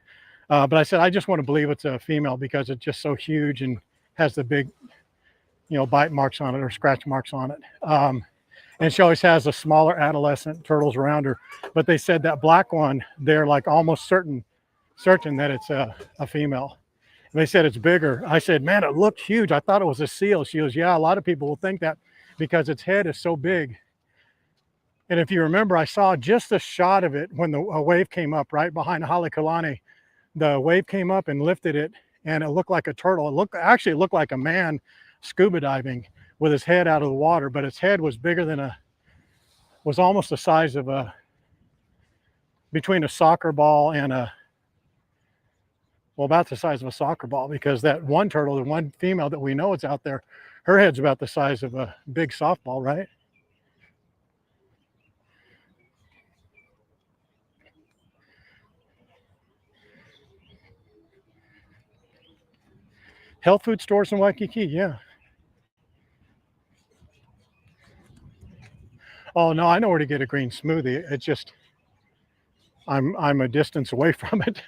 But I said, I just want to believe it's a female because it's just so huge and has the big, you know, bite marks on it or scratch marks on it. And she always has a smaller adolescent turtles around her. But they said that black one, they're like almost certain that it's a female. And they said it's bigger. I said, man, it looked huge. I thought it was a seal. She goes, yeah, a lot of people will think that because its head is so big. And if you remember, I saw just a shot of it when a wave came up right behind Halekulani. The wave came up and lifted it, and it looked like a turtle. It actually looked like a man scuba diving with his head out of the water, but its head was bigger than was almost the size of between a soccer ball and well, about the size of a soccer ball, because that one turtle, the one female that we know is out there, her head's about the size of a big softball, right? Health food stores in Waikiki, yeah. Oh no, I know where to get a green smoothie. It's just I'm a distance away from it.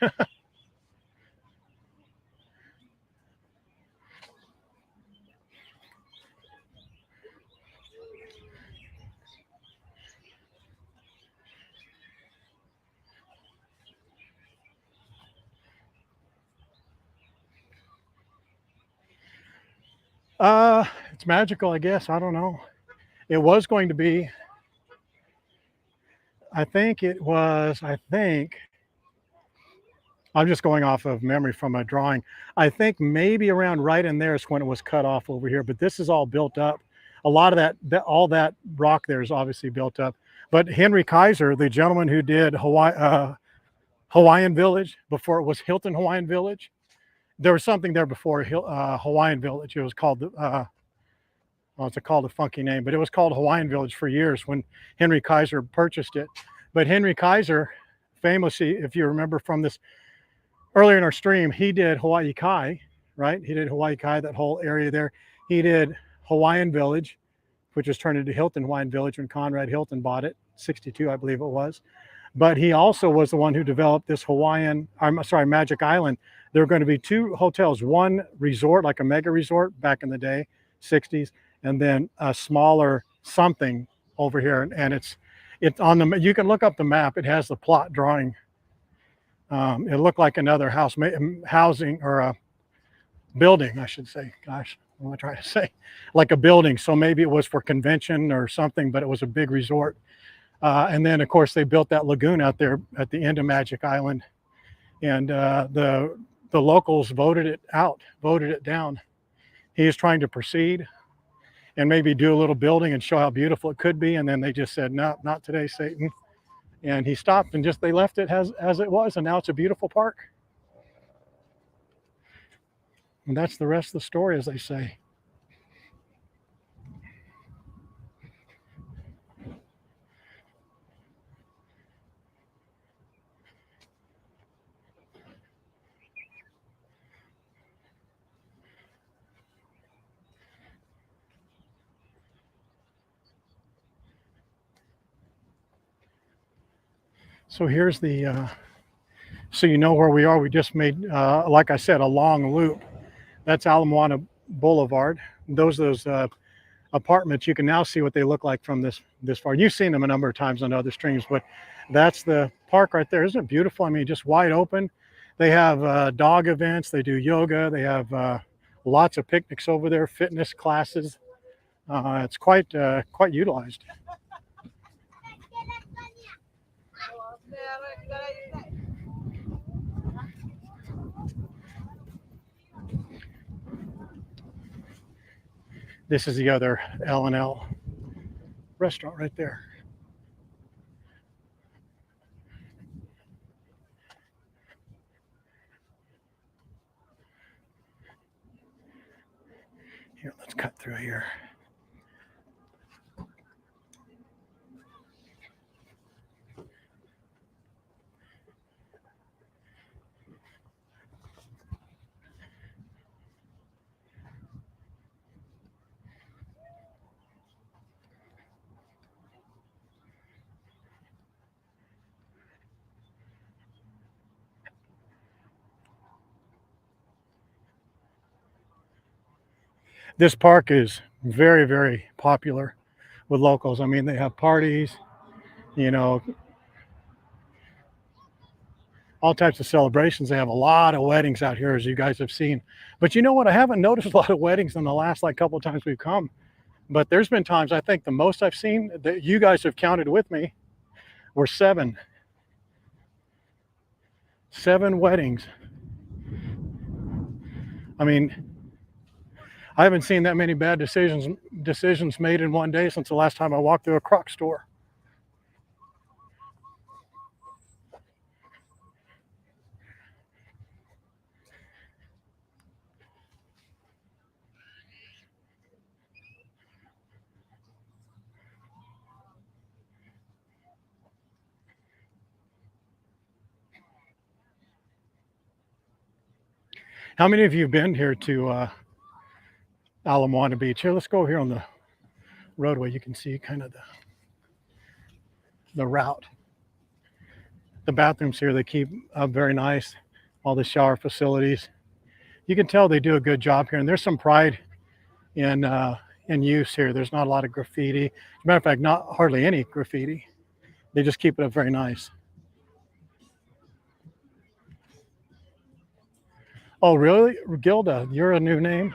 It's magical, I guess. I don't know. It was going to be, I think I'm just going off of memory from a drawing. I think maybe around right in there is when it was cut off over here, but this is all built up. A lot of all that rock there is obviously built up. But Henry Kaiser, the gentleman who did Hawaiian Village before it was Hilton Hawaiian Village, there was something there before Hawaiian Village. It was called, well, it's called a funky name, but it was called Hawaiian Village for years when Henry Kaiser purchased it. But Henry Kaiser, famously, if you remember from this earlier in our stream, he did Hawaii Kai, right? He did Hawaii Kai, that whole area there. He did Hawaiian Village, which was turned into Hilton Hawaiian Village when Conrad Hilton bought it, 62, I believe it was. But he also was the one who developed this Magic Island. There were going to be two hotels, one resort, like a mega resort back in the day, 60s, and then a smaller something over here. And it's on the, you can look up the map. It has the plot drawing. It looked like another housing or a building, I should say. Gosh, what am I trying to say? Like a building. So maybe it was for convention or something, but it was a big resort. And then, of course, they built that lagoon out there at the end of Magic Island. And the locals voted it down. He is trying to proceed and maybe do a little building and show how beautiful it could be. And then they just said, no, not today, Satan. And he stopped and they left it as it was. And now it's a beautiful park. And that's the rest of the story, as they say. So here's the, so you know where we are. We just made, like I said, a long loop. That's Ala Moana Boulevard. Those apartments, you can now see what they look like from this far. You've seen them a number of times on other streams, but that's the park right there. Isn't it beautiful? I mean, just wide open. They have dog events. They do yoga. They have lots of picnics over there, fitness classes. It's quite utilized. This is the other L&L restaurant right there. Here, let's cut through here. This park is very, very popular with locals. I mean, they have parties, you know, all types of celebrations. They have a lot of weddings out here, as you guys have seen. But you know what? I haven't noticed a lot of weddings in the last like couple of times we've come. But there's been times, I think the most I've seen that you guys have counted with me were 7. 7 weddings. I mean, I haven't seen that many bad decisions made in one day since the last time I walked through a Croc store. How many of you have been here to Ala Moana Beach? Here, let's go here on the roadway. You can see kind of the route. The bathrooms here, they keep up very nice. All the shower facilities. You can tell they do a good job here, and there's some pride in use here. There's not a lot of graffiti. As a matter of fact, not hardly any graffiti. They just keep it up very nice. Oh, really? Gilda, you're a new name?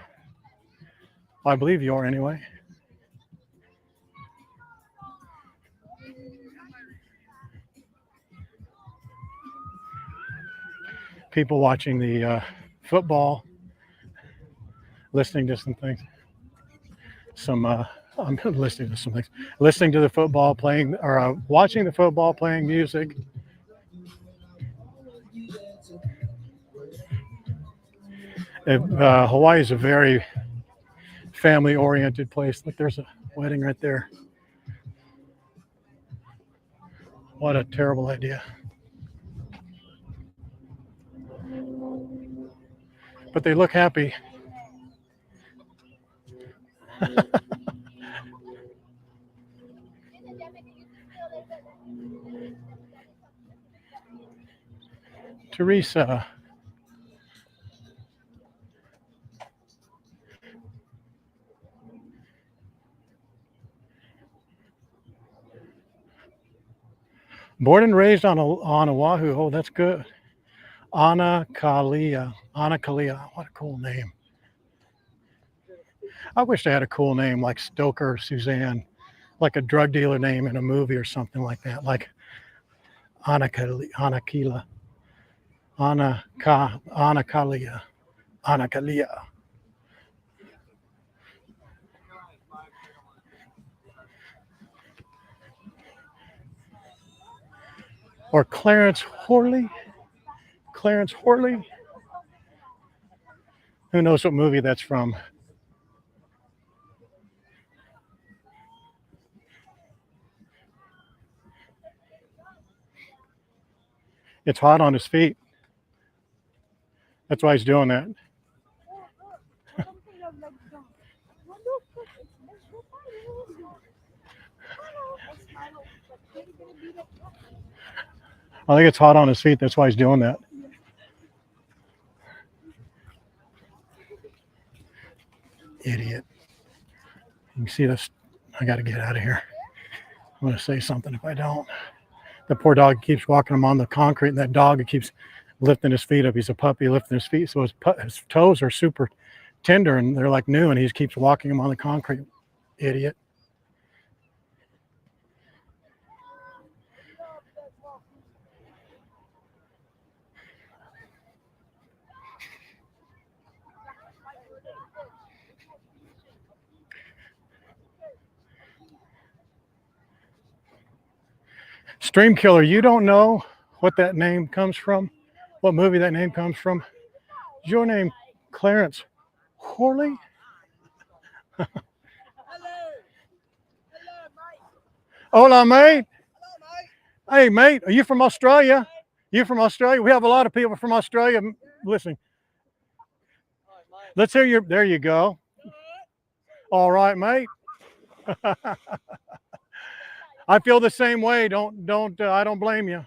I believe you are anyway. People watching the football, listening to some things. I'm listening to some things. Listening to the football playing, or watching the football, playing music. Hawaii is a very family-oriented place. Look, there's a wedding right there. What a terrible idea. But they look happy. Teresa. Born and raised on Oahu. Oh, that's good. Ana Kalia. Ana Kalia. What a cool name. I wish they had a cool name like Stoker Suzanne, like a drug dealer name in a movie or something like that, like Ana Kalia. Ana Kalia. Ana Kalia. Or Clarence Horley. Clarence Horley. Who knows what movie that's from? It's hot on his feet. That's why he's doing that. I think it's hot on his feet. That's why he's doing that. Idiot. You can see this. I got to get out of here. I'm going to say something if I don't. The poor dog keeps walking him on the concrete, and that dog keeps lifting his feet up. He's a puppy lifting his feet. So his toes are super tender, and they're like new, and he just keeps walking him on the concrete. Idiot. Stream Killer, you don't know what that name comes from? What movie that name comes from? Is your name Clarence Horley? Hola, mate. Hey, mate, are you from Australia? You from Australia? We have a lot of people from Australia listening. Let's hear your, there you go. All right, mate. I feel the same way. I don't blame you.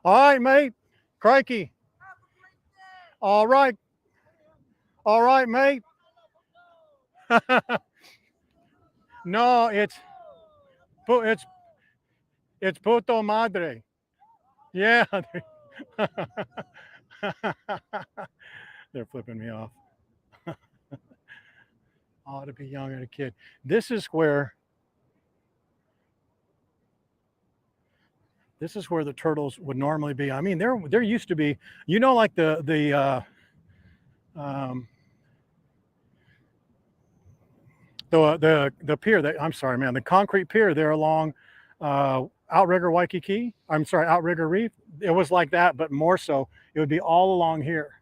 All right, mate. Crikey. All right. All right, mate. No, it's puto madre. Yeah. They're flipping me off. Ought to be young and a kid. This is where the turtles would normally be. I mean, there used to be, you know, like the pier that, I'm sorry, man, the concrete pier there along Outrigger Waikiki. I'm sorry, Outrigger Reef. It was like that, but more so, it would be all along here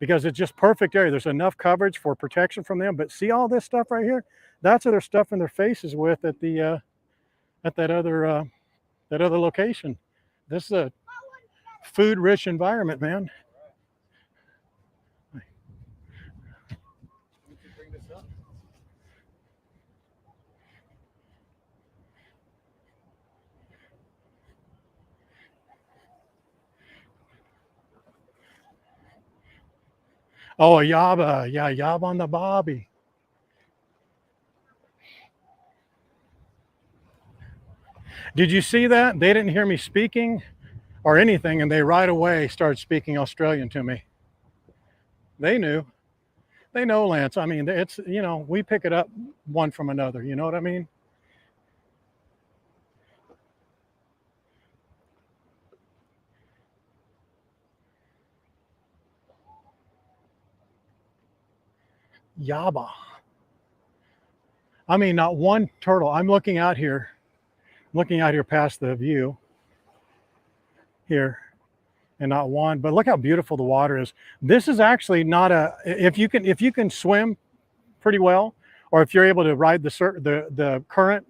because it's just perfect area. There's enough coverage for protection from them. But see all this stuff right here? That's what they're stuffing their faces with at the at that other location. This is a food-rich environment, man. Oh, a yaba. Yeah, yaba on the bobby. Did you see that? They didn't hear me speaking or anything, and they right away started speaking Australian to me. They knew. They know, Lance. I mean, it's, you know, we pick it up one from another. You know what I mean? Yaba. I mean, not one turtle. I'm looking out here past the view here, and not one. But look how beautiful the water is. This is actually not a, if you can swim pretty well, or if you're able to ride the current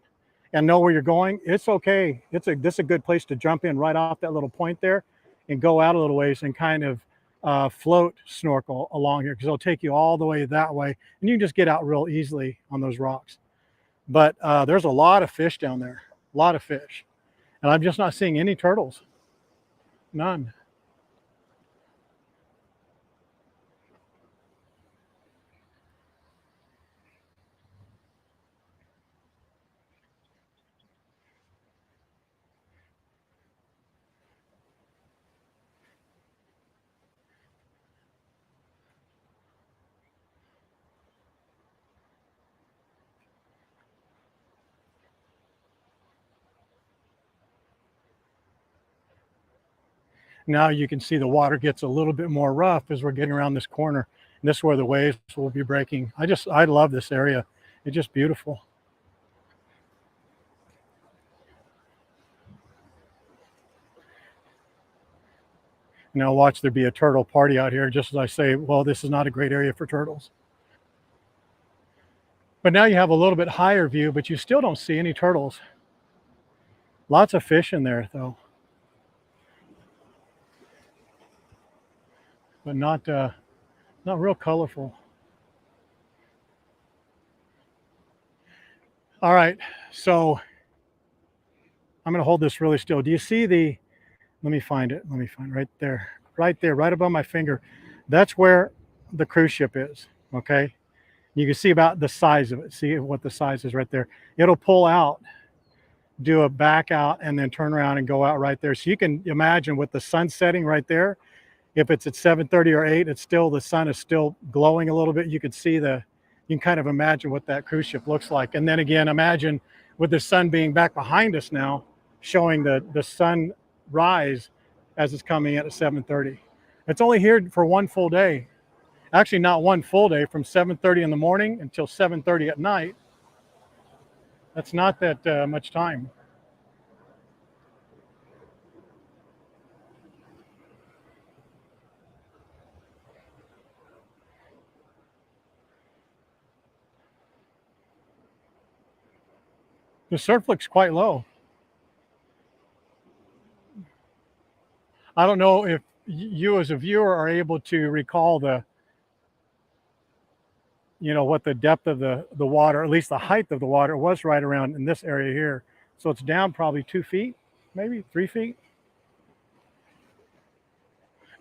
and know where you're going, it's okay. This is a good place to jump in right off that little point there and go out a little ways and kind of float snorkel along here, because it'll take you all the way that way, and you can just get out real easily on those rocks. But there's a lot of fish down there, a lot of fish, and I'm just not seeing any turtles. None. Now you can see the water gets a little bit more rough as we're getting around this corner. And this is where the waves will be breaking. I love this area. It's just beautiful. Now watch there be a turtle party out here, just as I say, well, this is not a great area for turtles. But now you have a little bit higher view, but you still don't see any turtles. Lots of fish in there though. But not real colorful. All right, so I'm gonna hold this really still. Do you see the, let me find it right there, right above my finger. That's where the cruise ship is, okay? You can see about the size of it. See what the size is right there. It'll pull out, do a back out, and then turn around and go out right there. So you can imagine with the sun setting right there, if it's at 7:30 or 8, it's still, the sun is still glowing a little bit. You can see you can kind of imagine what that cruise ship looks like. And then again, imagine with the sun being back behind us now, showing the sun rise as it's coming in at 7:30. It's only here for one full day. Actually, not one full day, from 7:30 in the morning until 7:30 at night. That's not that much time. The surf looks quite low. I don't know if you as a viewer are able to recall what the depth of the water, at least the height of the water, was right around in this area here. So it's down probably 2 feet, maybe 3 feet.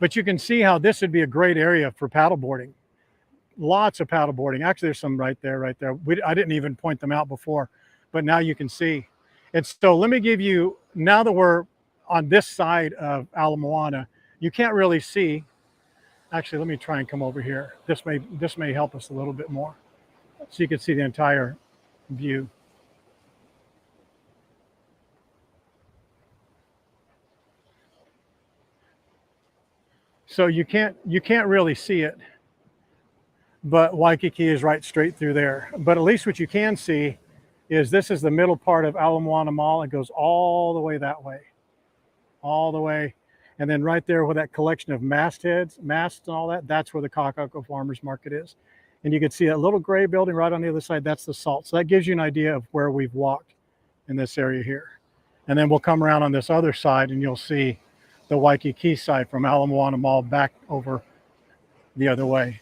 But you can see how this would be a great area for paddleboarding. Lots of paddleboarding. Actually, there's some right there, right there. I didn't even point them out before, but now you can see. And so let me give you, now that we're on this side of Ala Moana, you can't really see. Actually, let me try and come over here. This may help us a little bit more. So you can see the entire view. So you can't really see it, but Waikiki is right straight through there. But at least what you can see is this is the middle part of Ala Moana Mall. It goes all the way that way, all the way. And then right there where that collection of masts and all that, that's where the Kaka'ako Farmers Market is. And you can see that little gray building right on the other side, that's the salt. So that gives you an idea of where we've walked in this area here. And then we'll come around on this other side and you'll see the Waikiki side from Ala Moana Mall back over the other way.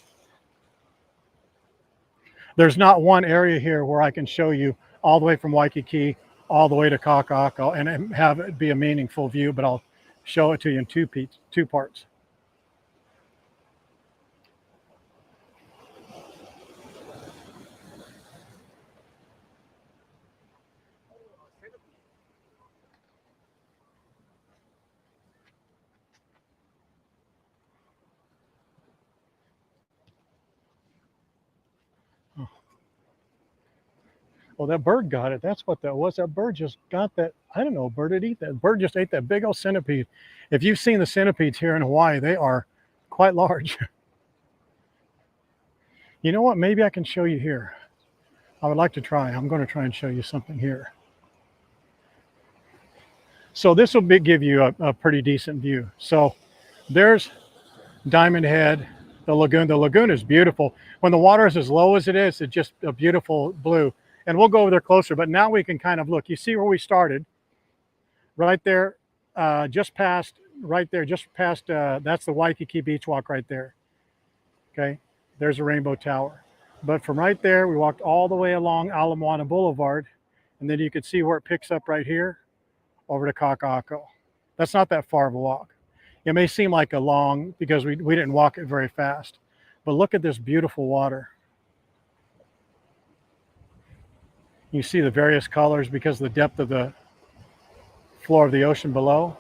There's not one area here where I can show you all the way from Waikiki all the way to Kaka'ako and have it be a meaningful view, but I'll show it to you in two parts. Well, that bird got it. That's what that was. That bird just got that. I don't know, a bird did eat that. Bird just ate that big old centipede. If you've seen the centipedes here in Hawaii, they are quite large. You know what? Maybe I can show you here. I would like to try. I'm going to try and show you something here. So this will give you a pretty decent view. So there's Diamond Head, the lagoon. The lagoon is beautiful. When the water is as low as it is, it's just a beautiful blue. And we'll go over there closer, but now we can kind of look. You see where we started? Right there, just past, that's the Waikiki Beach Walk right there. Okay, there's a Rainbow Tower. But from right there, we walked all the way along Ala Moana Boulevard, and then you could see where it picks up right here over to Kaka'ako. That's not that far of a walk. It may seem like a long, because we didn't walk it very fast, but look at this beautiful water. You see the various colors because of the depth of the floor of the ocean below.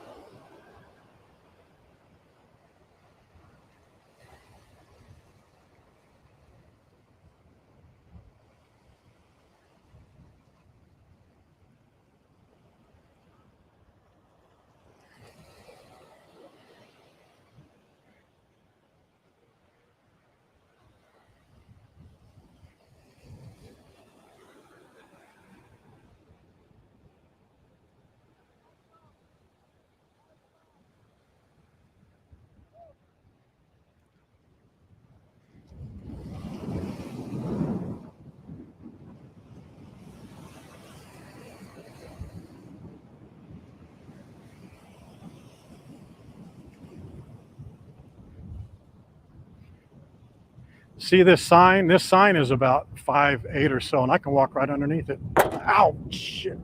See this sign? This sign is about 5'8" or so, and I can walk right underneath it. Ow, shit.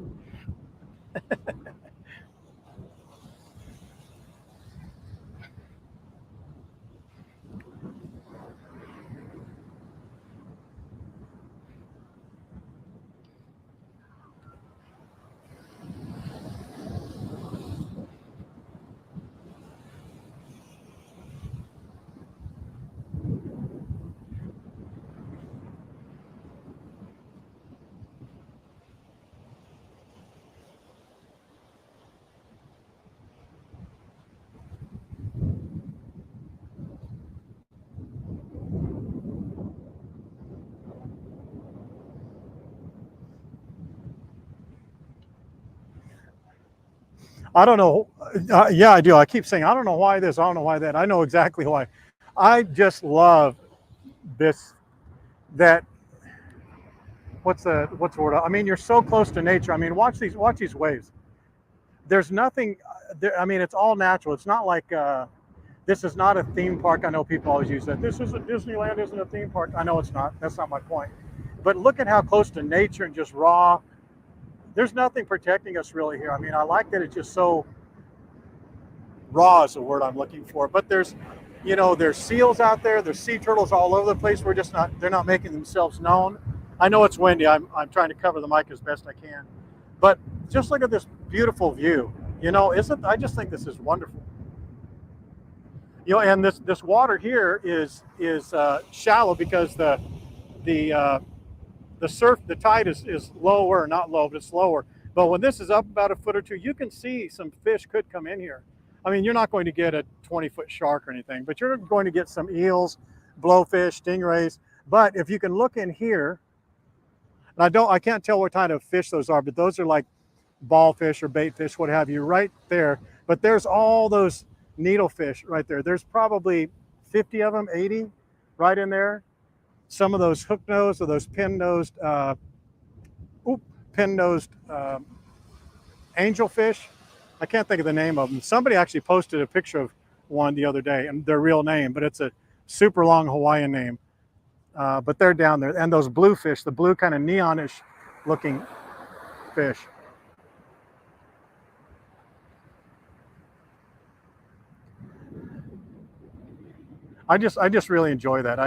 I don't know. Yeah, I do. I keep saying, I don't know why this, I don't know why that. I know exactly why. I just love this, that, what's the word? I mean, you're so close to nature. I mean, watch these waves. There's nothing, I mean, it's all natural. It's not like, this is not a theme park. I know people always use that. This isn't Disneyland, isn't a theme park. I know it's not. That's not my point. But look at how close to nature and just raw. There's nothing protecting us really here. I mean, I like that it's just so raw is the word I'm looking for. But there's, there's seals out there. There's sea turtles all over the place. They're not making themselves known. I know it's windy. I'm trying to cover the mic as best I can. But just look at this beautiful view. I just think this is wonderful. And this water here is shallow because the tide is lower, not low, but it's lower. But when this is up about a foot or two, you can see some fish could come in here. I mean, you're not going to get a 20-foot shark or anything, but you're going to get some eels, blowfish, stingrays. But if you can look in here, and I can't tell what kind of fish those are, but those are like ball fish or bait fish, what have you, right there. But there's all those needlefish right there. There's probably 50 of them, 80 right in there. Some of those hook-nosed or those pin-nosed angelfish. I can't think of the name of them. Somebody actually posted a picture of one the other day, and their real name, but it's a super long Hawaiian name. But they're down there. And those bluefish, the blue kind of neonish looking fish. I just really enjoy that.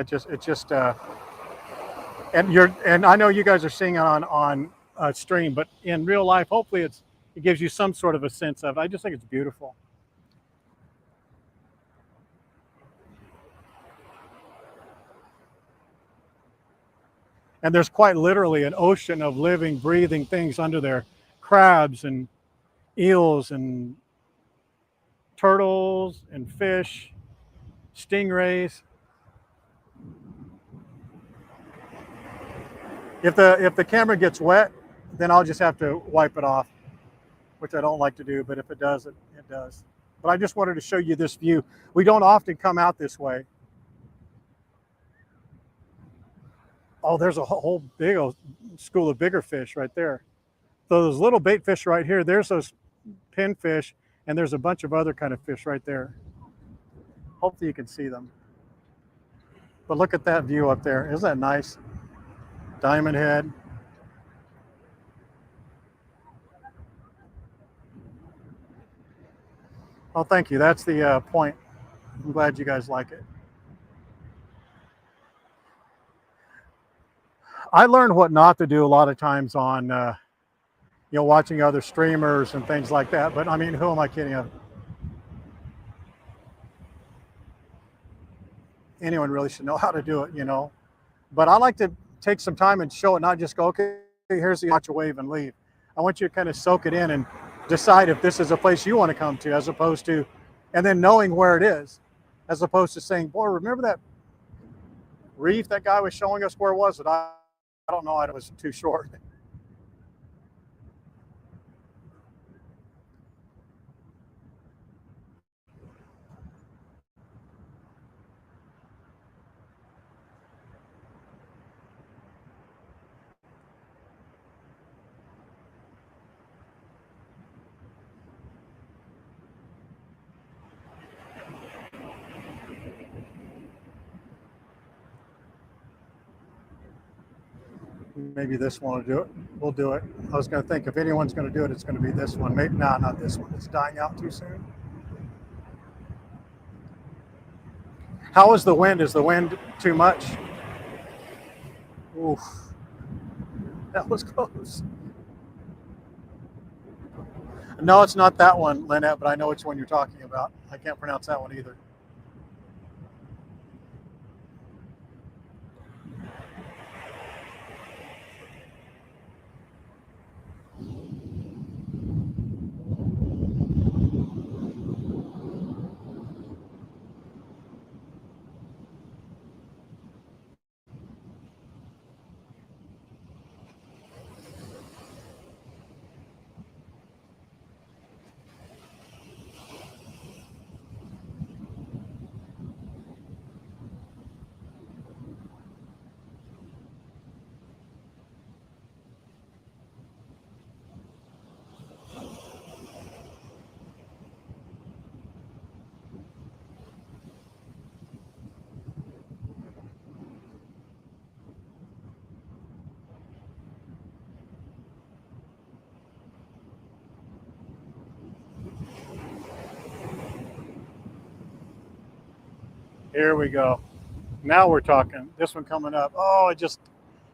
And I know you guys are seeing it on stream, but in real life, hopefully it gives you some sort of a sense of. I just think it's beautiful. And there's quite literally an ocean of living, breathing things under there. Crabs and eels and turtles and fish, stingrays. If the camera gets wet, then I'll just have to wipe it off, which I don't like to do, but if it does, it does. But I just wanted to show you this view. We don't often come out this way. Oh, there's a whole big old school of bigger fish right there. So those little bait fish right here, there's those pinfish, and there's a bunch of other kind of fish right there. Hopefully you can see them. But look at that view up there. Isn't that nice? Diamond Head. Oh, thank you. That's the point. I'm glad you guys like it. I learned what not to do a lot of times on, watching other streamers and things like that. But I mean, who am I kidding? Anyone really should know how to do it, But I like to take some time and show it, not just go, okay, here's the watch a wave and leave. I want you to kind of soak it in and decide if this is a place you want to come to, as opposed to, and then knowing where it is, as opposed to saying, boy, remember that reef that guy was showing us? Where was it? I don't know. It was too short. Maybe this one will do it. We'll do it. I was going to think if anyone's going to do it, it's going to be this one. Maybe not this one. It's dying out too soon. How is the wind? Is the wind too much? Oof. That was close. No, it's not that one, Lynette, but I know which one you're talking about. I can't pronounce that one either. Here we go. Now we're talking. This one coming up. Oh, it just,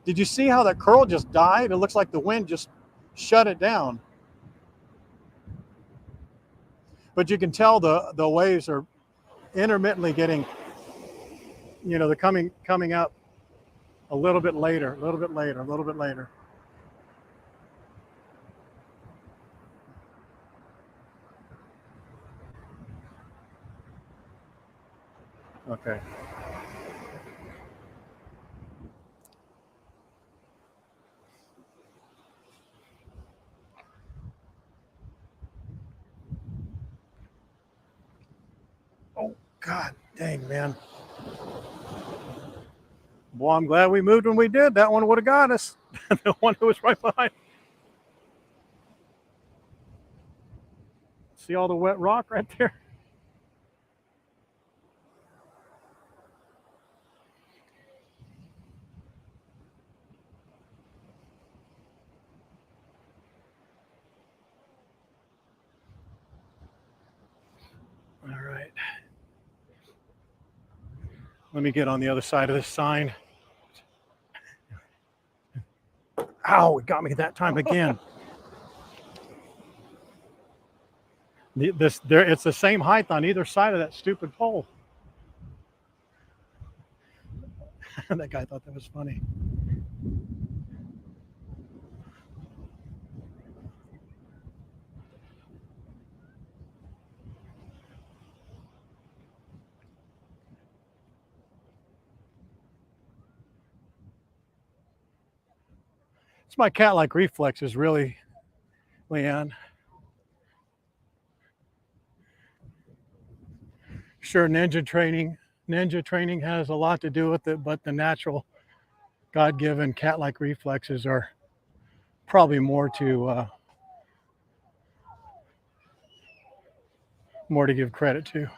did you see how that curl just died? It looks like the wind just shut it down. But you can tell the waves are intermittently getting, you know, they're coming up a little bit later, a little bit later, a little bit later. Okay. Oh, God dang, man. Well, I'm glad we moved when we did. That one would have got us. The one who was right behind. See all the wet rock right there? All right. Let me get on the other side of this sign. Ow, it got me that time again. It's the same height on either side of that stupid pole. That guy thought that was funny. It's my cat-like reflexes, really, Leanne. Sure, ninja training has a lot to do with it, but the natural, God-given cat-like reflexes are probably more to give credit to.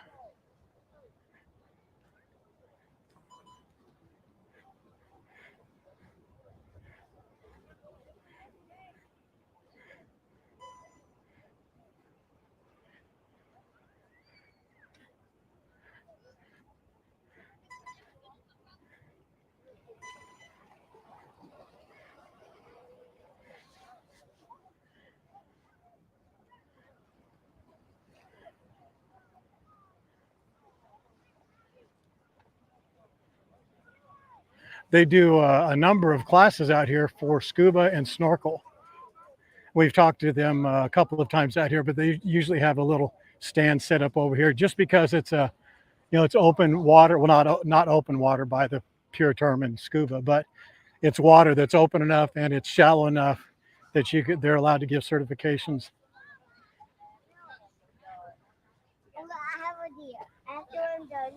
They do a number of classes out here for scuba and snorkel. We've talked to them a couple of times out here, but they usually have a little stand set up over here just because it's it's open water. Well, not open water by the pure term in scuba, but it's water that's open enough and it's shallow enough that they're allowed to give certifications. I have an idea. After I'm done,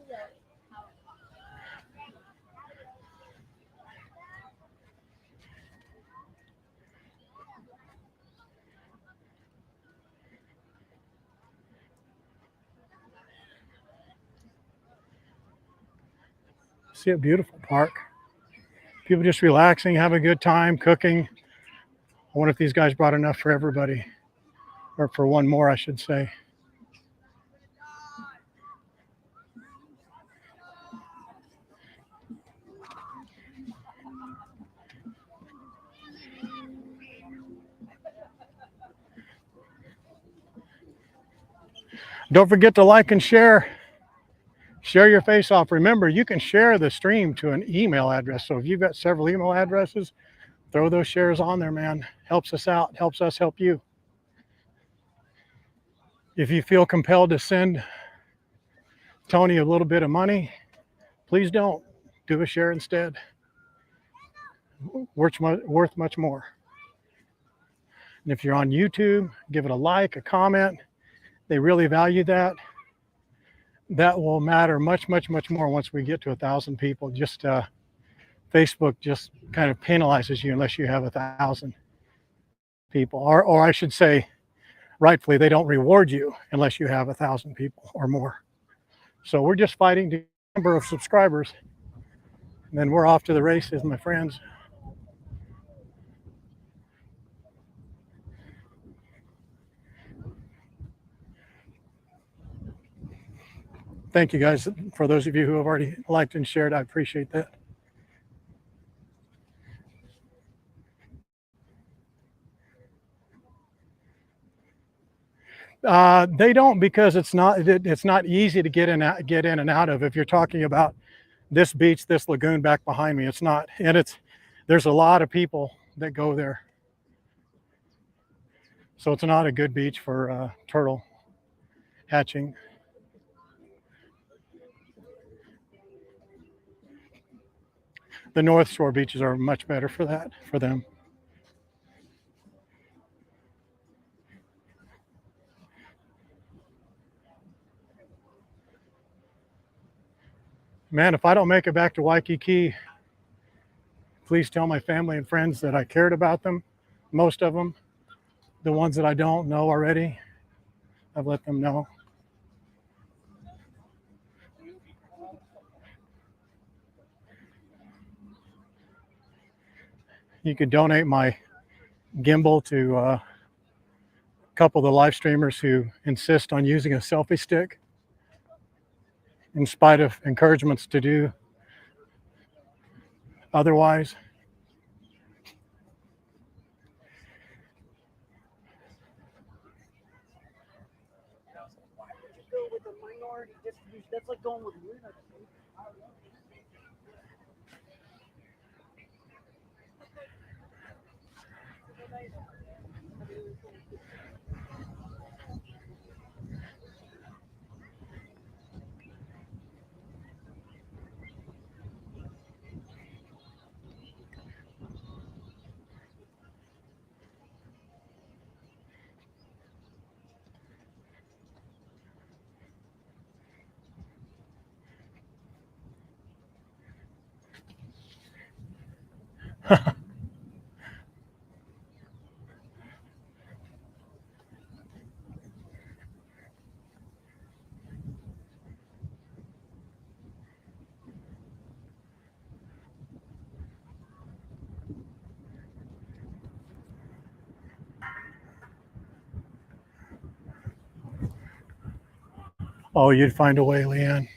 See a beautiful park. People just relaxing, having a good time, cooking. I wonder if these guys brought enough for everybody, or for one more, I should say. Don't forget to like and share. Share your face off. Remember, you can share the stream to an email address. So if you've got several email addresses, throw those shares on there, man. Helps us out, helps us help you. If you feel compelled to send Tony a little bit of money, please don't. Do a share instead. Worth much more. And if you're on YouTube, give it a like, a comment. They really value that. That will matter much, much, much more once we get to 1,000 people. Just Facebook just kind of penalizes you unless you have 1,000 people, or I should say, rightfully, they don't reward you unless you have 1,000 people or more. So we're just fighting the number of subscribers, and then we're off to the races, my friends. thank you guys for those of you who have already liked and shared. I appreciate that. They don't, because it's not easy to get in and out of. If you're talking about this beach, this lagoon back behind me, it's not, and there's a lot of people that go there, so it's not a good beach for turtle hatching. The North Shore beaches are much better for that, for them. Man, if I don't make it back to Waikiki, please tell my family and friends that I cared about them. Most of them. The ones that I don't know already, I've let them know. You can donate my gimbal to a couple of the live streamers who insist on using a selfie stick, in spite of encouragements to do otherwise. Go with the minority distribution. That's like going with Luna. Oh, you'd find a way, Leanne.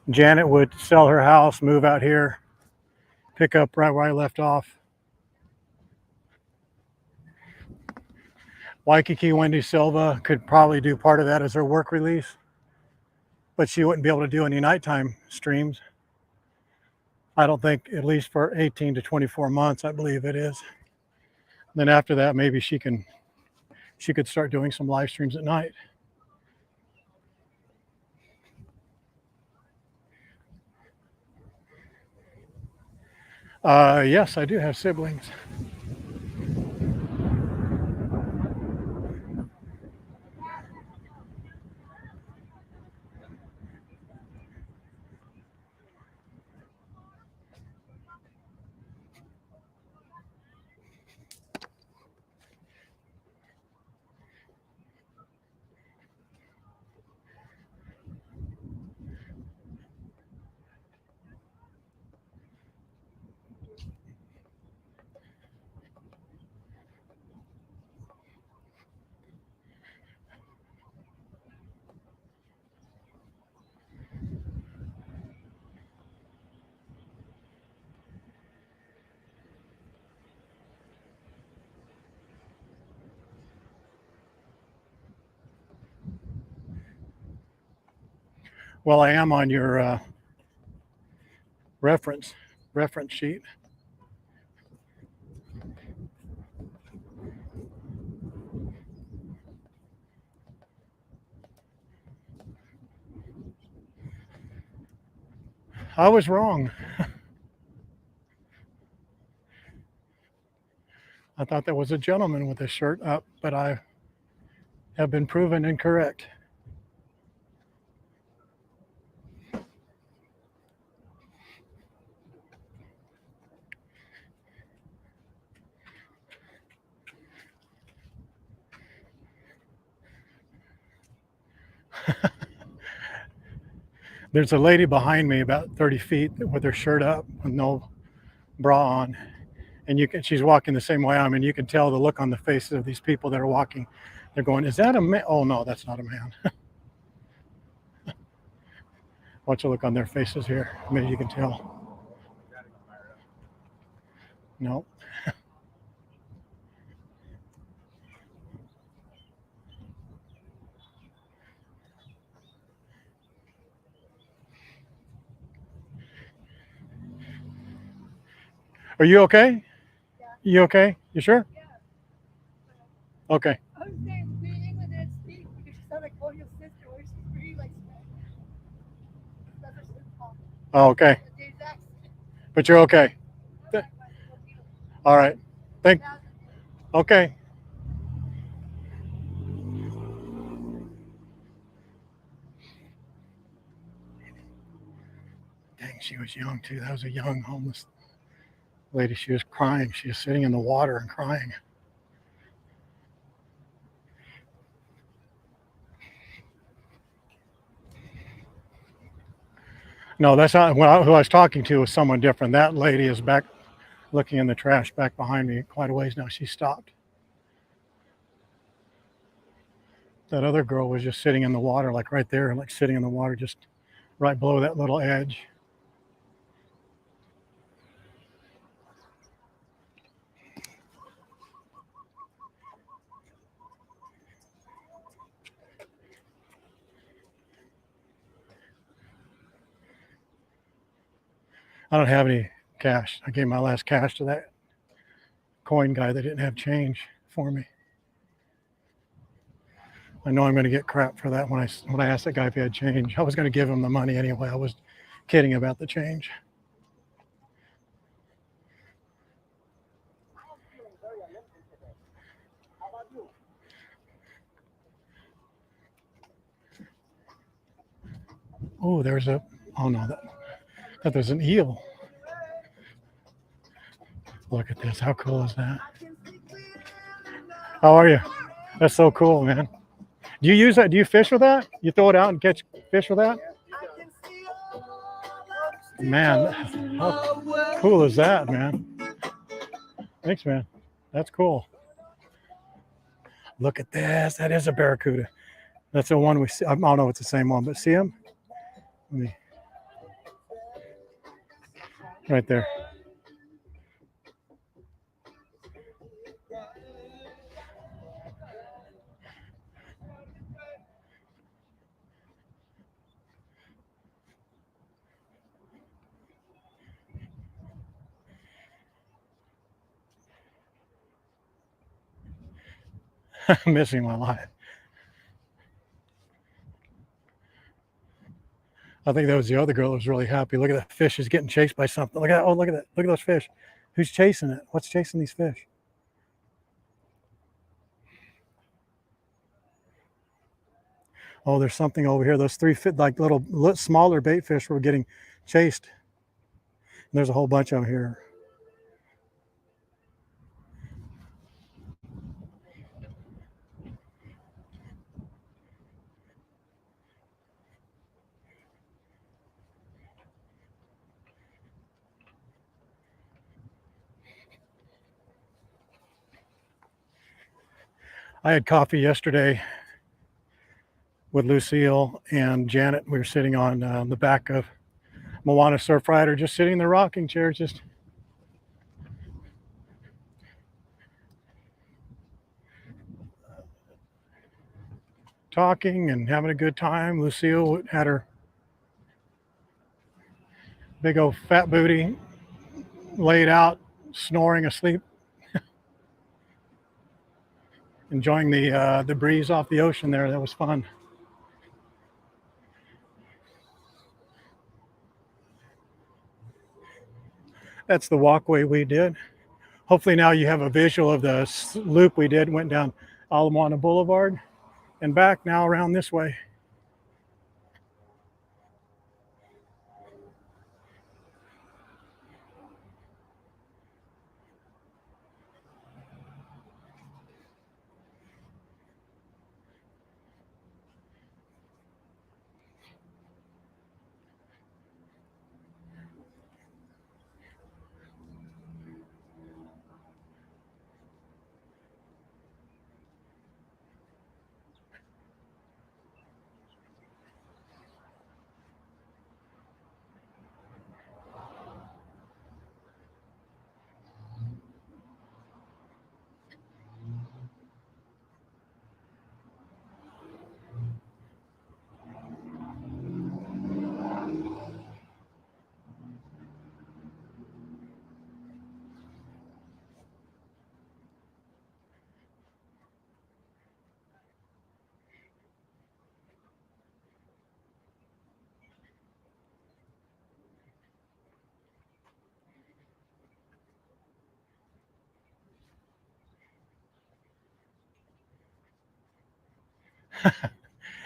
Janet would sell her house, move out here, pick up right where I left off. Waikiki Wendy Silva could probably do part of that as her work release, but she wouldn't be able to do any nighttime streams. I don't think, at least for 18 to 24 months, I believe it is. Then after that, maybe she could start doing some live streams at night. Yes, I do have siblings. Well, I am on your reference sheet. I was wrong. I thought that was a gentleman with his shirt up, but I have been proven incorrect. There's a lady behind me about 30 feet with her shirt up with no bra on. And she's walking the same way I'm, and you can tell the look on the faces of these people that are walking They're going, is that a man? Oh no, that's not a man. Watch a look on their faces here. Maybe you can tell. No. Are you okay? You okay? You sure? Okay. I was saying speaking with that speak because she sounded like oh your sister where she's pretty like Spanish. Oh, okay. But you're okay. All right. Thank. Okay. Dang, she was young too. That was a young homeless lady. She was crying. She was sitting in the water and crying. No, that's not who I was talking to was someone different. That lady is back looking in the trash back behind me quite a ways now. She stopped. That other girl was just sitting in the water, like right there, like sitting in the water, just right below that little edge. I don't have any cash. I gave my last cash to that coin guy that didn't have change for me. I know I'm going to get crap for that when I asked that guy if he had change. I was going to give him the money anyway. I was kidding about the change. Oh, there's a, oh no, that there's an eel. Look at this. How cool is that? How are you? That's so cool, man. Do you use that? Do you fish with that? You throw it out and catch fish with that? Man, how cool is that, man? Thanks, man. That's cool. Look at this. That is a barracuda. That's the one we see. I don't know if it's the same one, but see him? Let me. Right there. I'm missing my life. I think that was the other girl that was really happy. Look at that fish is getting chased by something. Look at that. Oh, look at that. Look at those fish. Who's chasing it? What's chasing these fish? Oh, there's something over here. Those three like little smaller bait fish were getting chased. And there's a whole bunch over here. I had coffee yesterday with Lucille and Janet. We were sitting on the back of Moana Surf Rider, just sitting in the rocking chairs, just talking and having a good time. Lucille had her big old fat booty laid out, snoring asleep, enjoying the breeze off the ocean there. That was fun. That's the walkway we did. Hopefully now you have a visual of the loop we did. Went down Ala Moana Boulevard and back now around this way.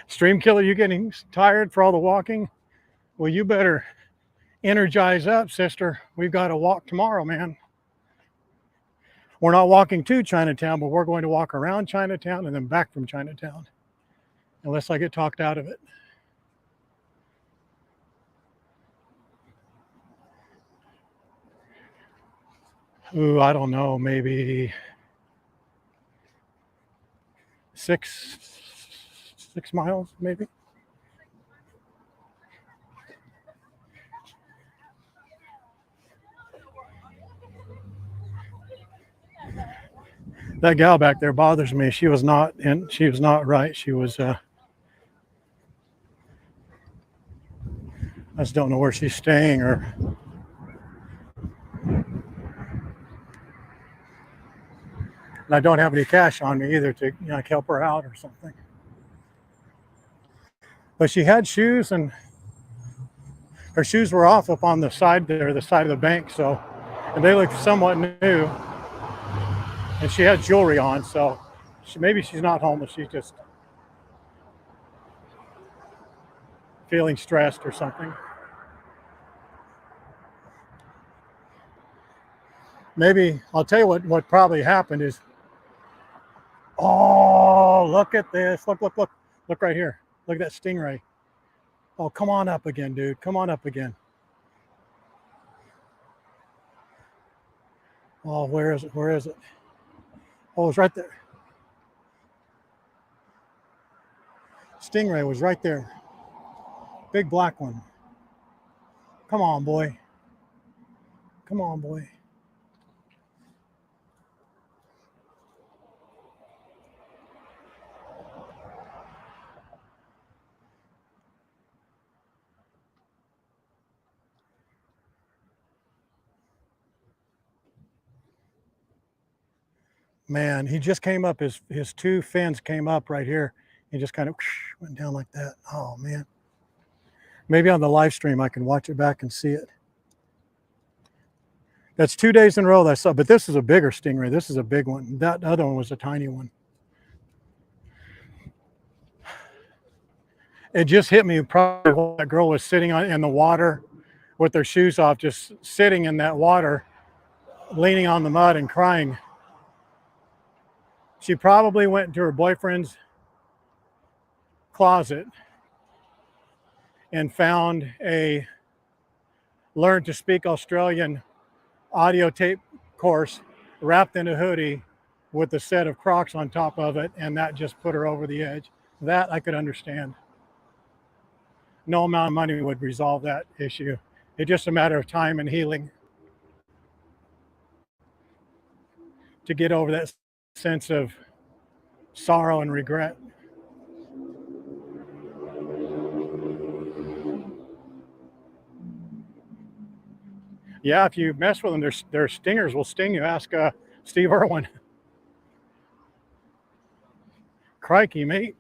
Stream killer, you getting tired for all the walking? Well, you better energize up, sister. We've got to walk tomorrow, man. We're not walking to Chinatown, but we're going to walk around Chinatown and then back from Chinatown, unless I get talked out of it. Ooh, I don't know, maybe six miles, maybe. That gal back there bothers me. She was not right. She was I just don't know where she's staying, or and I don't have any cash on me either to help her out or something. But she had shoes, and her shoes were off up on the side there, the side of the bank, so, and they looked somewhat new. And she had jewelry on, so maybe she's not homeless. She's just feeling stressed or something. Maybe, I'll tell you what probably happened is, oh, look at this. Look right here. Look at that stingray. Oh, come on up again, dude. Come on up again. Oh, where is it? Where is it? Oh, it's right there. Stingray was right there. Big black one. Come on, boy. Come on, boy. Man, he just came up, his two fins came up right here. He just kind of went down like that. Oh, man. Maybe on the live stream I can watch it back and see it. That's 2 days in a row that I saw, but this is a bigger stingray. This is a big one. That other one was a tiny one. It just hit me probably while that girl was sitting in the water with their shoes off, just sitting in that water, leaning on the mud and crying. She probably went into her boyfriend's closet and found a Learn to Speak Australian audio tape course wrapped in a hoodie with a set of Crocs on top of it, and that just put her over the edge. That I could understand. No amount of money would resolve that issue. It's just a matter of time and healing to get over that sense of sorrow and regret. Yeah, if you mess with them, their stingers will sting you. Ask Steve Irwin. Crikey, mate.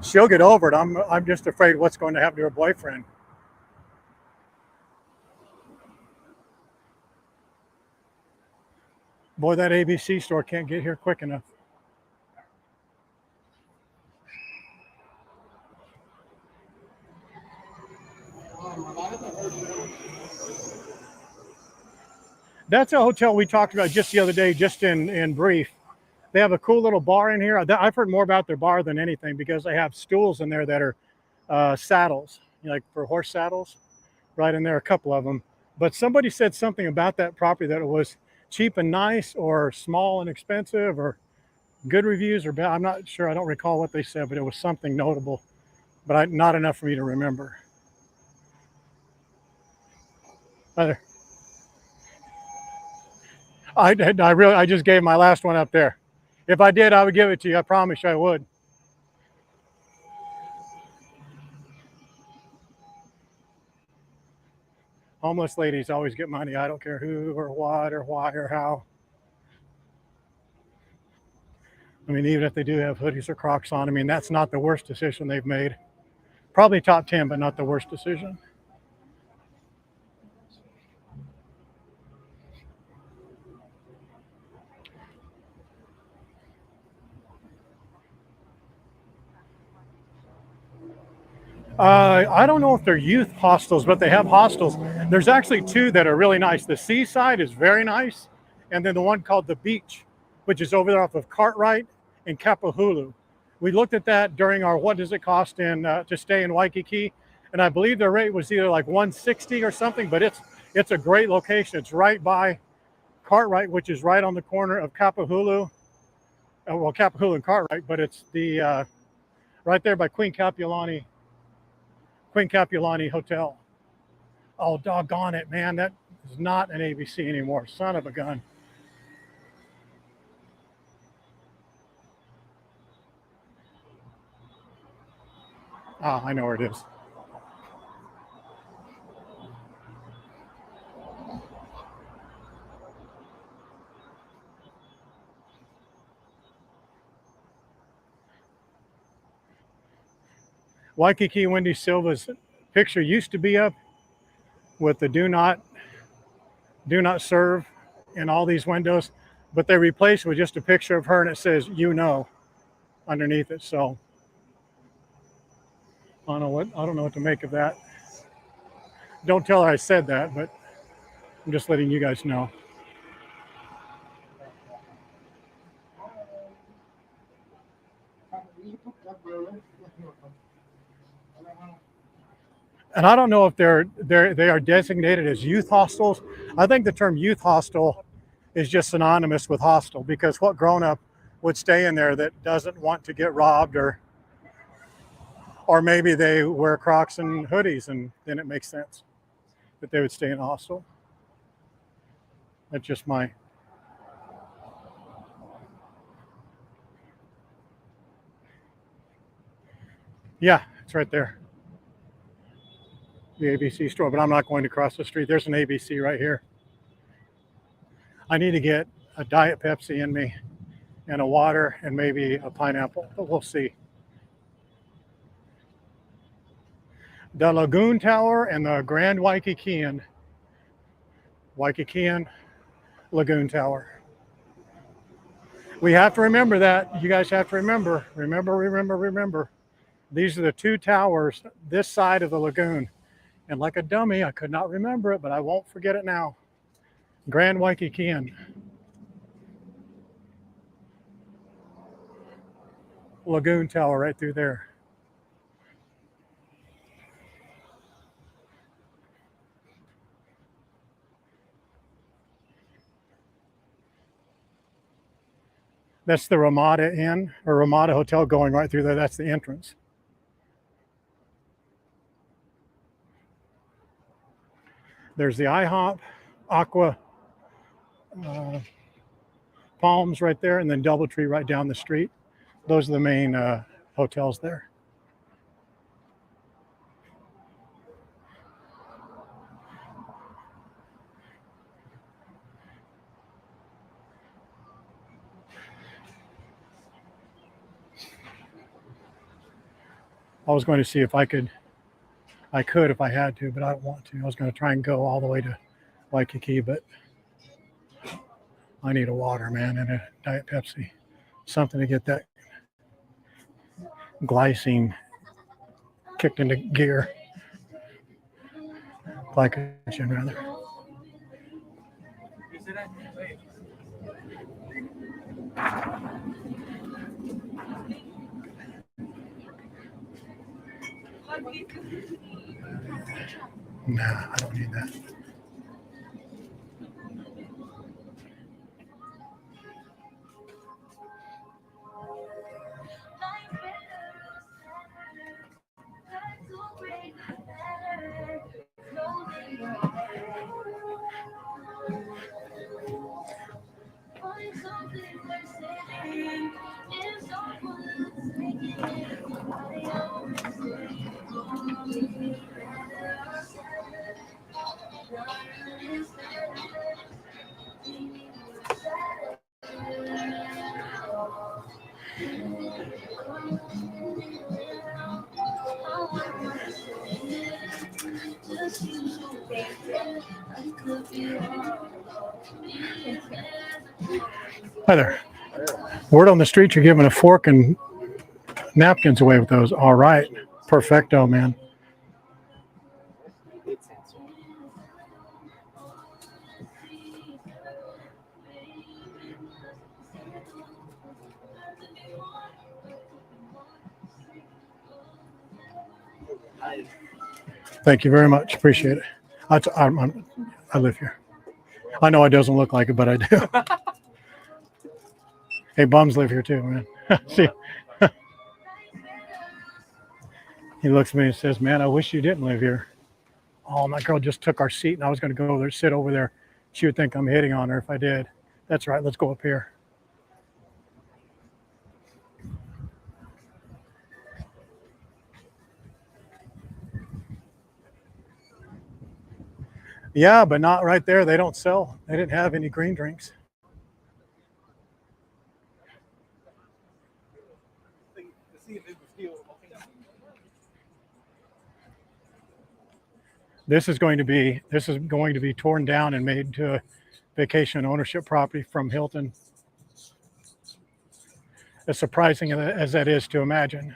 She'll get over it. I'm just afraid what's going to happen to her boyfriend. Boy, that ABC store can't get here quick enough. That's a hotel we talked about just the other day, just in brief. They have a cool little bar in here. I've heard more about their bar than anything because they have stools in there that are saddles, like for horse saddles, right in there, a couple of them. But somebody said something about that property that it was cheap and nice, or small and expensive, or good reviews, or bad. I'm not sure. I don't recall what they said, but it was something notable, but not enough for me to remember. Other. I just gave my last one up there. If I did, I would give it to you. I promise you I would. Homeless ladies always get money. I don't care who or what or why or how. I mean, even if they do have hoodies or Crocs on, I mean, that's not the worst decision they've made. Probably top 10, but not the worst decision. I don't know if they're youth hostels, but they have hostels. There's actually two that are really nice. The Seaside is very nice, and then the one called the Beach, which is over there off of Cartwright and Kapahulu. We looked at that during our what does it cost to stay in Waikiki, and I believe the rate was either like $160 or something. But it's a great location. It's right by Cartwright, which is right on the corner of Kapahulu. Well, Kapahulu and Cartwright, but it's the right there by Queen Capulani Hotel. Oh, doggone it, man. That is not an ABC anymore. Son of a gun. Ah, I know where it is. Waikiki Wendy Silva's picture used to be up with the do not serve in all these windows, but they replaced it with just a picture of her and it says, you know, underneath it. So I don't know what to make of that. Don't tell her I said that, but I'm just letting you guys know. And I don't know if they are designated as youth hostels. I think the term youth hostel is just synonymous with hostel, because what grown-up would stay in there that doesn't want to get robbed, or maybe they wear Crocs and hoodies, and then it makes sense that they would stay in a hostel. That's just my. Yeah, it's right there. The ABC store, but I'm not going to cross the street. There's an ABC right here. I need to get a Diet Pepsi in me and a water and maybe a pineapple, but we'll see. The Lagoon Tower and the Grand Waikikian Lagoon Tower. We have to remember that. You guys have to remember. Remember. These are the two towers this side of the lagoon. And like a dummy, I could not remember it, but I won't forget it now. Grand Waikikian Lagoon Tower right through there. That's the Ramada Inn or Ramada Hotel going right through there. That's the entrance. There's the IHOP, Aqua Palms right there, and then DoubleTree right down the street. Those are the main hotels there. I was going to see if I could if I had to, but I don't want to. I was going to try and go all the way to Waikiki, but I need a water, man, and a Diet Pepsi. Something to get that glycine kicked into gear. Glycogen, rather. Nah, I don't need that. Hi there. Word on the street, you're giving a fork and napkins away with those. All right. Perfecto, man. Thank you very much. Appreciate it. I live here. I know it doesn't look like it, but I do. Hey, bums live here too, man. See, he looks at me and says, "Man, I wish you didn't live here." Oh, my girl just took our seat, and I was going to go over there, sit over there. She would think I'm hitting on her if I did. That's right. Let's go up here. Yeah, but not right there. They don't sell. They didn't have any green drinks. This is going to be torn down and made into a vacation ownership property from Hilton. As surprising as that is to imagine.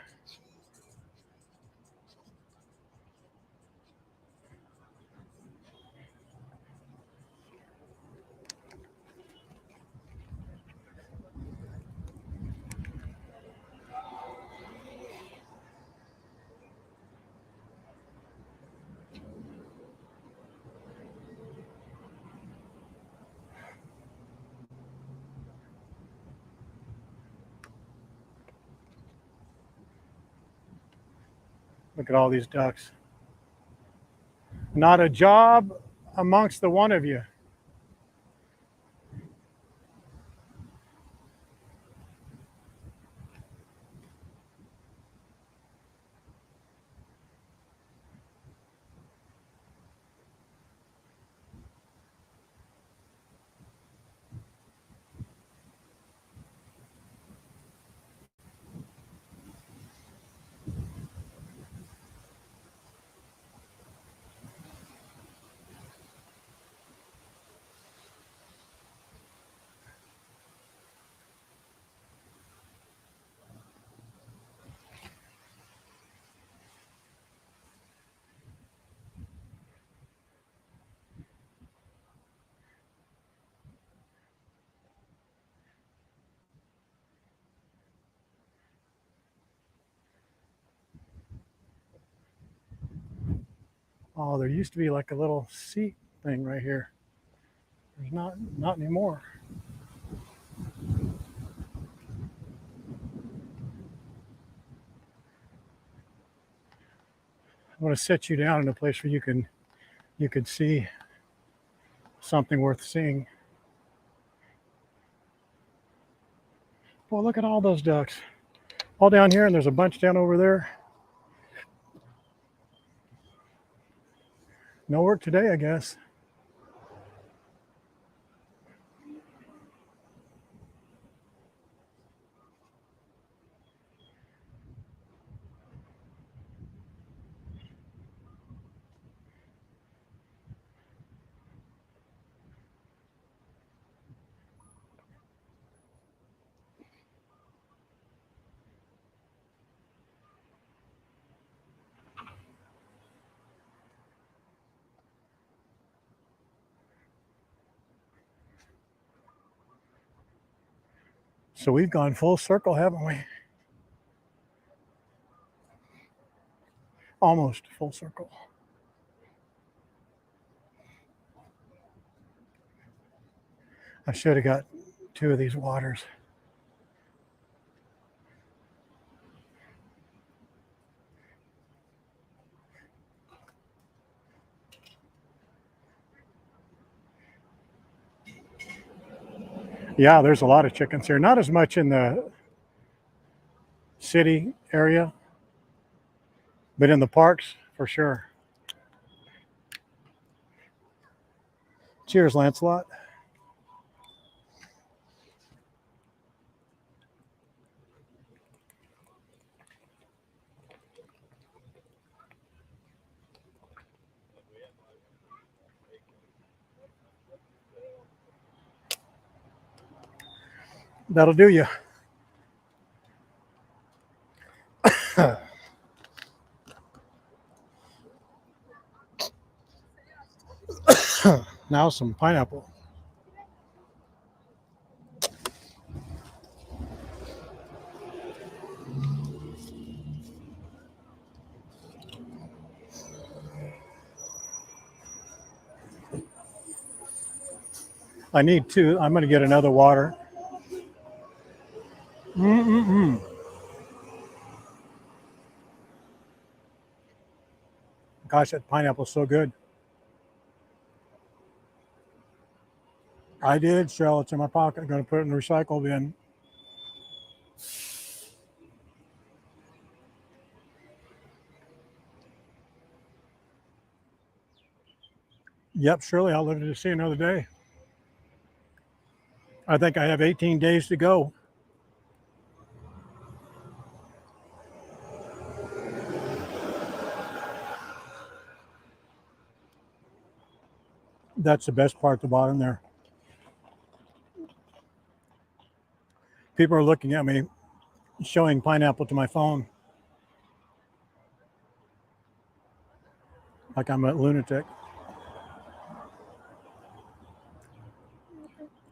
Look at all these ducks. Not a job amongst the one of you. Oh, there used to be like a little seat thing right here. There's not anymore. I want to set you down in a place where you could see something worth seeing. Well, look at all those ducks. All down here, and there's a bunch down over there. No work today, I guess. So we've gone full circle, haven't we? Almost full circle. I should have got 2 of these waters. Yeah, there's a lot of chickens here. Not as much in the city area, but in the parks for sure. Cheers, Lancelot. That'll do you. Now some pineapple. I need two. I'm going to get another water. Gosh, that pineapple's so good. I did, Cheryl. It's in my pocket. I'm going to put it in the recycle bin. Yep, surely I'll live to see another day. I think I have 18 days to go. That's the best part at the bottom there. People are looking at me showing pineapple to my phone like I'm a lunatic.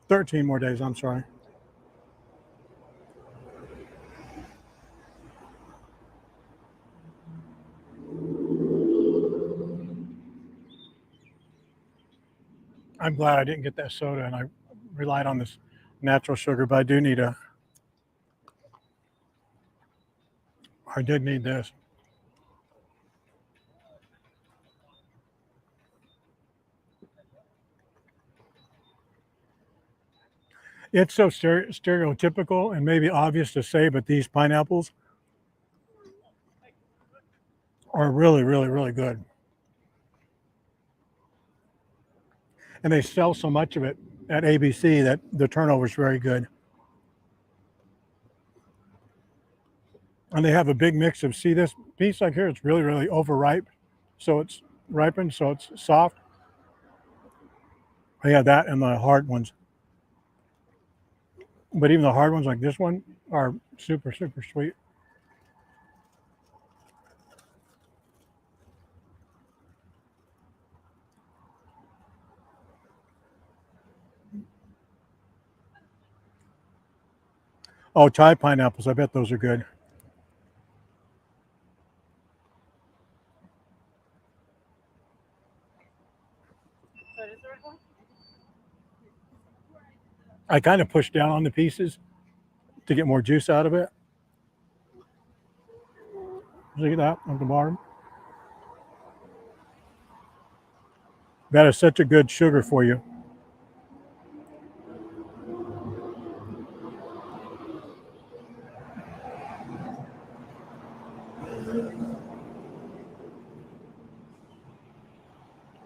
13 more days, I'm sorry. I'm glad I didn't get that soda and I relied on this natural sugar, but I did need this. It's so stereotypical and maybe obvious to say, but these pineapples are really, really, really good. And they sell so much of it at ABC that the turnover is very good. And they have a big mix of, see this piece like here, it's really, really overripe. So it's ripened, so it's soft. I have that and the hard ones. But even the hard ones like this one are super, super sweet. Oh, Thai pineapples. I bet those are good. I kind of pushed down on the pieces to get more juice out of it. Look at that on the bottom. That is such a good sugar for you.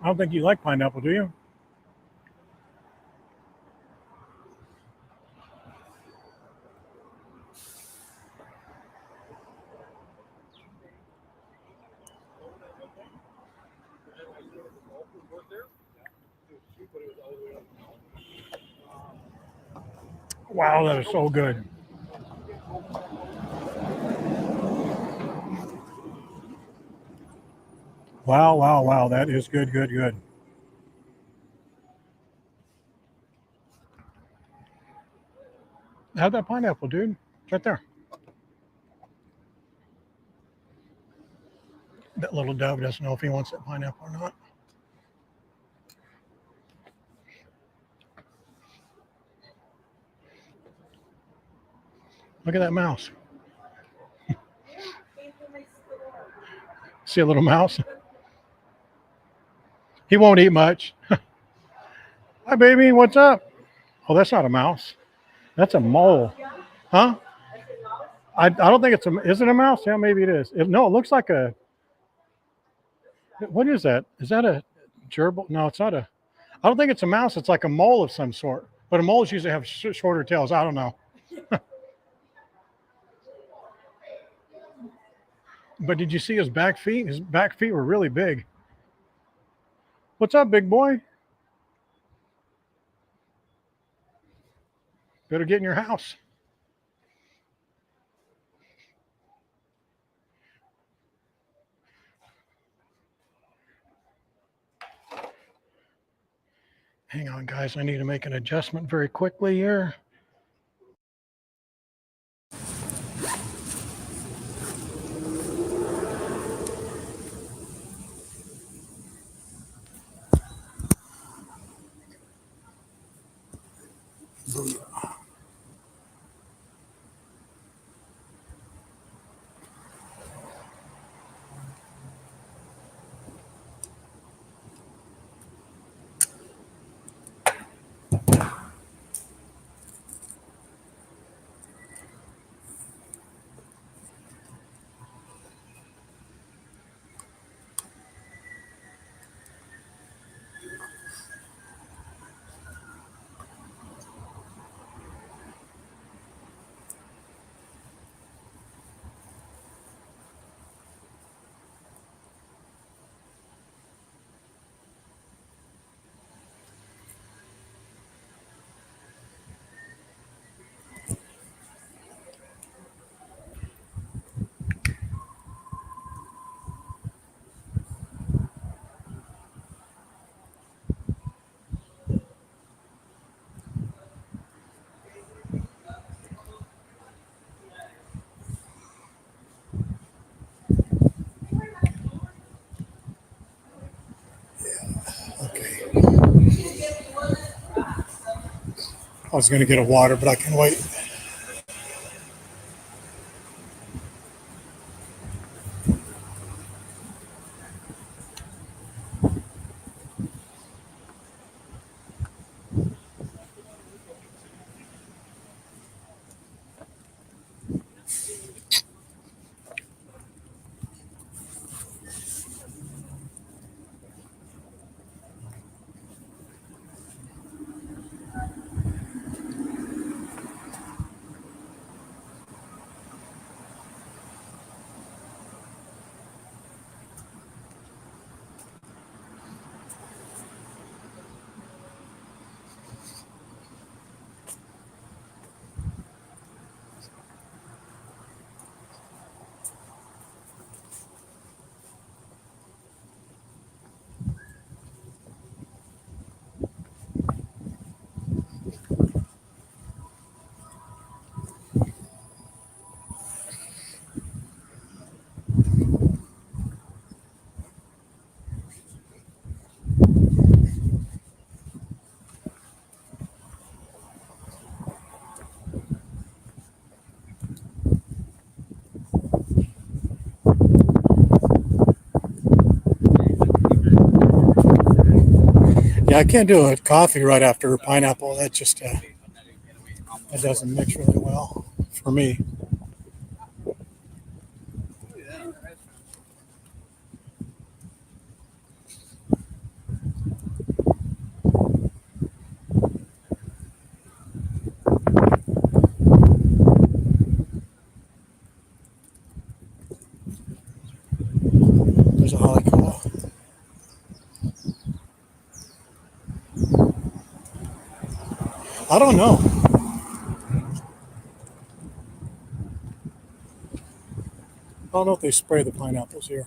I don't think you like pineapple, do you? Wow, that is so good. Wow, wow, wow. That is good, good, good. Have that pineapple, dude. It's right there. That little dove doesn't know if he wants that pineapple or not. Look at that mouse. See a little mouse? He won't eat much. Hi, baby. What's up? Oh, that's not a mouse. That's a mole. Huh? I don't think it's a... Is it a mouse? Yeah, maybe it is. No, it looks like a... What is that? Is that a gerbil? No, it's not a... I don't think it's a mouse. It's like a mole of some sort. But moles usually have shorter tails. I don't know. But did you see his back feet? His back feet were really big. What's up, big boy? Better get in your house. Hang on, guys. I need to make an adjustment very quickly here. Okay. I was going to get a water, but I can wait. Yeah, I can't do a coffee right after a pineapple. That just that doesn't mix really well for me. There's a hollycock. I don't know. I don't know if they spray the pineapples here.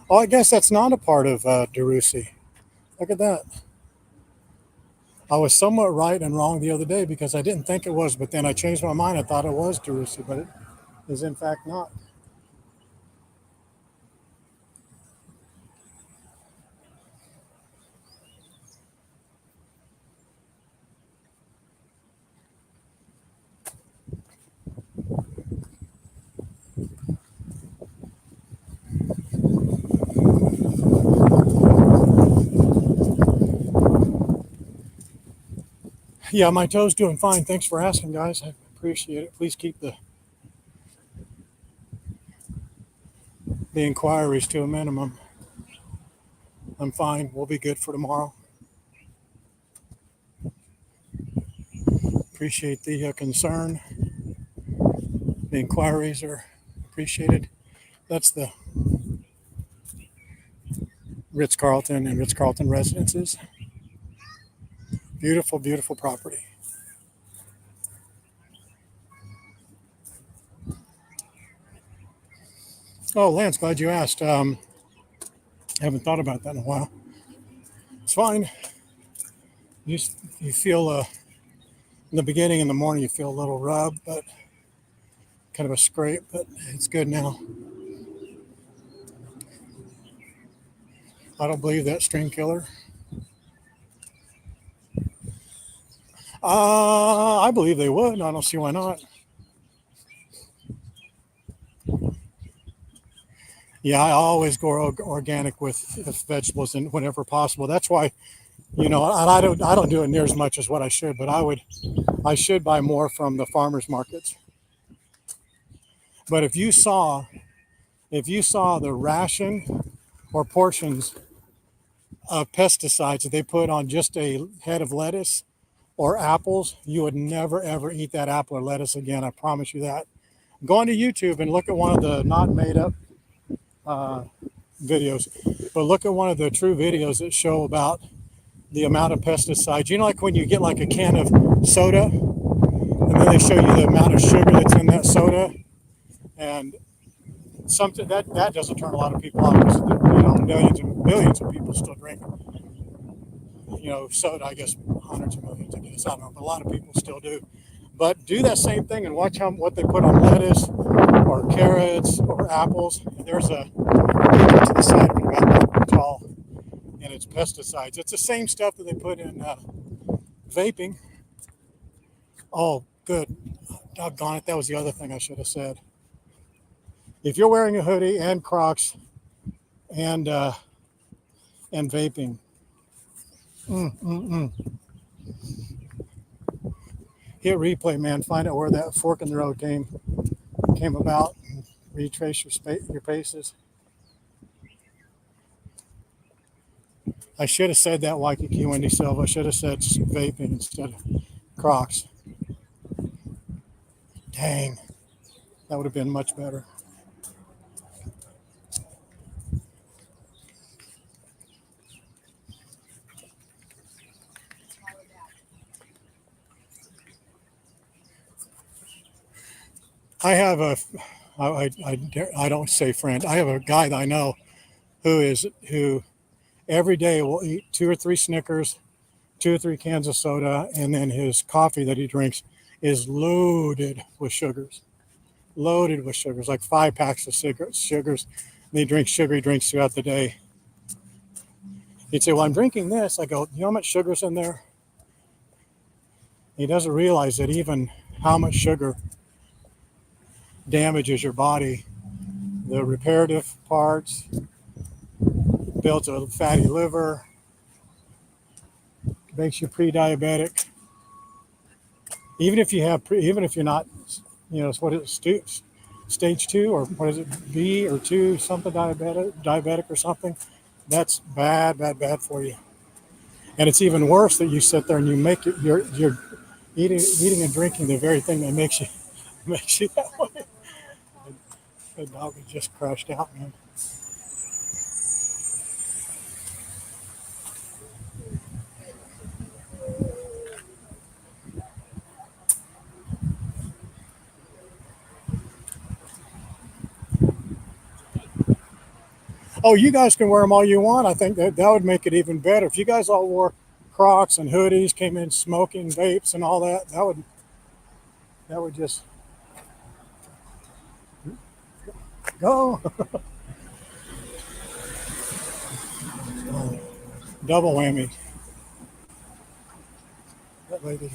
Oh, I guess that's not a part of DeRussy. Look at that. I was somewhat right and wrong the other day because I didn't think it was, but then I changed my mind. I thought it was DeRussy, but it is in fact not. Yeah, my toe's doing fine. Thanks for asking, guys. I appreciate it. Please keep the inquiries to a minimum. I'm fine. We'll be good for tomorrow. Appreciate the concern. The inquiries are appreciated. That's the Ritz-Carlton and Ritz-Carlton residences. Beautiful, beautiful property. Oh, Lance, glad you asked. I haven't thought about that in a while. It's fine. You feel in the beginning in the morning you feel a little rub, but kind of a scrape, but it's good now. I don't believe that stream killer. I believe they would. I don't see why not. Yeah, I always go organic with vegetables and whenever possible. That's why, and I don't do it near as much as what I should, but I should buy more from the farmers markets. But if you saw the ration or portions of pesticides that they put on just a head of lettuce or apples, you would never ever eat that apple or lettuce again. I promise you that. Go onto YouTube and look at one of the not made up videos, but look at one of the true videos that show about the amount of pesticides. Like when you get like a can of soda and then they show you the amount of sugar that's in that soda, and something that doesn't turn a lot of people off because millions and billions of people still drink soda. I guess hundreds of millions, I guess, I don't know, but a lot of people still do. But do that same thing and watch what they put on lettuce or carrots or apples. There's a paper to the side of it about that tall, and it's pesticides. It's the same stuff that they put in vaping. Oh, good. Doggone it. That was the other thing I should have said. If you're wearing a hoodie and Crocs and vaping, hit replay, man. Find out where that fork in the road came about. And retrace your paces. I should have said that, Waikiki Wendy Silva. I should have said vaping instead of Crocs. Dang, that would have been much better. I have I don't say friend. I have a guy that I know who every day will eat 2 or 3 Snickers, 2 or 3 cans of soda, and then his coffee that he drinks is loaded with sugars. Loaded with sugars, like 5 packs of sugars. And he drinks sugary drinks throughout the day. He'd say, well, I'm drinking this. I go, you know how much sugar's in there? He doesn't realize that even how much sugar damages your body. The reparative parts, builds a fatty liver, makes you pre-diabetic. Even if you're not, what is it, stage 2 or what is it, B or 2 something diabetic or something, that's bad for you. And it's even worse that you sit there and you make it, you're eating and drinking the very thing that makes you that way. The dog is just crashed out, man. Oh, you guys can wear them all you want. I think that would make it even better. If you guys all wore Crocs and hoodies, came in smoking vapes and all that, that would just go. Double whammy. That lady.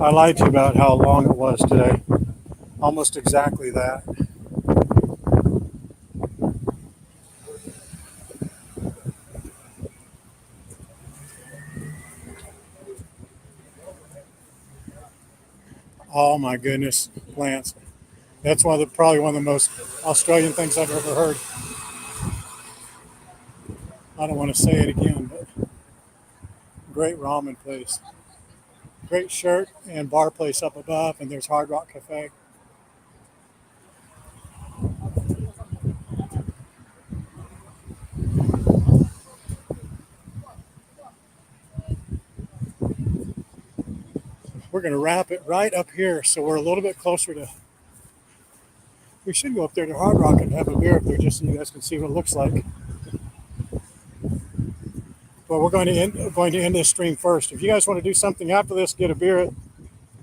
I lied to you about how long it was today. Almost exactly that. Oh my goodness, plants. That's probably one of the most Australian things I've ever heard. I don't want to say it again, but great ramen place. Great shirt and bar place up above, and there's Hard Rock Cafe. We're going to wrap it right up here, so we're a little bit closer to. We should go up there to Hard Rock and have a beer up there just so you guys can see what it looks like. But we're going to end this stream first. If you guys want to do something after this, get a beer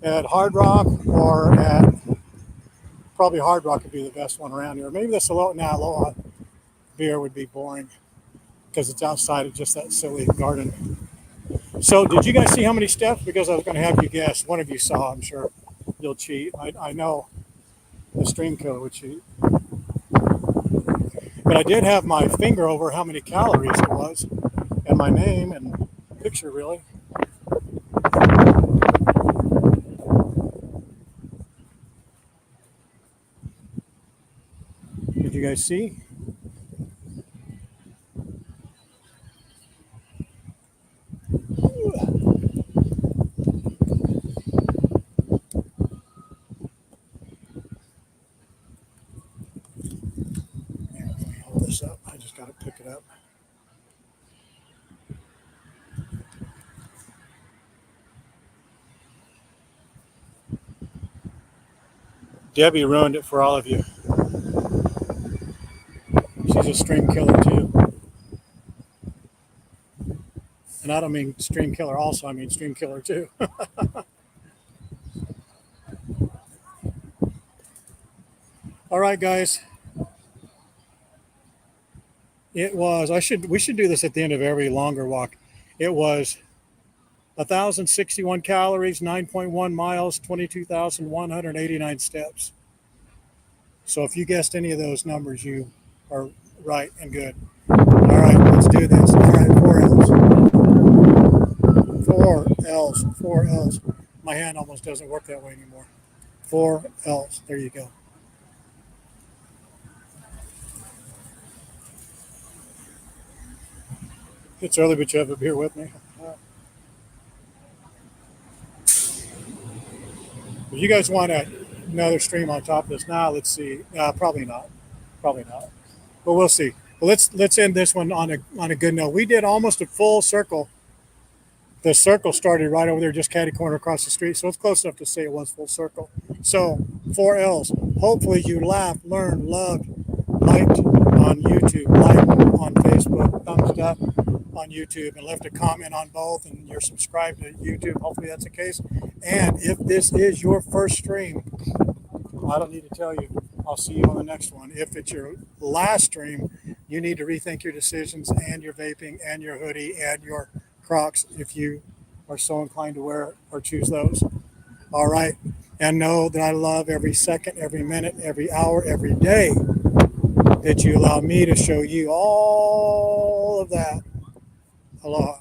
at Hard Rock or at probably Hard Rock would be the best one around here. Maybe this Aloha beer would be boring because it's outside of just that silly garden. So did you guys see how many steps? Because I was going to have you guess. One of you saw, I'm sure. You'll cheat. I know the stream killer would cheat. But I did have my finger over how many calories it was and my name and picture, really. Did you guys see? Up. I just got to pick it up. Debbie ruined it for all of you. She's a stream killer too. And I don't mean stream killer also, I mean stream killer too. All right, guys. It was, we should do this at the end of every longer walk. It was 1,061 calories, 9.1 miles, 22,189 steps. So if you guessed any of those numbers, you are right and good. All right, let's do this. All right, 4 L's. 4 L's, 4 L's. My hand almost doesn't work that way anymore. 4 L's, there you go. It's early, but you have a beer with me. If you guys want another stream on top of this, now let's see. Probably not. Probably not. But we'll see. Well, let's end this one on a good note. We did almost a full circle. The circle started right over there, just catty corner across the street. So it's close enough to say it was full circle. So 4 L's. Hopefully you laughed, learned, loved, liked on YouTube, liked on Facebook, thumbs up on YouTube, and left a comment on both, and you're subscribed to YouTube. Hopefully that's the case. And if this is your first stream, I don't need to tell you, I'll see you on the next one. If it's your last stream, you need to rethink your decisions and your vaping and your hoodie and your Crocs if you are so inclined to wear or choose those. All right. And know that I love every second, every minute, every hour, every day that you allow me to show you all of that. Aloha.